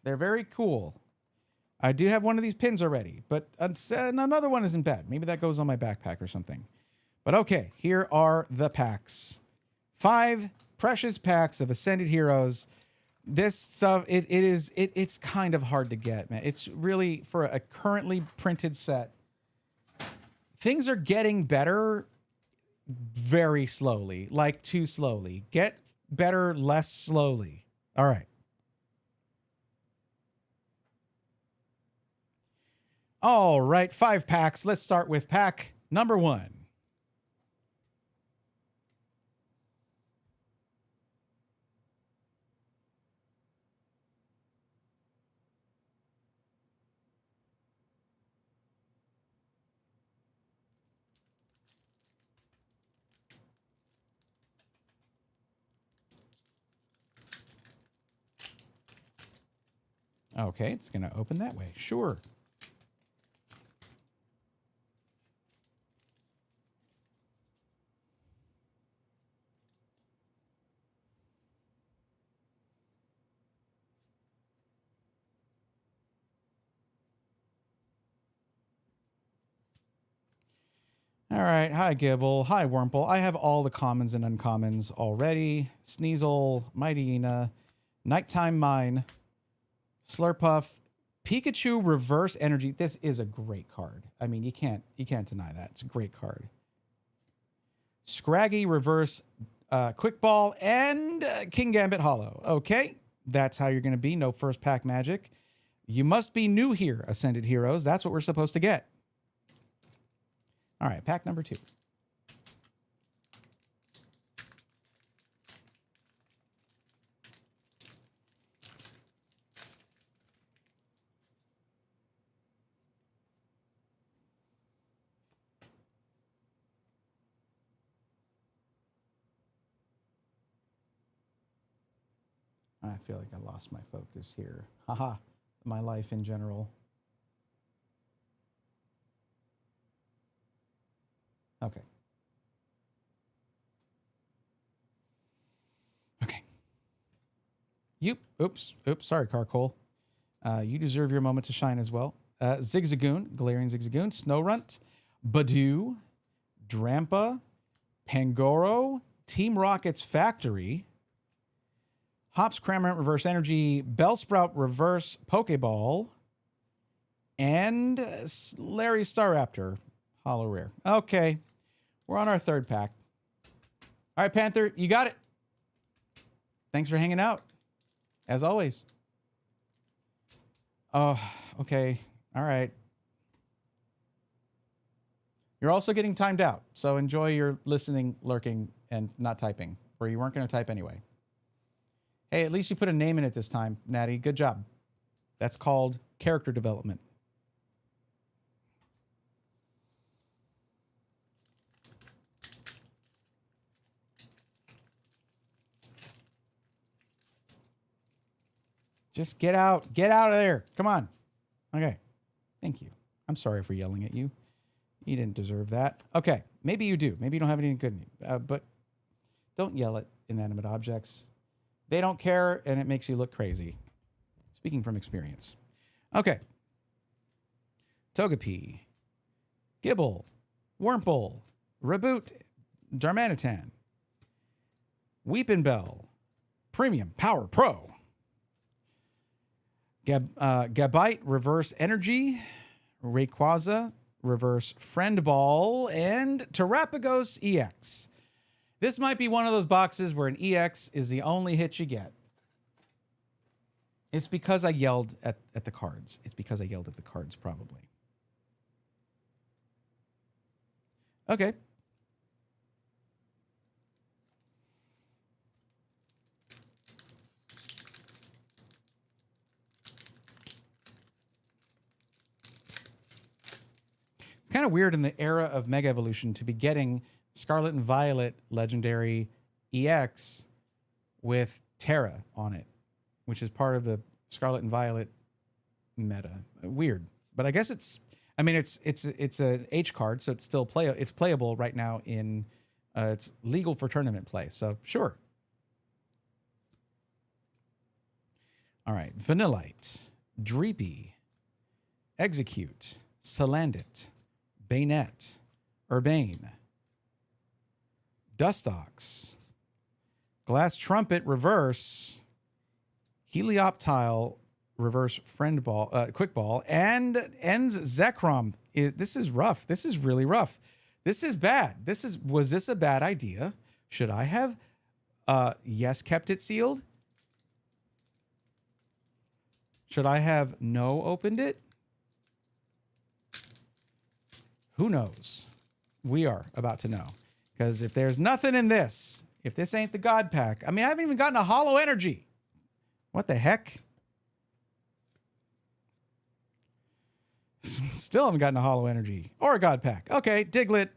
Speaker 1: They're very cool. I do have one of these pins already, but another one isn't bad. Maybe that goes on my backpack or something. But okay, here are the packs. 5 precious packs of Ascended Heroes. This stuff, it's kind of hard to get, man. It's really, for a currently printed set, things are getting better very slowly, like too slowly. Get better less slowly. All right. All right, 5 packs. Let's start with pack number 1. Okay, it's going to open that way. Sure. All right. Hi, Gibble. Hi, Wurmple. I have all the commons and uncommons already. Sneasel, Mightyena, Nighttime Mine, Slurpuff, Pikachu Reverse Energy. This is a great card. I mean, you can't deny that. It's a great card. Scraggy Reverse Quick Ball and King Gambit Hollow. Okay, that's how you're going to be. No first pack magic. You must be new here, Ascended Heroes. That's what we're supposed to get. All right, pack number 2. I feel like I lost my focus here. Haha, my life in general. Okay. Okay. Oops. Sorry, Carcole. You deserve your moment to shine as well. Zigzagoon, Galarian Zigzagoon, Snorunt, Badoo, Drampa, Pangoro, Team Rocket's Factory, Hops Cramorant Reverse Energy, Bellsprout Reverse Pokeball, and Larry Staraptor Hollow Rare. Okay, we're on our 3rd pack. All right, Panther, you got it. Thanks for hanging out, as always. Oh, okay. All right. You're also getting timed out, so enjoy your listening, lurking, and not typing, where you weren't going to type anyway. Hey, at least you put a name in it this time, Natty. Good job. That's called character development. Just get out. Get out of there. Come on. Okay. Thank you. I'm sorry for yelling at you. You didn't deserve that. Okay. Maybe you do. Maybe you don't have anything good in you. But don't yell at inanimate objects. They don't care, and it makes you look crazy. Speaking from experience. Okay. Togepi. Gibble. Wurmple. Reboot. Darmanitan. Weepinbell. Premium Power Pro. Gabite, Reverse Energy, Rayquaza, Reverse Friend Ball, and Terrapagos EX. This might be one of those boxes where an EX is the only hit you get. It's because I yelled at the cards. It's because I yelled at the cards, probably. Okay. It's kind of weird in the era of Mega Evolution to be getting Scarlet and Violet Legendary EX with Terra on it, which is part of the Scarlet and Violet meta. Weird, but I guess it's. I mean, it's an H card, so it's still playable right now in. It's legal for tournament play, so sure. All right, Vanillite, Dreepy, Execute, Salandit, Bayonet, Urbane, Dustox, Glass Trumpet Reverse, Helioptile Reverse Friend Ball, Quick Ball, and Ends Zekrom. This is rough. This is really rough. This is bad. Was this a bad idea? Should I have yes kept it sealed? Should I have no opened it? Who knows? We are about to know. Because if there's nothing in this, if this ain't the God Pack, I mean, I haven't even gotten a Hollow Energy. What the heck? Still haven't gotten a Hollow Energy or a God Pack. Okay, Diglett,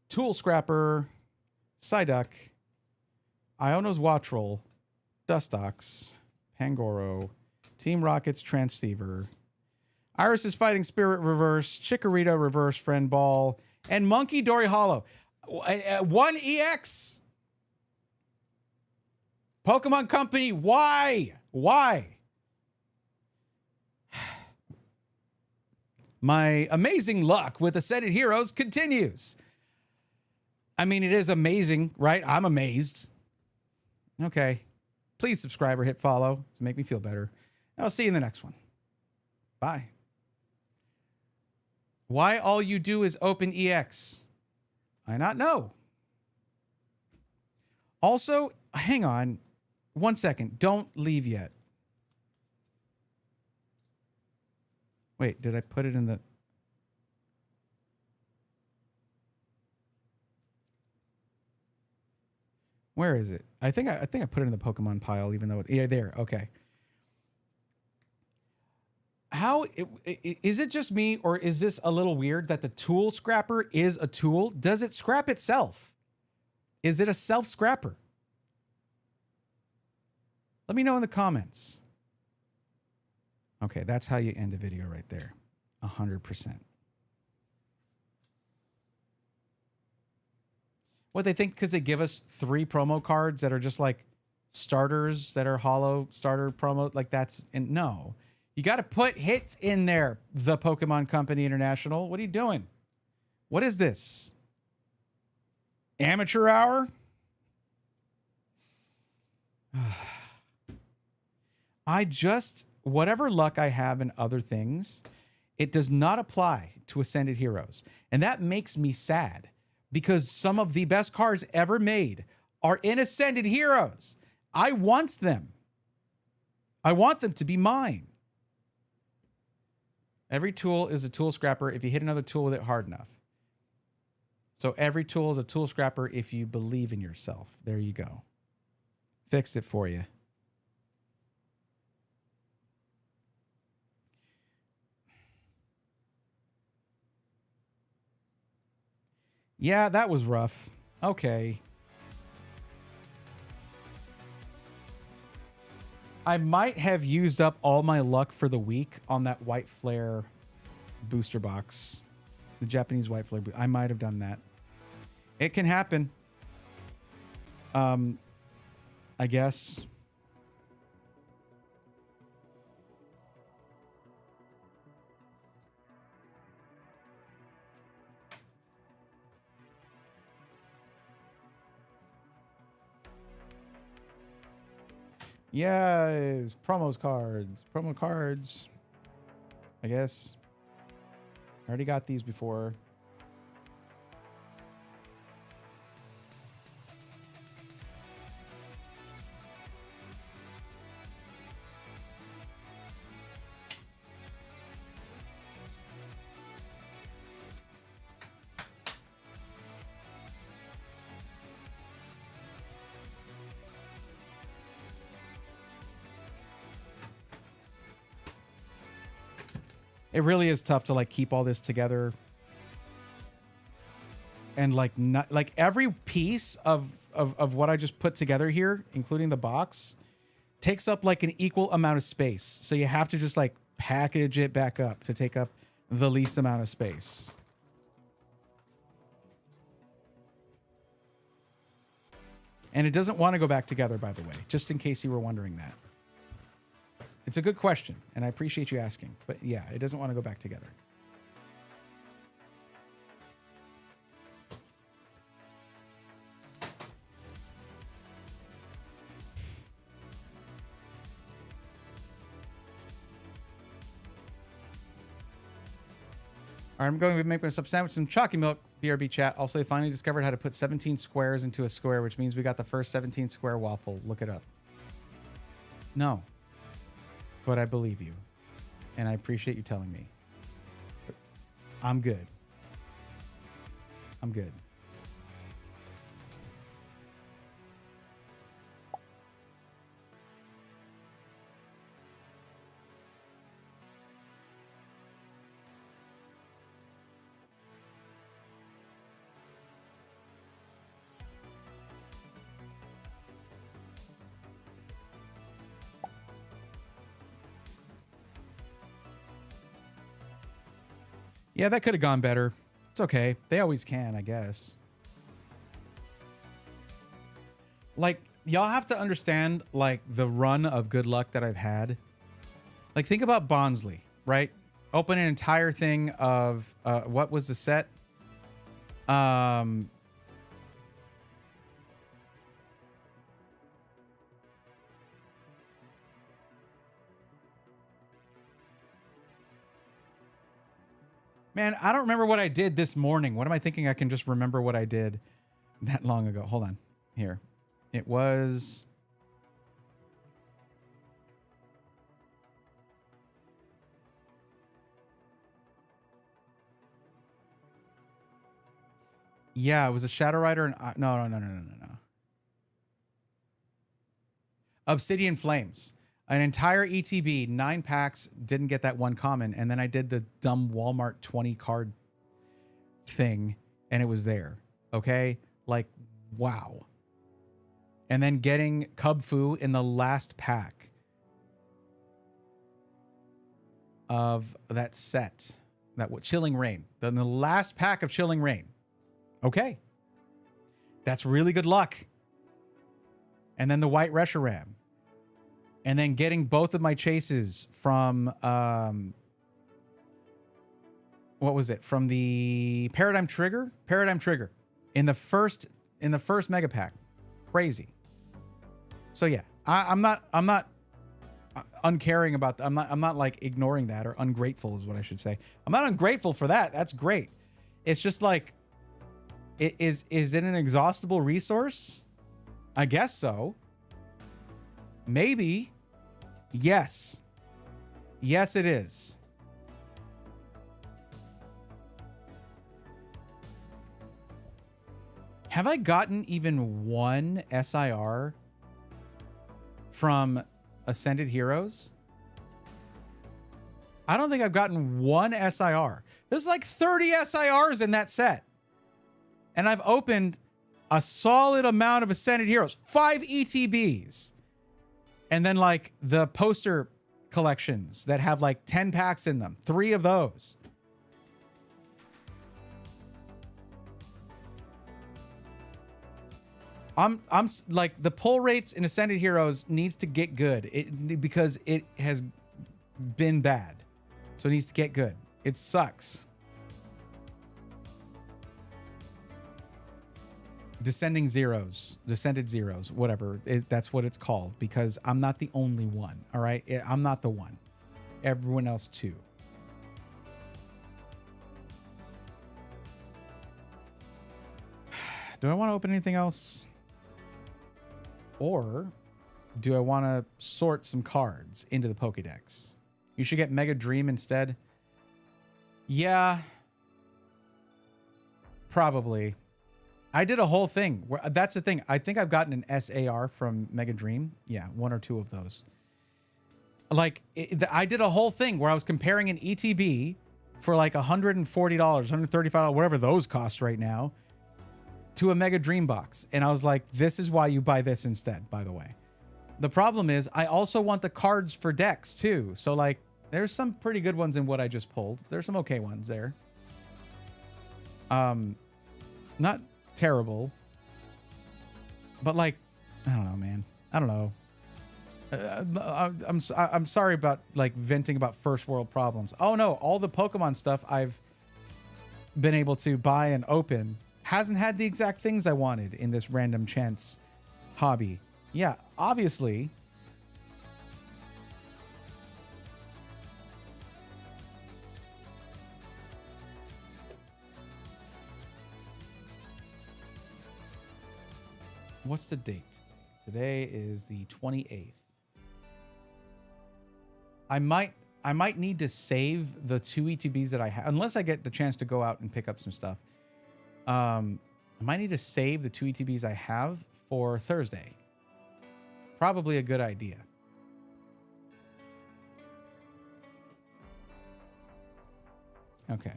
Speaker 1: Tool Scrapper, Psyduck, Iono's Wattrel, Dustox, Pangoro, Team Rocket's Transceiver, Iris's Fighting Spirit Reverse, Chikorita Reverse Friend Ball, and Monkey Dory Hollow. One EX. Pokemon Company, why? Why? My amazing luck with Ascended Heroes continues. I mean, it is amazing, right? I'm amazed. Okay. Please subscribe or hit follow to make me feel better. I'll see you in the next one. Bye. Why all you do is open EX? I not know. Also, hang on 1 second. Don't leave yet. Wait, did I put it in the... Where is it? I think I put it in the Pokemon pile, even though yeah, there. Okay. How is it just me, or is this a little weird that the tool scrapper is a tool? Does it scrap itself? Is it a self scrapper? Let me know in the comments. Okay, that's how you end a video right there. 100%. What they think, because they give us 3 promo cards that are just like starters that are hollow starter promo, like that's, and no. You got to put hits in there, the Pokemon Company International. What are you doing? What is this? Amateur hour? Whatever luck I have in other things, it does not apply to Ascended Heroes. And that makes me sad because some of the best cards ever made are in Ascended Heroes. I want them. I want them to be mine. Every tool is a tool scrapper if you hit another tool with it hard enough. So every tool is a tool scrapper if you believe in yourself. There you go. Fixed it for you. Yeah, that was rough. Okay. I might have used up all my luck for the week on that white flare booster box. The Japanese white flare. I might have done that. It can happen. I guess. Yes, promo cards. I guess. I already got these before. It really is tough to like keep all this together. And like not like every piece of what I just put together here, including the box, takes up like an equal amount of space. So you have to just like package it back up to take up the least amount of space. And it doesn't want to go back together, by the way, just in case you were wondering that. It's a good question, and I appreciate you asking. But yeah, it doesn't want to go back together. All right, I'm going to make myself a sandwich, some chalky milk, BRB chat. Also, they finally discovered how to put 17 squares into a square, which means we got the first 17 square waffle. Look it up. No. But I believe you. And I appreciate you telling me. But I'm good. I'm good. Yeah, that could have gone better. It's okay. They always can, I guess. Like, y'all have to understand, like, the run of good luck that I've had. Like, think about Bonsly, right? Open an entire thing of, what was the set? Man, I don't remember what I did this morning. What am I thinking? I can just remember what I did that long ago. Hold on. Here. It was... Yeah, it was a Shadow Rider and... No. Obsidian Flames. An entire ETB, 9 packs, didn't get that one common. And then I did the dumb Walmart 20 card thing, and it was there. Okay? Like, wow. And then getting Cub Fu in the last pack of that set. That Chilling Reign. Then the last pack of Chilling Reign. Okay. That's really good luck. And then the White Reshiram. And then getting both of my chases from, what was it? From the Paradigm Trigger? Paradigm Trigger. In the first mega pack. Crazy. So yeah, I'm not uncaring about that. I'm not like ignoring that, or ungrateful is what I should say. I'm not ungrateful for that. That's great. It's just like, is it an exhaustible resource? I guess so. Maybe. Yes. Yes, it is. Have I gotten even one SIR from Ascended Heroes? I don't think I've gotten one SIR. There's like 30 SIRs in that set. And I've opened a solid amount of Ascended Heroes, 5 ETBs. And then like the poster collections that have like 10 packs in them, 3 of those. I'm like, the pull rates in Ascended Heroes needs to get good because it has been bad. So it needs to get good. It sucks. Descended zeros, whatever. That's what it's called, because I'm not the only one. All right. I'm not the one. Everyone else too. Do I want to open anything else? Or do I want to sort some cards into the Pokédex? You should get Mega Dream instead. Yeah. Probably. I did a whole thing. That's the thing. I think I've gotten an SAR from Mega Dream. Yeah, 1 or 2 of those. Like, I did a whole thing where I was comparing an ETB for like $140, $135, whatever those cost right now, to a Mega Dream box. And I was like, this is why you buy this instead, by the way. The problem is I also want the cards for decks too. So like, there's some pretty good ones in what I just pulled. There's some okay ones there. Not terrible, but like, I don't know, man. I don't know. I'm sorry about like venting about first world problems. Oh no, all the Pokemon stuff I've been able to buy and open hasn't had the exact things I wanted in this random chance hobby. Yeah, obviously. What's the date? Today is the 28th. I might need to save the 2 ETBs that I have, unless I get the chance to go out and pick up some stuff. I might need to save the 2 ETBs I have for Thursday. Probably a good idea. Okay.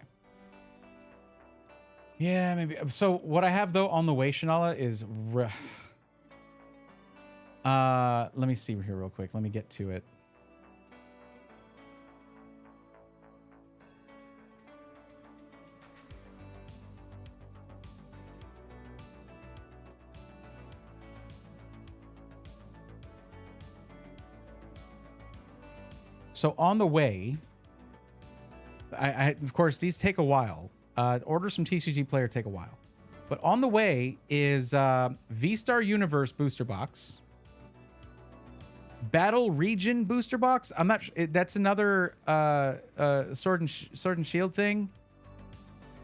Speaker 1: Yeah, maybe. So what I have though on the way, Shanala, is let me see here real quick. Let me get to it. So on the way, I of course, these take a while. Orders from TCG Player take a while. But on the way is V-Star Universe booster box. Battle Region booster box. I'm not sure. That's another Sword and Shield thing.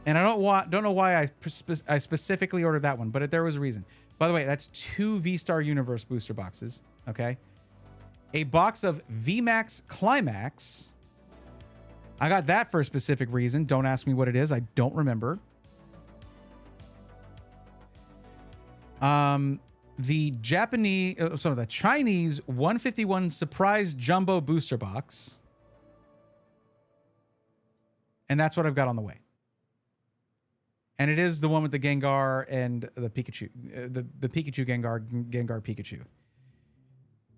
Speaker 1: And I don't know why I specifically ordered that one, but there was a reason. By the way, that's 2 V-Star Universe booster boxes. Okay. A box of VMAX Climax. I got that for a specific reason. Don't ask me what it is. I don't remember. The the Chinese 151 Surprise Jumbo Booster Box. And that's what I've got on the way. And it is the one with the Gengar and the Pikachu. The Pikachu Gengar Pikachu.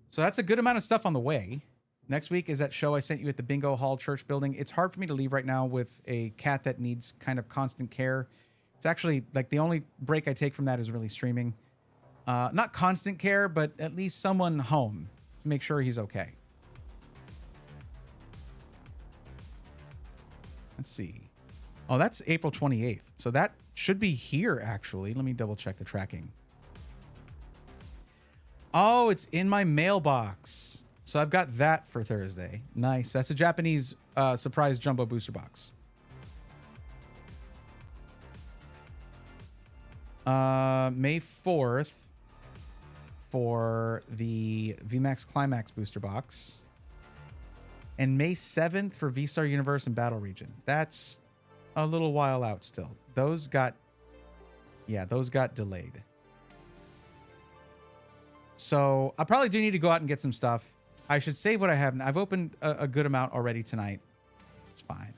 Speaker 1: So that's a good amount of stuff on the way. Next week is that show I sent you at the Bingo Hall Church building. It's hard for me to leave right now with a cat that needs kind of constant care. It's actually like the only break I take from that is really streaming. Not constant care, but at least someone home to make sure he's okay. Let's see. Oh, that's April 28th. So that should be here, actually. Let me double check the tracking. Oh, it's in my mailbox. So I've got that for Thursday. Nice. That's a Japanese surprise jumbo booster box. May 4th for the VMAX Climax booster box. And May 7th for V-Star Universe and Battle Region. That's a little while out still. Those got delayed. So I probably do need to go out and get some stuff. I should save what I have. I've opened a good amount already tonight. It's fine.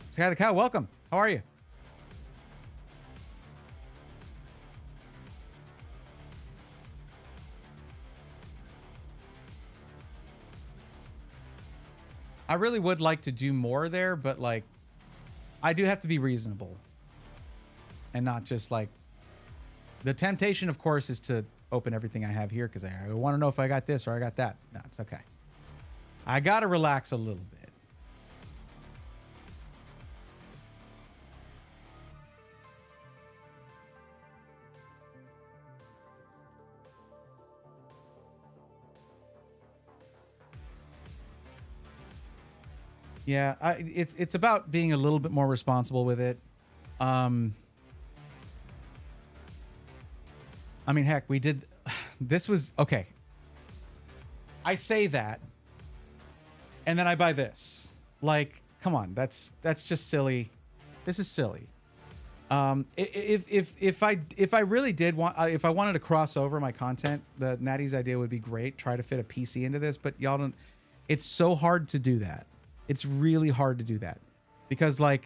Speaker 1: Sky the Cow, welcome. How are you? I really would like to do more there, but like, I do have to be reasonable and not just like, the temptation, of course, is to open everything I have here because I want to know if I got this or I got that. No, it's okay. I got to relax a little bit. Yeah, it's about being a little bit more responsible with it. I mean, heck, we did. This was okay. I say that, and then I buy this. Like, come on, that's just silly. This is silly. If I really did want, if I wanted to cross over my content, the Natty's idea would be great. Try to fit a PC into this, but y'all don't. It's so hard to do that. It's really hard to do that because like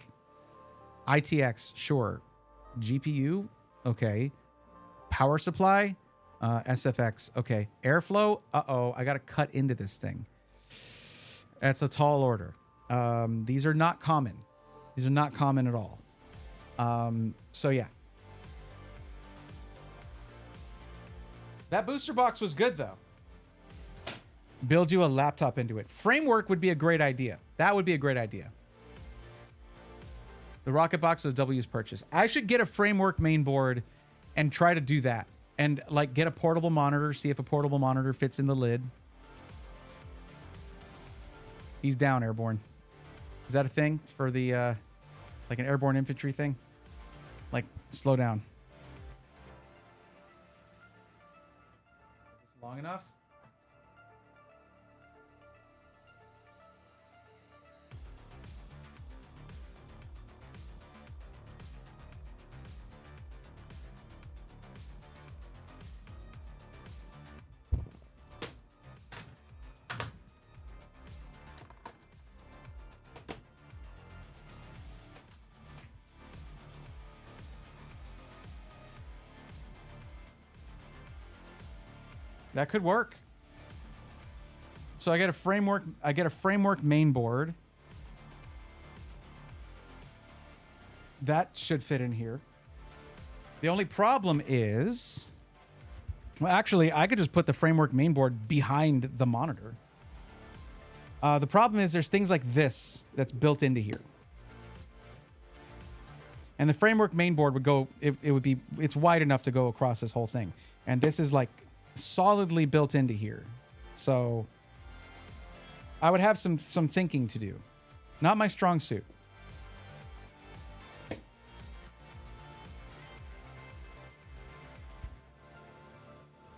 Speaker 1: ITX, sure, GPU, okay, power supply, SFX, okay, airflow, I gotta cut into this thing. That's a tall order. These are not common. These are not common at all. So yeah. That booster box was good though. Build you a laptop into it. Framework would be a great idea. That would be a great idea. The rocket box is W's purchase. I should get a framework main board and try to do that. And like get a portable monitor, see if a portable monitor fits in the lid. He's down, Airborne. Is that a thing for the, like an airborne infantry thing? Like, slow down. Is this long enough? That could work. So I get a framework main board. That should fit in here. The only problem is, well, actually, I could just put the framework main board behind the monitor. The problem is there's things like this that's built into here. And the framework main board would go, it's wide enough to go across this whole thing. And this is like solidly built into here. So I would have some thinking to do. Not my strong suit.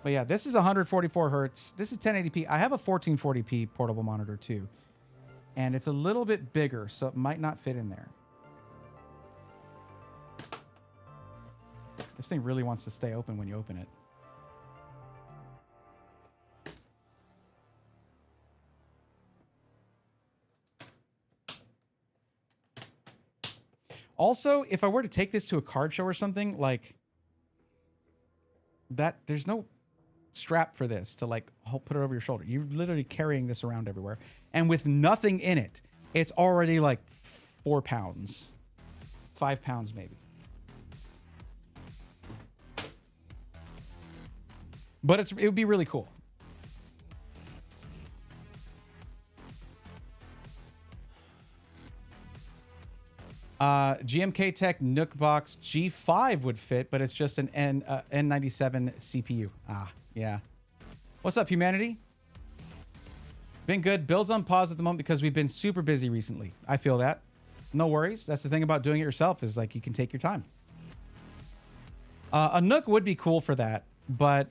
Speaker 1: But yeah, this is 144 hertz. This is 1080p. I have a 1440p portable monitor too. And it's a little bit bigger, so it might not fit in there. This thing really wants to stay open when you open it. Also, if I were to take this to a card show or something, like that, there's no strap for this to like put it over your shoulder. You're literally carrying this around everywhere. And with nothing in it, it's already like 4 pounds, 5 pounds maybe. But it would be really cool. GMK Tech Nook Box G5 would fit, but it's just an N97 CPU. Ah, yeah. What's up, humanity? Been good. Builds on pause at the moment because we've been super busy recently. I feel that. No worries. That's the thing about doing it yourself is like you can take your time. A Nook would be cool for that, but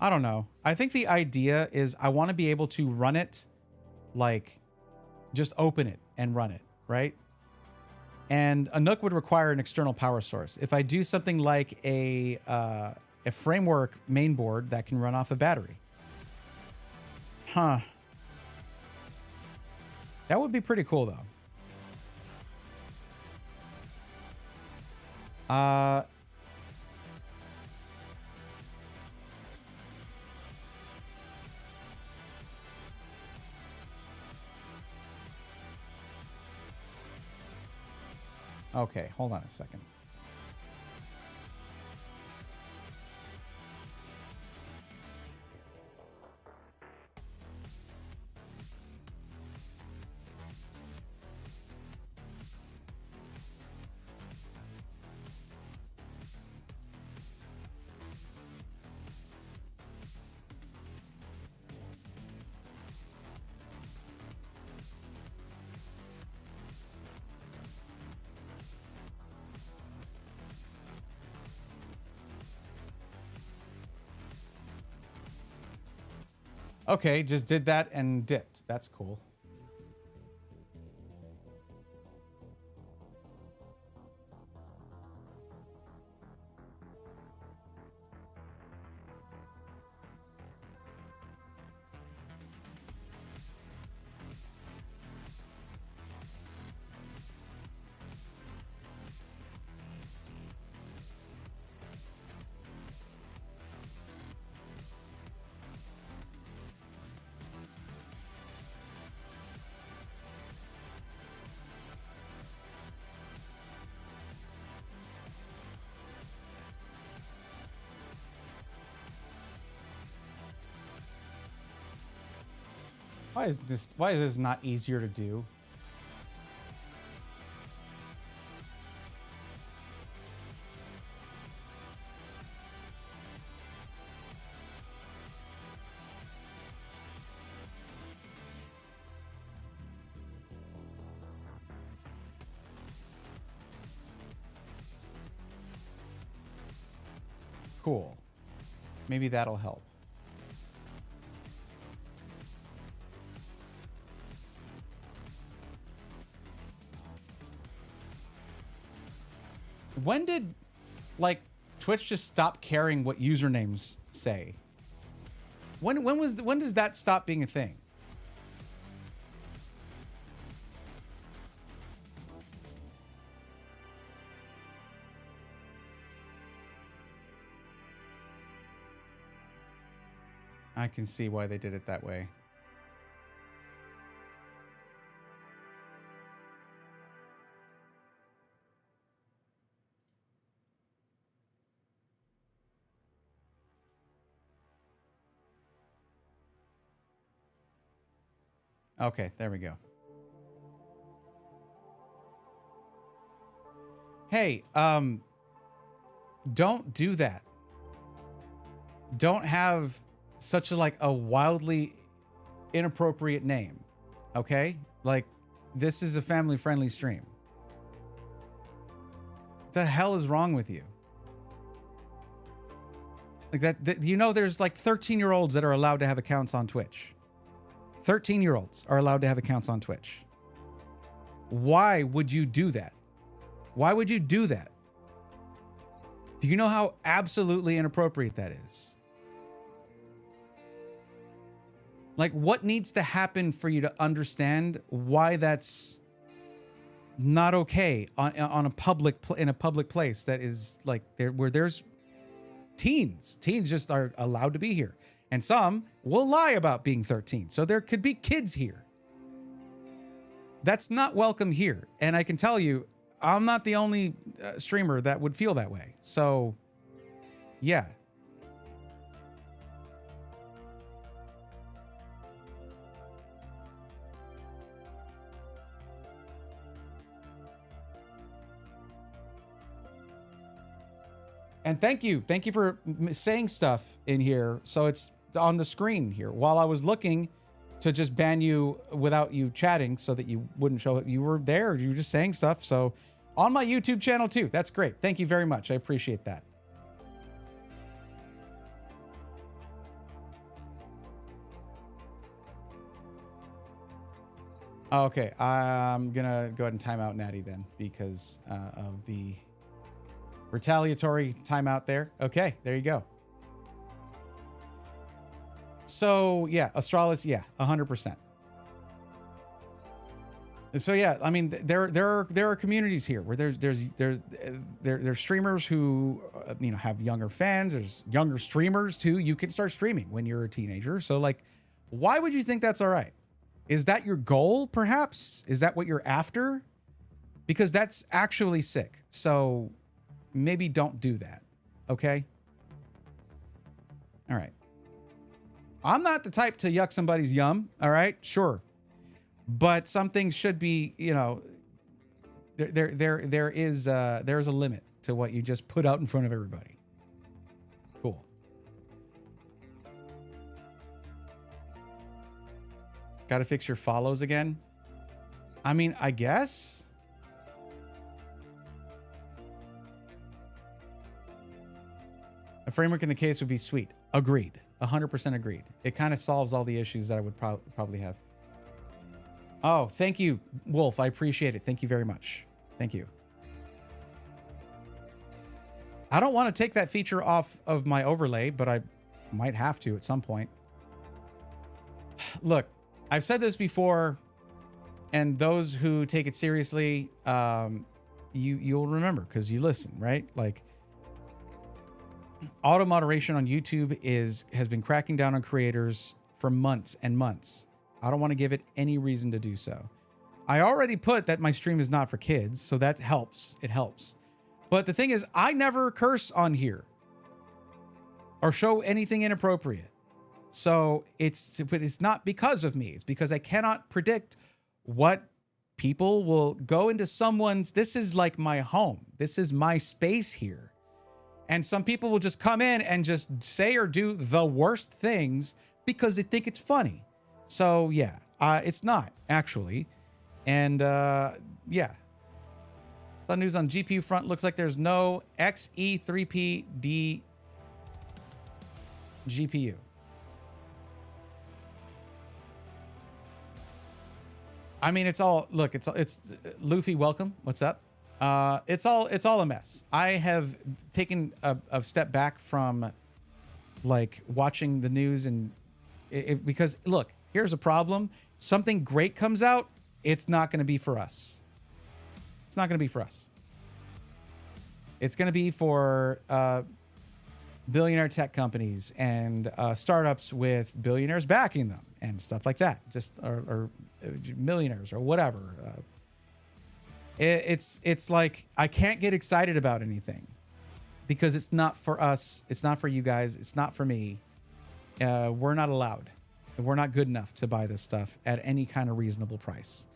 Speaker 1: I don't know. I think the idea is I want to be able to run it, like just open it and run it, right? And a Nook would require an external power source. If I do something like a framework main board that can run off a battery. Huh. That would be pretty cool though. Okay, hold on a second. Okay, just did that and dipped. That's cool. Why is this not easier to do? Cool. Maybe that'll help. When did, like, Twitch just stop caring what usernames say? When does that stop being a thing? I can see why they did it that way. Okay, there we go. Hey, don't do that. Don't have such a wildly inappropriate name. Okay? Like, this is a family-friendly stream. What the hell is wrong with you? Like that you know, there's like 13-year-olds that are allowed to have accounts on Twitch. 13-year-olds are allowed to have accounts on Twitch. Why would you do that? Why would you do that? Do you know how absolutely inappropriate that is? Like, what needs to happen for you to understand why that's not okay on a public in a public place that is like there where there's teens just are allowed to be here, and some will lie about being 13, so there could be kids here. That's not welcome here, and I can tell you I'm not the only streamer that would feel that way. So yeah. And thank you for saying stuff in here, so it's on the screen here. While I was looking to just ban you without you chatting, so that you wouldn't show it, you were there. You were just saying stuff. So on my YouTube channel too. That's great. Thank you very much. I appreciate that. Okay, I'm gonna go ahead and time out Natty then, because of the retaliatory timeout there. Okay, there you go. So yeah, Astralis, yeah, 100%. So yeah, I mean, there are communities here where there's streamers who you know, have younger fans. There's younger streamers too. You can start streaming when you're a teenager. So like, why would you think that's all right? Is that your goal? Perhaps is that what you're after? because that's actually sick. So maybe don't do that. Okay. All right. I'm not the type to yuck somebody's yum. All right. Sure. But some things should be, you know, there's a limit to what you just put out in front of everybody. Cool. Got to fix your follows again. I mean, I guess. A framework in the case would be sweet. Agreed. 100% agreed. It kind of solves all the issues that I would probably have. Oh, thank you, Wolf. I appreciate it. Thank you very much. Thank you. I don't want to take that feature off of my overlay, but I might have to at some point. Look, I've said this before, and those who take it seriously, you'll remember because you listen, right? Like, auto moderation on YouTube has been cracking down on creators for months and months. I don't want to give it any reason to do so. I already put that my stream is not for kids, so that helps. It helps. But the thing is, I never curse on here or show anything inappropriate. So but it's not because of me. It's because I cannot predict what people will go into someone's. This is like my home. This is my space here. And some people will just come in and just say or do the worst things because they think it's funny. So yeah, it's not actually. And yeah. Some news on GPU front. Looks like there's no XE3PD GPU. I mean, it's all, look, it's Luffy, welcome. What's up? It's all a mess. I have taken a step back from like watching the news and because look, here's a problem. Something great comes out. It's not going to be for us. It's not going to be for us. It's going to be for billionaire tech companies and startups with billionaires backing them and stuff like that. Just or millionaires or whatever. It's like I can't get excited about anything because it's not for us. It's not for you guys. It's not for me. We're not allowed. We're not good enough to buy this stuff at any kind of reasonable price.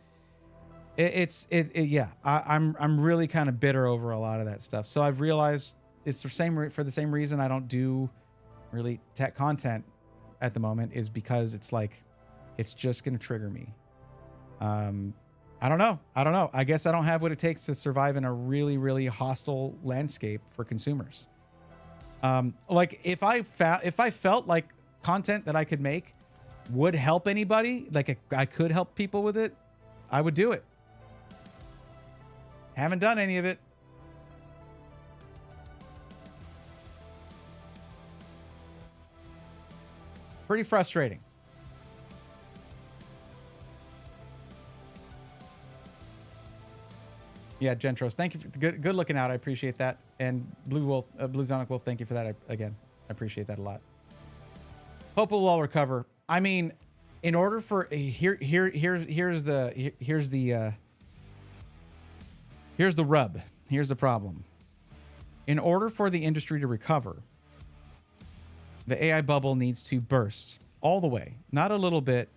Speaker 1: Yeah. I'm really kind of bitter over a lot of that stuff. So I've realized it's the same reason I don't do really tech content at the moment is because it's like it's just going to trigger me. I don't know. I guess I don't have what it takes to survive in a really, really hostile landscape for consumers. Like if I felt like content that I could make would help anybody, like I could help people with it, I would do it. Haven't done any of it. Pretty frustrating. Yeah, Gentros, thank you. Good looking out. I appreciate that. And Blue Zonic Wolf, thank you for that. I appreciate that a lot. Hope it will all recover. I mean, in order for here's the rub. Here's the problem. In order for the industry to recover, the AI bubble needs to burst all the way, not a little bit,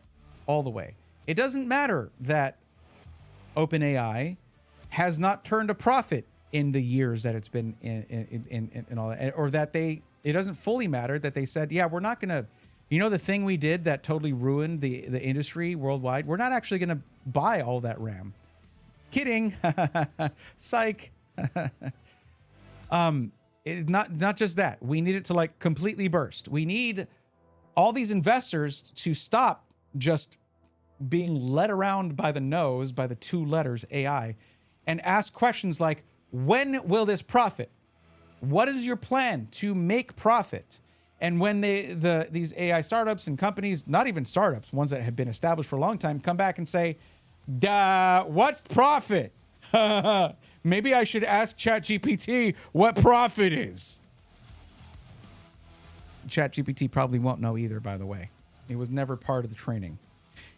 Speaker 1: all the way. It doesn't matter that OpenAI has not turned a profit in the years that it's been in all that, or that it doesn't fully matter that they said, yeah, we're not going to, the thing we did that totally ruined the industry worldwide. We're not actually going to buy all that RAM. Kidding. Psych. Not just that. We need it to like completely burst. We need all these investors to stop just being led around by the nose by the two letters AI and ask questions like, when will this profit? What is your plan to make profit? And when these AI startups and companies, not even startups, ones that have been established for a long time, come back and say, what's profit? Maybe I should ask ChatGPT what profit is. ChatGPT probably won't know either, by the way. It was never part of the training.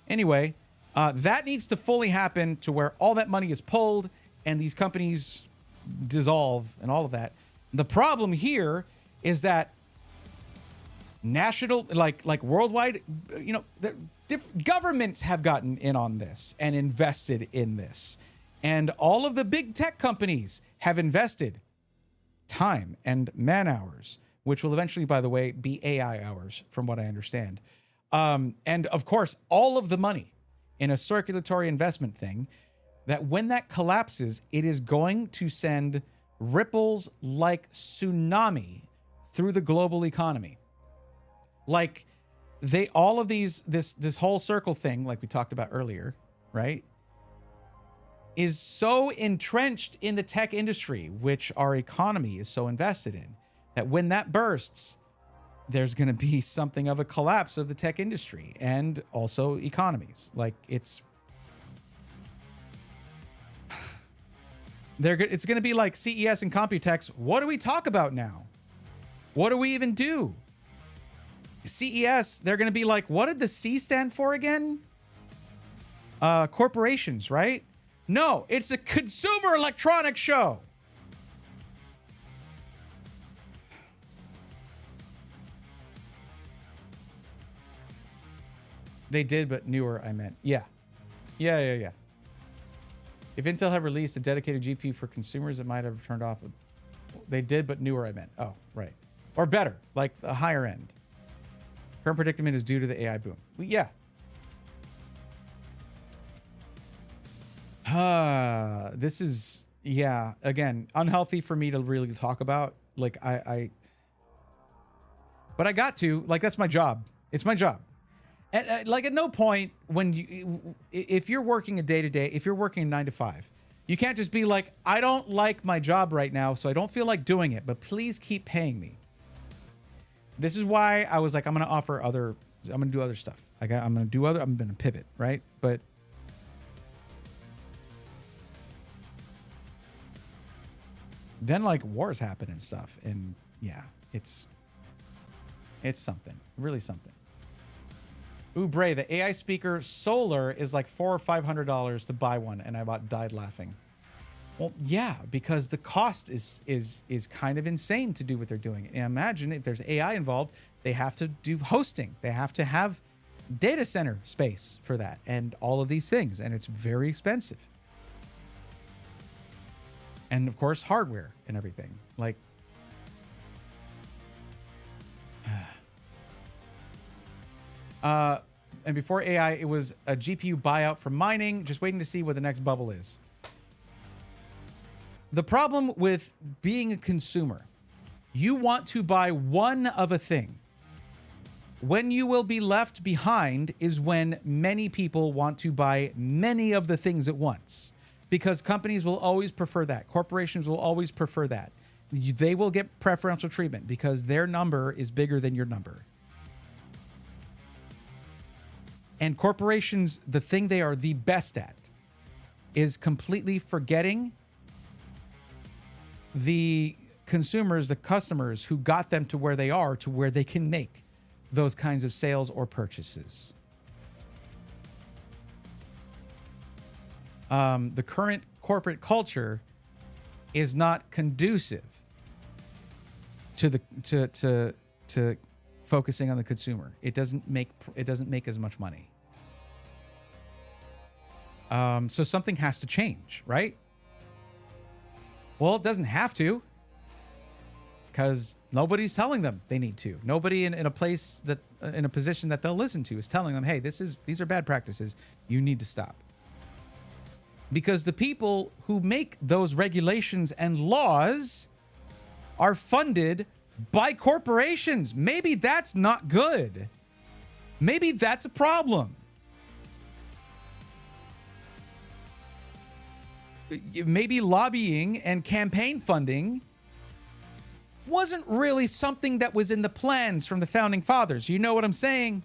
Speaker 1: Anyway, that needs to fully happen to where all that money is pulled and these companies dissolve and all of that. The problem here is that national, like worldwide, you know, governments have gotten in on this and invested in this. And all of the big tech companies have invested time and man hours, which will eventually, by the way, be AI hours, from what I understand. And of course, all of the money in a circulatory investment thing, that when that collapses, it is going to send ripples like tsunami through the global economy. Like all of these, this whole circle thing, like we talked about earlier, right, is so entrenched in the tech industry, which our economy is so invested in, that when that bursts, there's going to be something of a collapse of the tech industry and also economies. Like it's going to be like CES and Computex. What do we talk about now? What do we even do? CES, they're going to be like, what did the C stand for again? Corporations, right? No, it's a consumer electronics show. They did, but newer, I meant. Yeah. Yeah. If Intel had released a dedicated GPU for consumers, it might have turned off. They did, but newer, I meant. Oh, right. Or better, like a higher end. Current predicament is due to the AI boom. Yeah. This is, yeah, again, unhealthy for me to really talk about. Like, but I got to, like, that's my job. It's my job. And like, at no point when if you're working a day-to-day, if you're working a 9 to 5, you can't just be like, I don't like my job right now, so I don't feel like doing it, but please keep paying me. This is why I was like, I'm going to do other stuff. I'm going to pivot, right? But then like wars happen and stuff. And yeah, it's something, really something. Ooh, Bray, the AI speaker Solar is like $400 or $500 to buy one, and I about died laughing. Well, yeah, because the cost is kind of insane to do what they're doing. And imagine if there's AI involved, they have to do hosting. They have to have data center space for that and all of these things, and it's very expensive. And of course, hardware and everything. Like, and before AI, it was a GPU buyout for mining, just waiting to see what the next bubble is. The problem with being a consumer, you want to buy one of a thing. When you will be left behind is when many people want to buy many of the things at once, because companies will always prefer that. Corporations will always prefer that. They will get preferential treatment because their number is bigger than your number. And corporations, the thing they are the best at is completely forgetting the consumers, the customers who got them to where they are, to where they can make those kinds of sales or purchases. The current corporate culture is not conducive to focusing on the consumer. It doesn't make as much money. So something has to change, right? Well, it doesn't have to, because nobody's telling them they need to. Nobody in a place that in a position that they'll listen to is telling them, hey, these are bad practices. You need to stop. Because the people who make those regulations and laws are funded by corporations. Maybe that's not good. Maybe that's a problem. Maybe lobbying and campaign funding wasn't really something that was in the plans from the founding fathers. You know what I'm saying?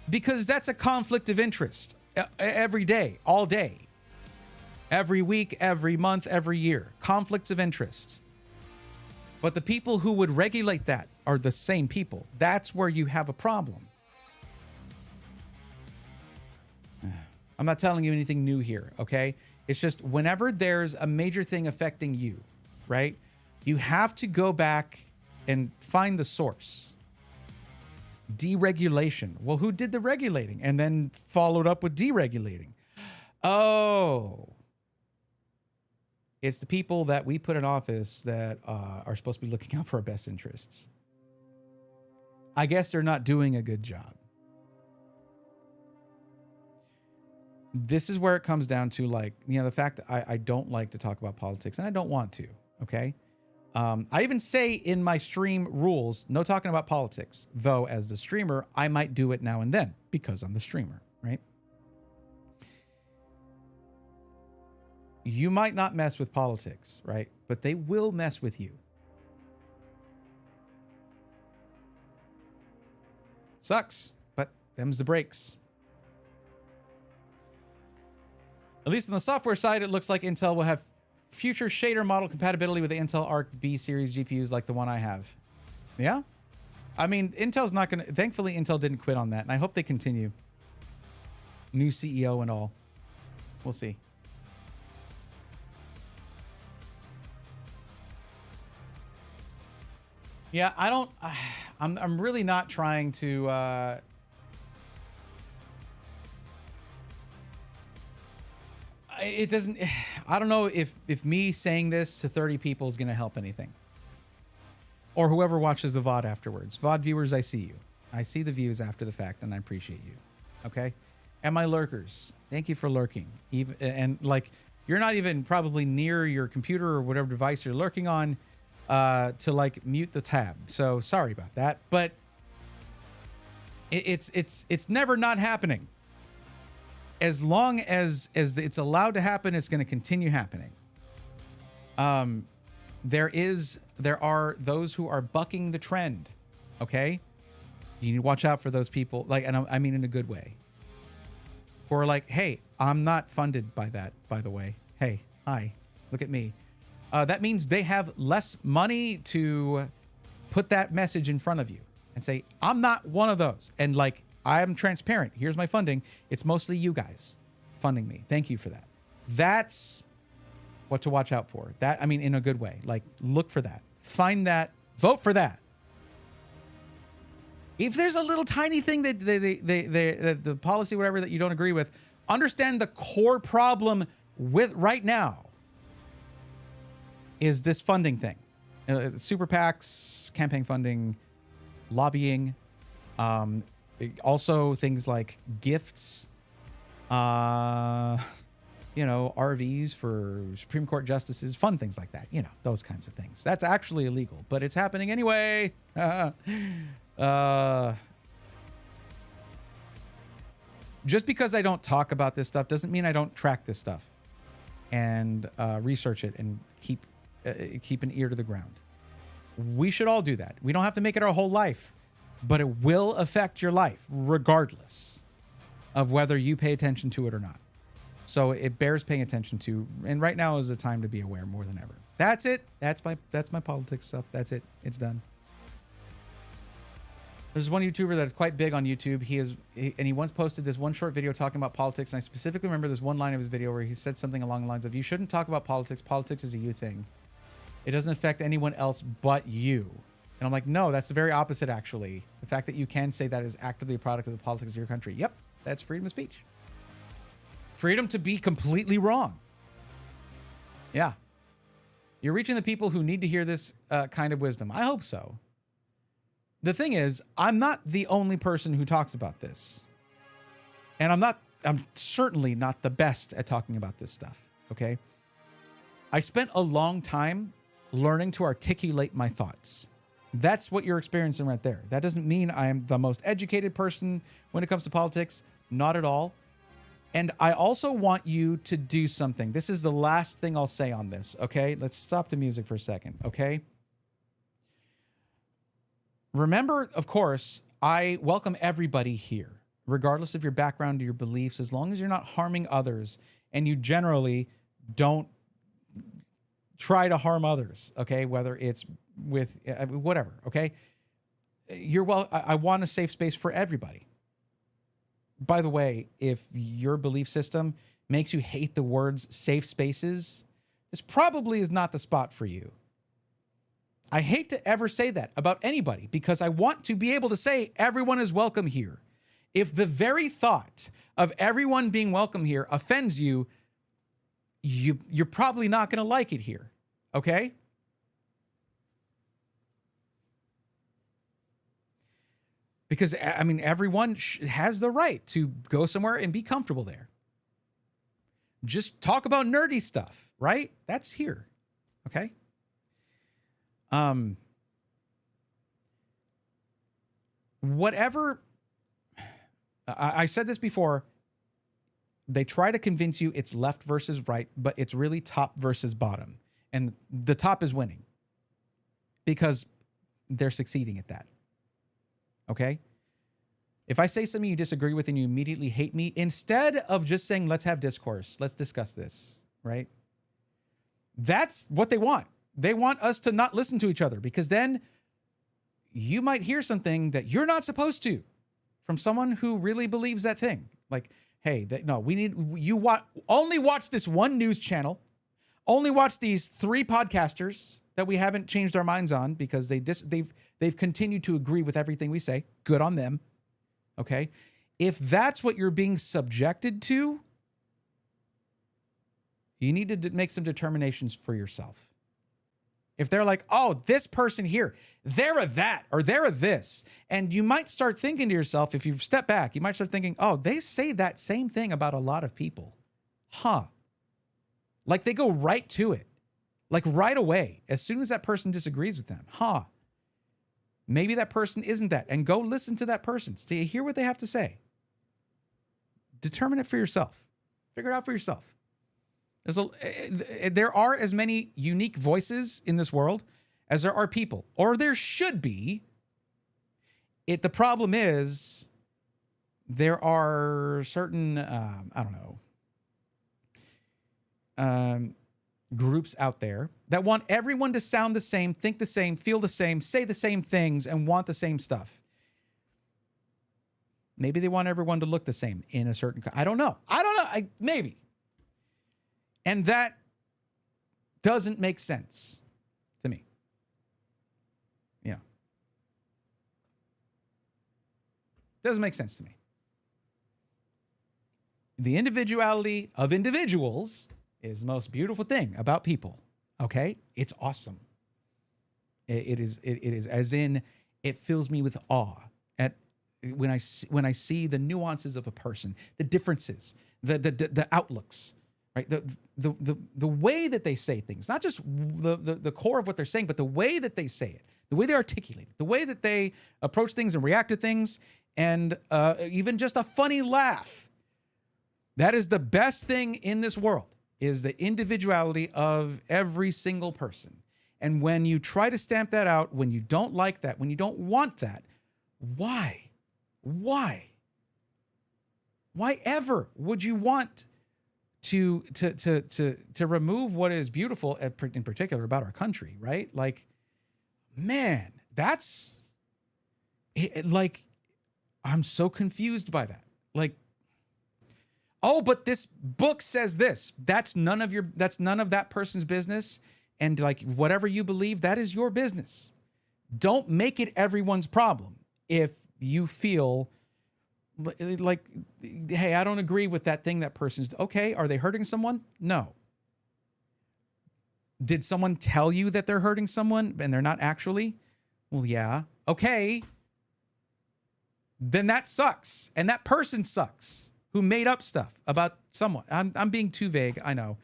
Speaker 1: Because that's a conflict of interest every day, all day, every week, every month, every year. Conflicts of interest. But the people who would regulate that are the same people. That's where you have a problem. I'm not telling you anything new here, okay? It's just whenever there's a major thing affecting you, right? You have to go back and find the source. Deregulation. Well, who did the regulating and then followed up with deregulating? Oh, it's the people that we put in office that are supposed to be looking out for our best interests. I guess they're not doing a good job. This is where it comes down to, like, you know, the fact that I don't like to talk about politics, and I don't want to, okay? I even say in my stream rules, no talking about politics, though as the streamer, I might do it now and then because I'm the streamer, right? You might not mess with politics, right? But they will mess with you. Sucks, but them's the breaks. At least on the software side, it looks like Intel will have future shader model compatibility with the Intel Arc B series GPUs like the one I have. Yeah? I mean, Intel's not going to... Thankfully, Intel didn't quit on that, and I hope they continue. New CEO and all. We'll see. Yeah, I don't... I'm really not trying to... It doesn't... I don't know if me saying this to 30 people is going to help anything. Or whoever watches the VOD afterwards. VOD viewers, I see you. I see the views after the fact, and I appreciate you. Okay? And my lurkers, thank you for lurking. Even, and, like, you're not even probably near your computer or whatever device you're lurking on to, like, mute the tab. So, sorry about that. But it's never not happening. As long as it's allowed to happen, it's going to continue happening. There are those who are bucking the trend. Okay, you need to watch out for those people. Like, and I mean in a good way. Who are like, hey, I'm not funded by that. By the way, hey, hi, look at me. That means they have less money to put that message in front of you and say, I'm not one of those. And like, I'm transparent. Here's my funding. It's mostly you guys funding me. Thank you for that. That's what to watch out for. That, I mean, in a good way. Like, look for that. Find that. Vote for that. If there's a little tiny thing that the policy, whatever, that you don't agree with, understand the core problem with right now is this funding thing. Super PACs, campaign funding, lobbying, also things like gifts, you know, RVs for Supreme Court justices, fun things like that, you know, those kinds of things. That's actually illegal, but it's happening anyway. Just because I don't talk about this stuff doesn't mean I don't track this stuff and research it and keep an ear to the ground. We should all do that. We don't have to make it our whole life, but it will affect your life regardless of whether you pay attention to it or not. So it bears paying attention to, and right now is the time to be aware more than ever. That's it. That's my politics stuff. That's it. It's done. There's one YouTuber that is quite big on YouTube. He once posted this one short video talking about politics, and I specifically remember this one line of his video where he said something along the lines of, you shouldn't talk about politics. Politics is a you thing. It doesn't affect anyone else but you. And I'm like, no, that's the very opposite, actually. The fact that you can say that is actively a product of the politics of your country. Yep, that's freedom of speech. Freedom to be completely wrong. Yeah. You're reaching the people who need to hear this kind of wisdom. I hope so. The thing is, I'm not the only person who talks about this. And I'm certainly not the best at talking about this stuff, okay? I spent a long time learning to articulate my thoughts. That's what you're experiencing right there. That doesn't mean I am the most educated person when it comes to politics. Not at all. And I also want you to do something. This is the last thing I'll say on this, okay? Let's stop the music for a second, okay? Remember, of course, I welcome everybody here, regardless of your background or your beliefs, as long as you're not harming others and you generally don't try to harm others, okay? Whether it's with whatever, okay? I want a safe space for everybody. By the way, if your belief system makes you hate the words safe spaces, this probably is not the spot for you. I hate to ever say that about anybody because I want to be able to say everyone is welcome here. If the very thought of everyone being welcome here offends you, you're probably not going to like it here, okay? Because, I mean, everyone has the right to go somewhere and be comfortable there. Just talk about nerdy stuff, right? That's here, okay? Whatever, I said this before, they try to convince you it's left versus right, but it's really top versus bottom. And the top is winning because they're succeeding at that. Okay? If I say something you disagree with and you immediately hate me, instead of just saying, let's have discourse, let's discuss this, right? That's what they want. They want us to not listen to each other because then you might hear something that you're not supposed to from someone who really believes that thing. Like, hey, only watch this one news channel, only watch these 3 podcasters that we haven't changed our minds on because they've continued to agree with everything we say. Good on them. Okay? If that's what you're being subjected to, you need to make some determinations for yourself. If they're like, oh, this person here, they're a that or they're a this. And you might start thinking to yourself, if you step back, you might start thinking, oh, they say that same thing about a lot of people. Huh. Like they go right to it. Like right away, as soon as that person disagrees with them. Huh. Maybe that person isn't that. And go listen to that person. Hear what they have to say. Determine it for yourself. Figure it out for yourself. There are as many unique voices in this world as there are people, or there should be. The problem is there are certain, groups out there that want everyone to sound the same, think the same, feel the same, say the same things, and want the same stuff. Maybe they want everyone to look the same in a certain, I don't know. Maybe. And that doesn't make sense to me. Yeah. Doesn't make sense to me. The individuality of individuals is the most beautiful thing about people. Okay? It's awesome. It is as in it fills me with awe when I see the nuances of a person, the differences, the outlooks. Right, the way that they say things, not just the core of what they're saying, but the way that they say it, the way they articulate it, the way that they approach things and react to things, and even just a funny laugh. That is the best thing in this world, is the individuality of every single person. And when you try to stamp that out, when you don't like that, when you don't want that, why? Why ever would you want to remove what is beautiful in particular about our country, right? Like, man, that's like, I'm so confused by that. Like, oh, but this book says this. That's none of that person's business. And like, whatever you believe, that is your business. Don't make it everyone's problem. If you feel like, hey, I don't agree with that thing that person's. Okay, are they hurting someone? No. Did someone tell you that they're hurting someone and they're not actually? Well, yeah. Okay. Then that sucks. And that person sucks who made up stuff about someone. I'm being too vague, I know.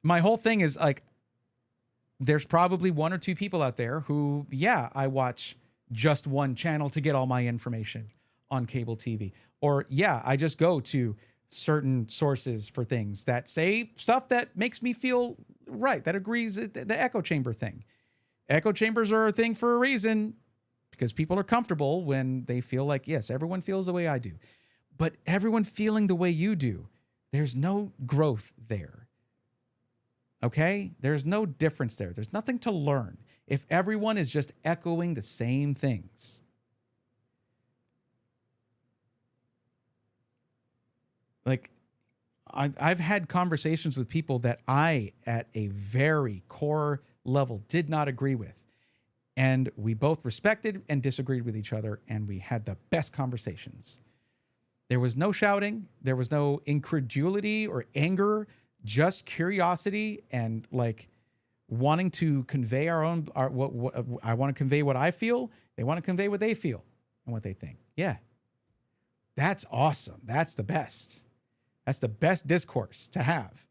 Speaker 1: My whole thing is like, there's probably 1 or 2 people out there who, yeah, I watch just one channel to get all my information on cable TV. Or yeah, I just go to certain sources for things that say stuff that makes me feel right, that agrees, the echo chamber thing. Echo chambers are a thing for a reason, because people are comfortable when they feel like, yes, everyone feels the way I do. But everyone feeling the way you do, there's no growth there. Okay? There's no difference there. There's nothing to learn if everyone is just echoing the same things. Like, I've had conversations with people that I, at a very core level, did not agree with. And we both respected and disagreed with each other, and we had the best conversations. There was no shouting. There was no incredulity or anger, just curiosity and like wanting to convey what I want to convey what I feel. They want to convey what they feel and what they think. Yeah. That's awesome. That's the best. That's the best discourse to have.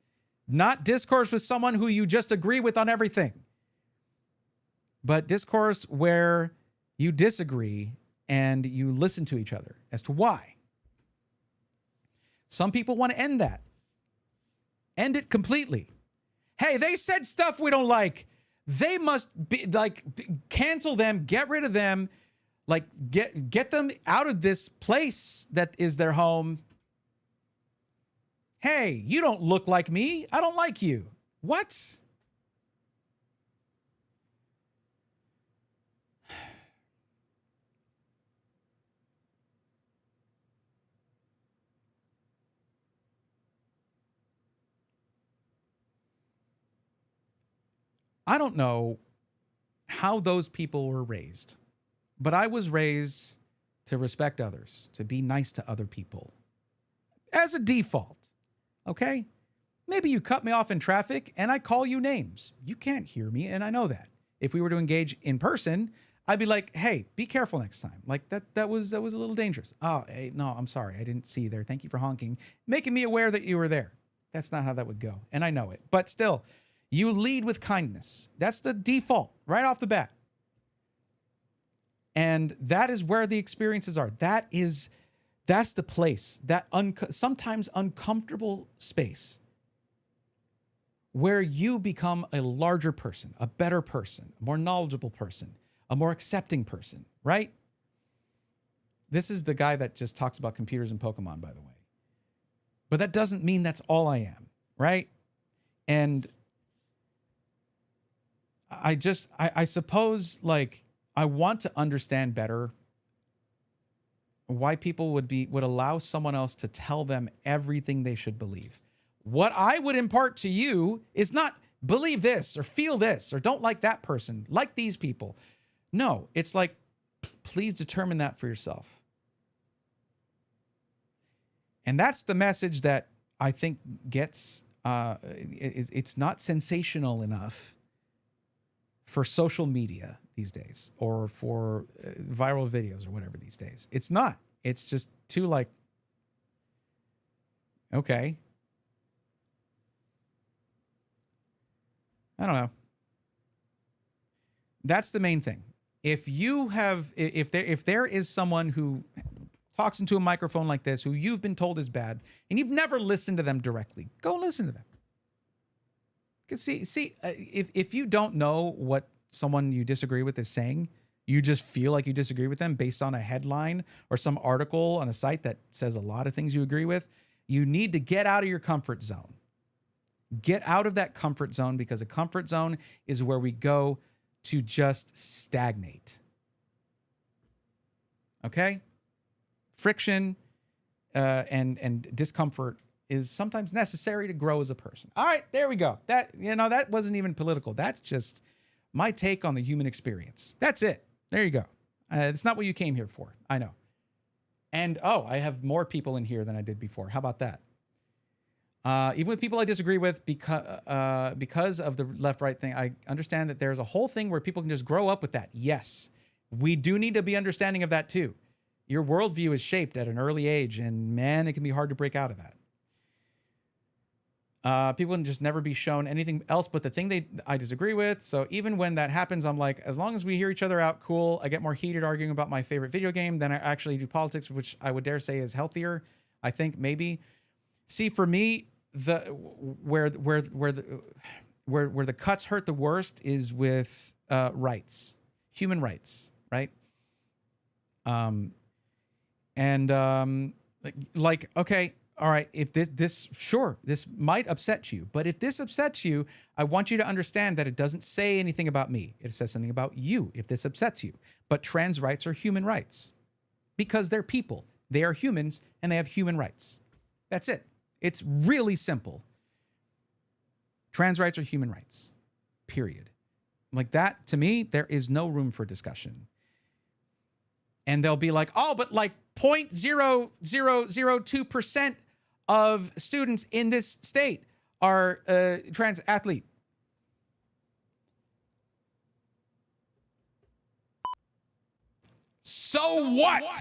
Speaker 1: Not discourse with someone who you just agree with on everything, but discourse where you disagree and you listen to each other as to why. Some people want to end that. End it completely. Hey, they said stuff we don't like. They must be like, cancel them, get rid of them, like get them out of this place that is their home. Hey, you don't look like me. I don't like you. What? I don't know how those people were raised, but I was raised to respect others, to be nice to other people as a default. Okay? Maybe you cut me off in traffic and I call you names. You can't hear me, and I know that. If we were to engage in person, I'd be like, "Hey, be careful next time." Like that was a little dangerous. Oh, hey, no, I'm sorry. I didn't see you there. Thank you for honking, making me aware that you were there. That's not how that would go, and I know it. But still, you lead with kindness. That's the default right off the bat. And that is where the experiences are. That's the place, that sometimes uncomfortable space where you become a larger person, a better person, a more knowledgeable person, a more accepting person, right? This is the guy that just talks about computers and Pokemon, by the way. But that doesn't mean that's all I am, right? And I suppose, like, I want to understand better why people would allow someone else to tell them everything they should believe. What I would impart to you is not believe this or feel this or don't like that person, like these people. No, it's like, please determine that for yourself. And that's the message that I think gets, it's not sensational enough for social media these days, or for viral videos or whatever these days. It's not. It's just too like, okay. I don't know. That's the main thing. If there is someone who talks into a microphone like this, who you've been told is bad, and you've never listened to them directly, go listen to them. Because if you don't know what someone you disagree with is saying, you just feel like you disagree with them based on a headline or some article on a site that says a lot of things you agree with, you need to get out of your comfort zone. Get out of that comfort zone, because a comfort zone is where we go to just stagnate. Okay? Friction and discomfort is sometimes necessary to grow as a person. All right, there we go. That wasn't even political. That's just my take on the human experience. That's it. There you go. It's not what you came here for. I know. And I have more people in here than I did before. How about that? Even with people I disagree with, because of the left-right thing, I understand that there's a whole thing where people can just grow up with that. Yes, we do need to be understanding of that too. Your worldview is shaped at an early age, and man, it can be hard to break out of that. People can just never be shown anything else but the thing I disagree with. So even when that happens, I'm like, as long as we hear each other out, cool. I get more heated arguing about my favorite video game than I actually do politics, which I would dare say is healthier. I think maybe. See, for me, where the cuts hurt the worst is with rights, human rights, right? Like, okay, all right, if this might upset you, but if this upsets you, I want you to understand that it doesn't say anything about me. It says something about you if this upsets you. But trans rights are human rights because they're people. They are humans and they have human rights. That's it. It's really simple. Trans rights are human rights, period. Like that, to me, there is no room for discussion. And they'll be like, oh, but like 0.0002% of students in this state are trans athlete. So what?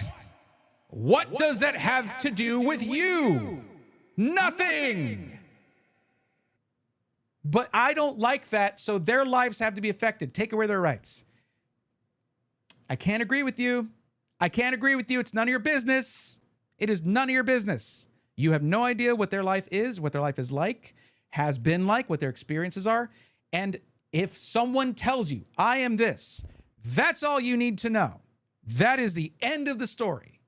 Speaker 1: What does that have to do with you? Nothing. But I don't like that, so their lives have to be affected. Take away their rights. I can't agree with you. I can't agree with you. It's none of your business. It is none of your business. You have no idea what their life is, what their life is like, has been like, what their experiences are. And if someone tells you, I am this, that's all you need to know. That is the end of the story.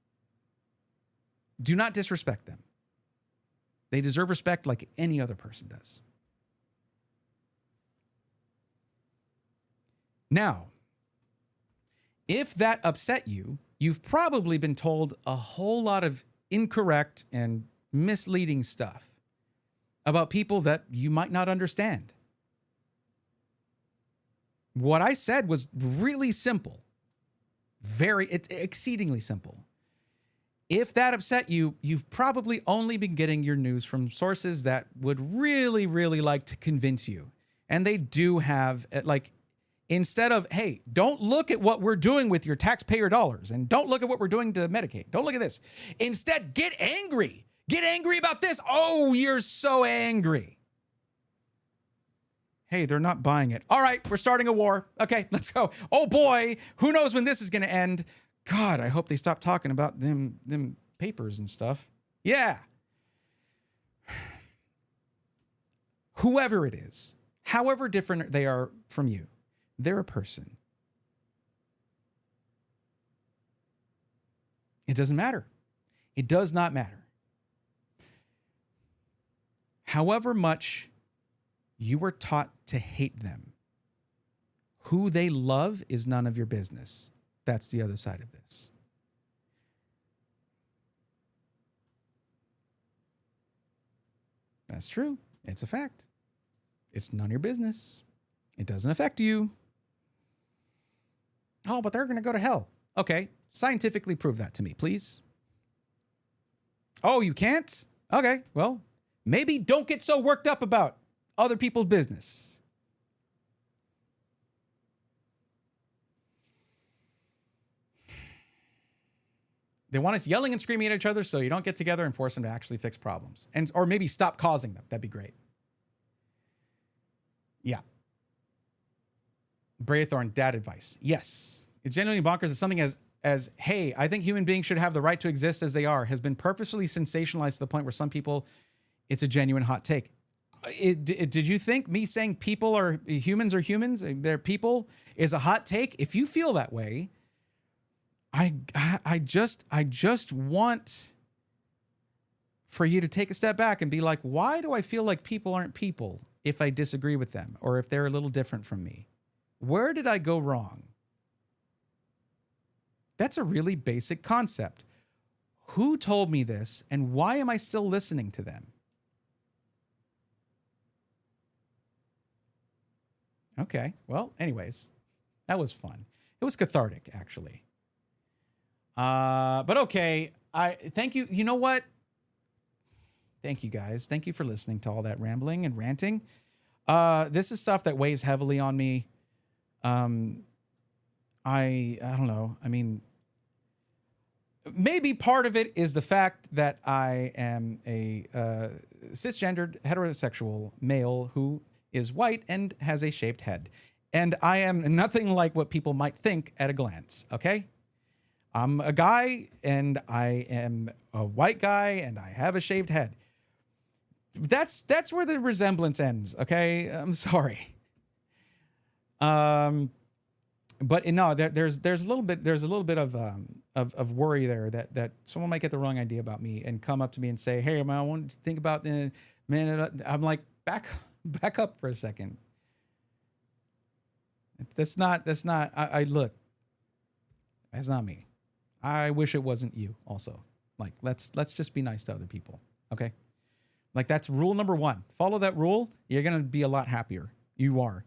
Speaker 1: Do not disrespect them. They deserve respect like any other person does. Now, if that upset you, you've probably been told a whole lot of incorrect and misleading stuff about people that you might not understand. What I said was really simple. Exceedingly simple. If that upset you, you've probably only been getting your news from sources that would really, really like to convince you. And they do have, like, instead of, hey, don't look at what we're doing with your taxpayer dollars and don't look at what we're doing to Medicaid. Don't look at this. Instead, get angry. Get angry about this. Oh, you're so angry. Hey, they're not buying it. All right, we're starting a war. Okay, let's go. Oh boy, who knows when this is going to end? God, I hope they stop talking about them papers and stuff. Yeah. Whoever it is, however different they are from you, they're a person. It doesn't matter. It does not matter. However much you were taught to hate them, who they love is none of your business. That's the other side of this. That's true. It's a fact. It's none of your business. It doesn't affect you. Oh, but they're going to go to hell. Okay, scientifically prove that to me, please. Oh, you can't? Okay, well, maybe don't get so worked up about other people's business. They want us yelling and screaming at each other so you don't get together and force them to actually fix problems. Or maybe stop causing them. That'd be great. Yeah. Braithorn, dad advice. Yes. It's genuinely bonkers as something as, hey, I think human beings should have the right to exist as they are, has been purposefully sensationalized to the point where some people, it's a genuine hot take. Did you think me saying humans are humans, they're people, is a hot take? If you feel that way, I just want for you to take a step back and be like, why do I feel like people aren't people if I disagree with them or if they're a little different from me? Where did I go wrong? That's a really basic concept. Who told me this and why am I still listening to them? Okay, well, anyways, that was fun. It was cathartic, actually. But okay, thank you. You know what? Thank you guys. Thank you for listening to all that rambling and ranting. This is stuff that weighs heavily on me. I don't know. I mean, maybe part of it is the fact that I am a cisgendered heterosexual male who is white and has a shaved head. And I am nothing like what people might think at a glance, okay? I'm a guy and I am a white guy and I have a shaved head. That's where the resemblance ends, okay? I'm sorry. But no, there's a little bit of worry there that someone might get the wrong idea about me and come up to me and say, "Hey, man, I want to think about the man." I'm like, back up for a second. That's not. I look. That's not me. I wish it wasn't you. Also, like, let's just be nice to other people, okay? Like, that's rule number one. Follow that rule. You're going to be a lot happier. You are.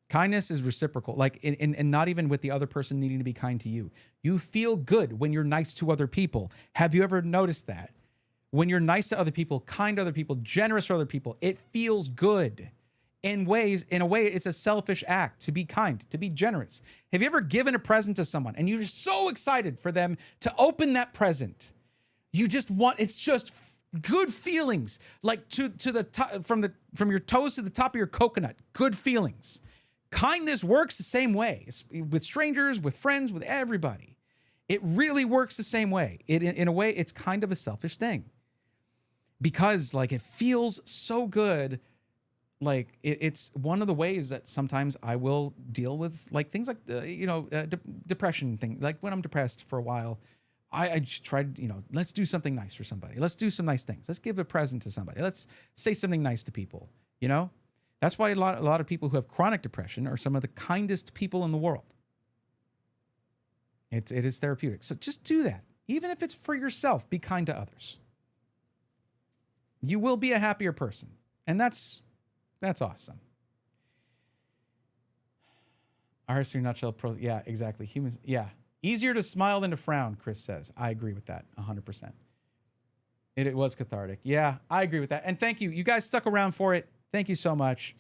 Speaker 1: Kindness is reciprocal. Like, and not even with the other person needing to be kind to you. You feel good when you're nice to other people. Have you ever noticed that? When you're nice to other people, kind to other people, generous to other people, it feels good. In a way, it's a selfish act to be kind, to be generous. Have you ever given a present to someone and you're just so excited for them to open that present? You just want, it's just good feelings, like to the top, from your toes to the top of your coconut. Good feelings. Kindness works the same way. It's with strangers, with friends, with everybody. It really works the same way. In a way, it's kind of a selfish thing because, like, it feels so good. Like, it's one of the ways that sometimes I will deal with, like, things like depression thing. Like, when I'm depressed for a while, I just tried, let's do something nice for somebody. Let's do some nice things. Let's give a present to somebody. Let's say something nice to people. That's why a lot of people who have chronic depression are some of the kindest people in the world. It is therapeutic. So just do that. Even if it's for yourself, be kind to others. You will be a happier person. And that's awesome. Artist in a nutshell. Yeah, exactly. Humans. Yeah. Easier to smile than to frown, Chris says. I agree with that 100%. It was cathartic. Yeah, I agree with that. And thank you. You guys stuck around for it. Thank you so much.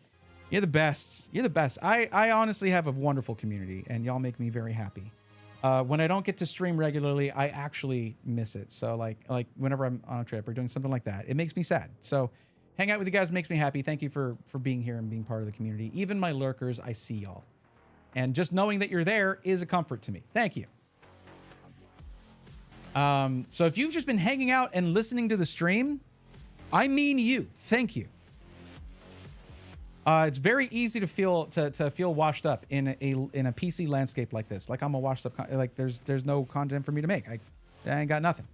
Speaker 1: You're the best. You're the best. I honestly have a wonderful community, and y'all make me very happy. When I don't get to stream regularly, I actually miss it. So like whenever I'm on a trip or doing something like that, it makes me sad. So hang out with you guys makes me happy. Thank you for being here and being part of the community. Even my lurkers, I see y'all. And just knowing that you're there is a comfort to me. Thank you. So if you've just been hanging out and listening to the stream, I mean you. Thank you. It's very easy to feel washed up in a PC landscape like this. Like, I'm a washed up, like there's no content for me to make. I ain't got nothing.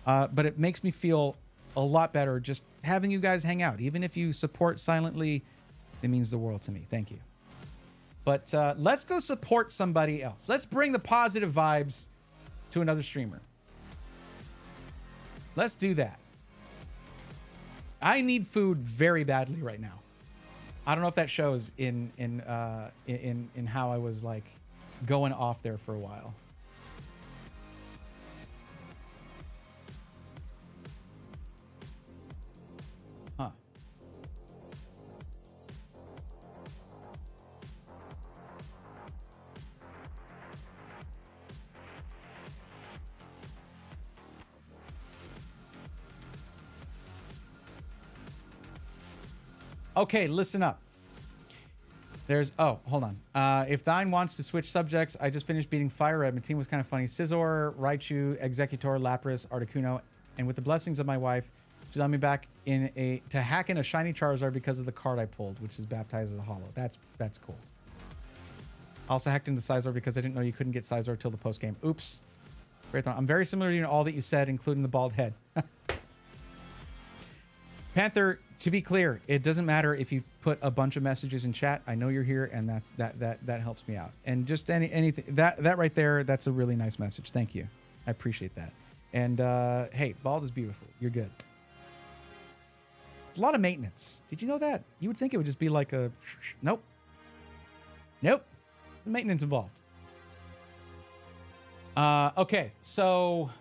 Speaker 1: But it makes me feel a lot better just having you guys hang out. Even if you support silently, it means the world to me. Thank you. But let's go support somebody else. Let's bring the positive vibes to another streamer. Let's do that. I need food very badly right now. I don't know if that shows in how I was, like, going off there for a while. Huh. Okay, listen up. Hold on. If Thine wants to switch subjects, I just finished beating Fire Red. My team was kind of funny. Scizor, Raichu, Executor, Lapras, Articuno, and with the blessings of my wife, she let me back to hack in a shiny Charizard because of the card I pulled, which is baptized as a holo. That's cool. I also hacked into Scizor because I didn't know you couldn't get Scizor till the post game. Oops. Great thought. I'm very similar to you in all that you said, including the bald head. Panther, to be clear, it doesn't matter if you put a bunch of messages in chat. I know you're here, and that helps me out. And just anything that right there, that's a really nice message. Thank you. I appreciate that. And hey, bald is beautiful. You're good. It's a lot of maintenance. Did you know that? You would think it would just be like a nope. Nope. Maintenance involved. Okay, so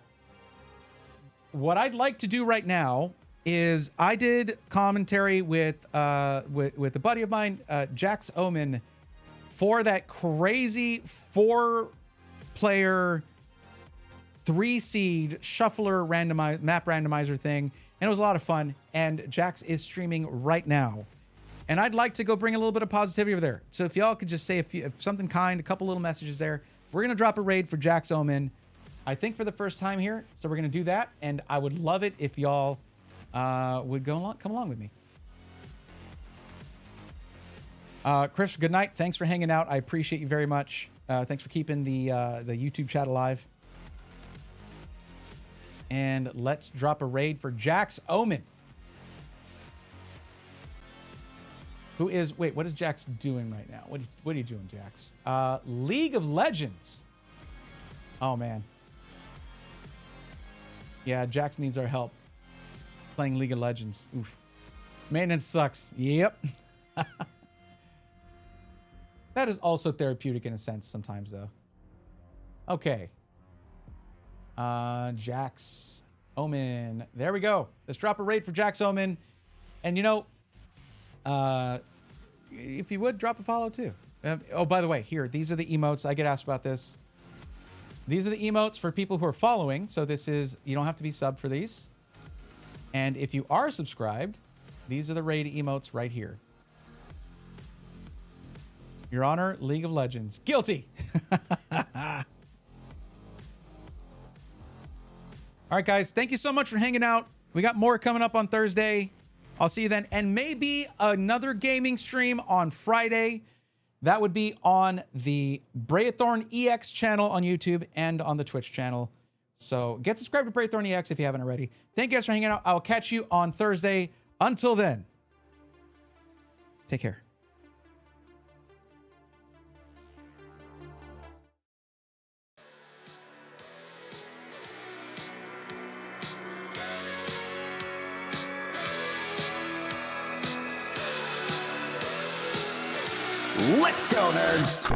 Speaker 1: what I'd like to do right now is I did commentary with a buddy of mine, Jax Omen, for that crazy 4-player 3-seed shuffler map randomizer thing, and it was a lot of fun. And Jax is streaming right now, and I'd like to go bring a little bit of positivity over there. So if y'all could just say something kind, a couple little messages there. We're gonna drop a raid for Jax Omen, I think for the first time here. So we're gonna do that, and I would love it if y'all would come along with me. Chris, good night. Thanks for hanging out. I appreciate you very much. Thanks for keeping the YouTube chat alive. And let's drop a raid for Jax Omen. Who is, wait, what is Jax doing right now? What are you doing, Jax? League of Legends. Oh, man. Yeah, Jax needs our help. playing League of Legends. Oof. Maintenance sucks. Yep. That is also therapeutic in a sense sometimes, though. Okay. Jax Omen. There we go. Let's drop a raid for Jax Omen. And, you know, if you would, drop a follow, too. Oh, by the way, here, these are the emotes. I get asked about this. These are the emotes for people who are following. So this is, you don't have to be subbed for these. And if you are subscribed, these are the raid emotes right here. Your Honor, League of Legends. Guilty. All right, guys. Thank you so much for hanging out. We got more coming up on Thursday. I'll see you then. And maybe another gaming stream on Friday. That would be on the Braithorn EX channel on YouTube and on the Twitch channel. So get subscribed to Braithorn EX if you haven't already. Thank you guys for hanging out. I'll catch you on Thursday. Until then, take care.
Speaker 2: Let's go, nerds!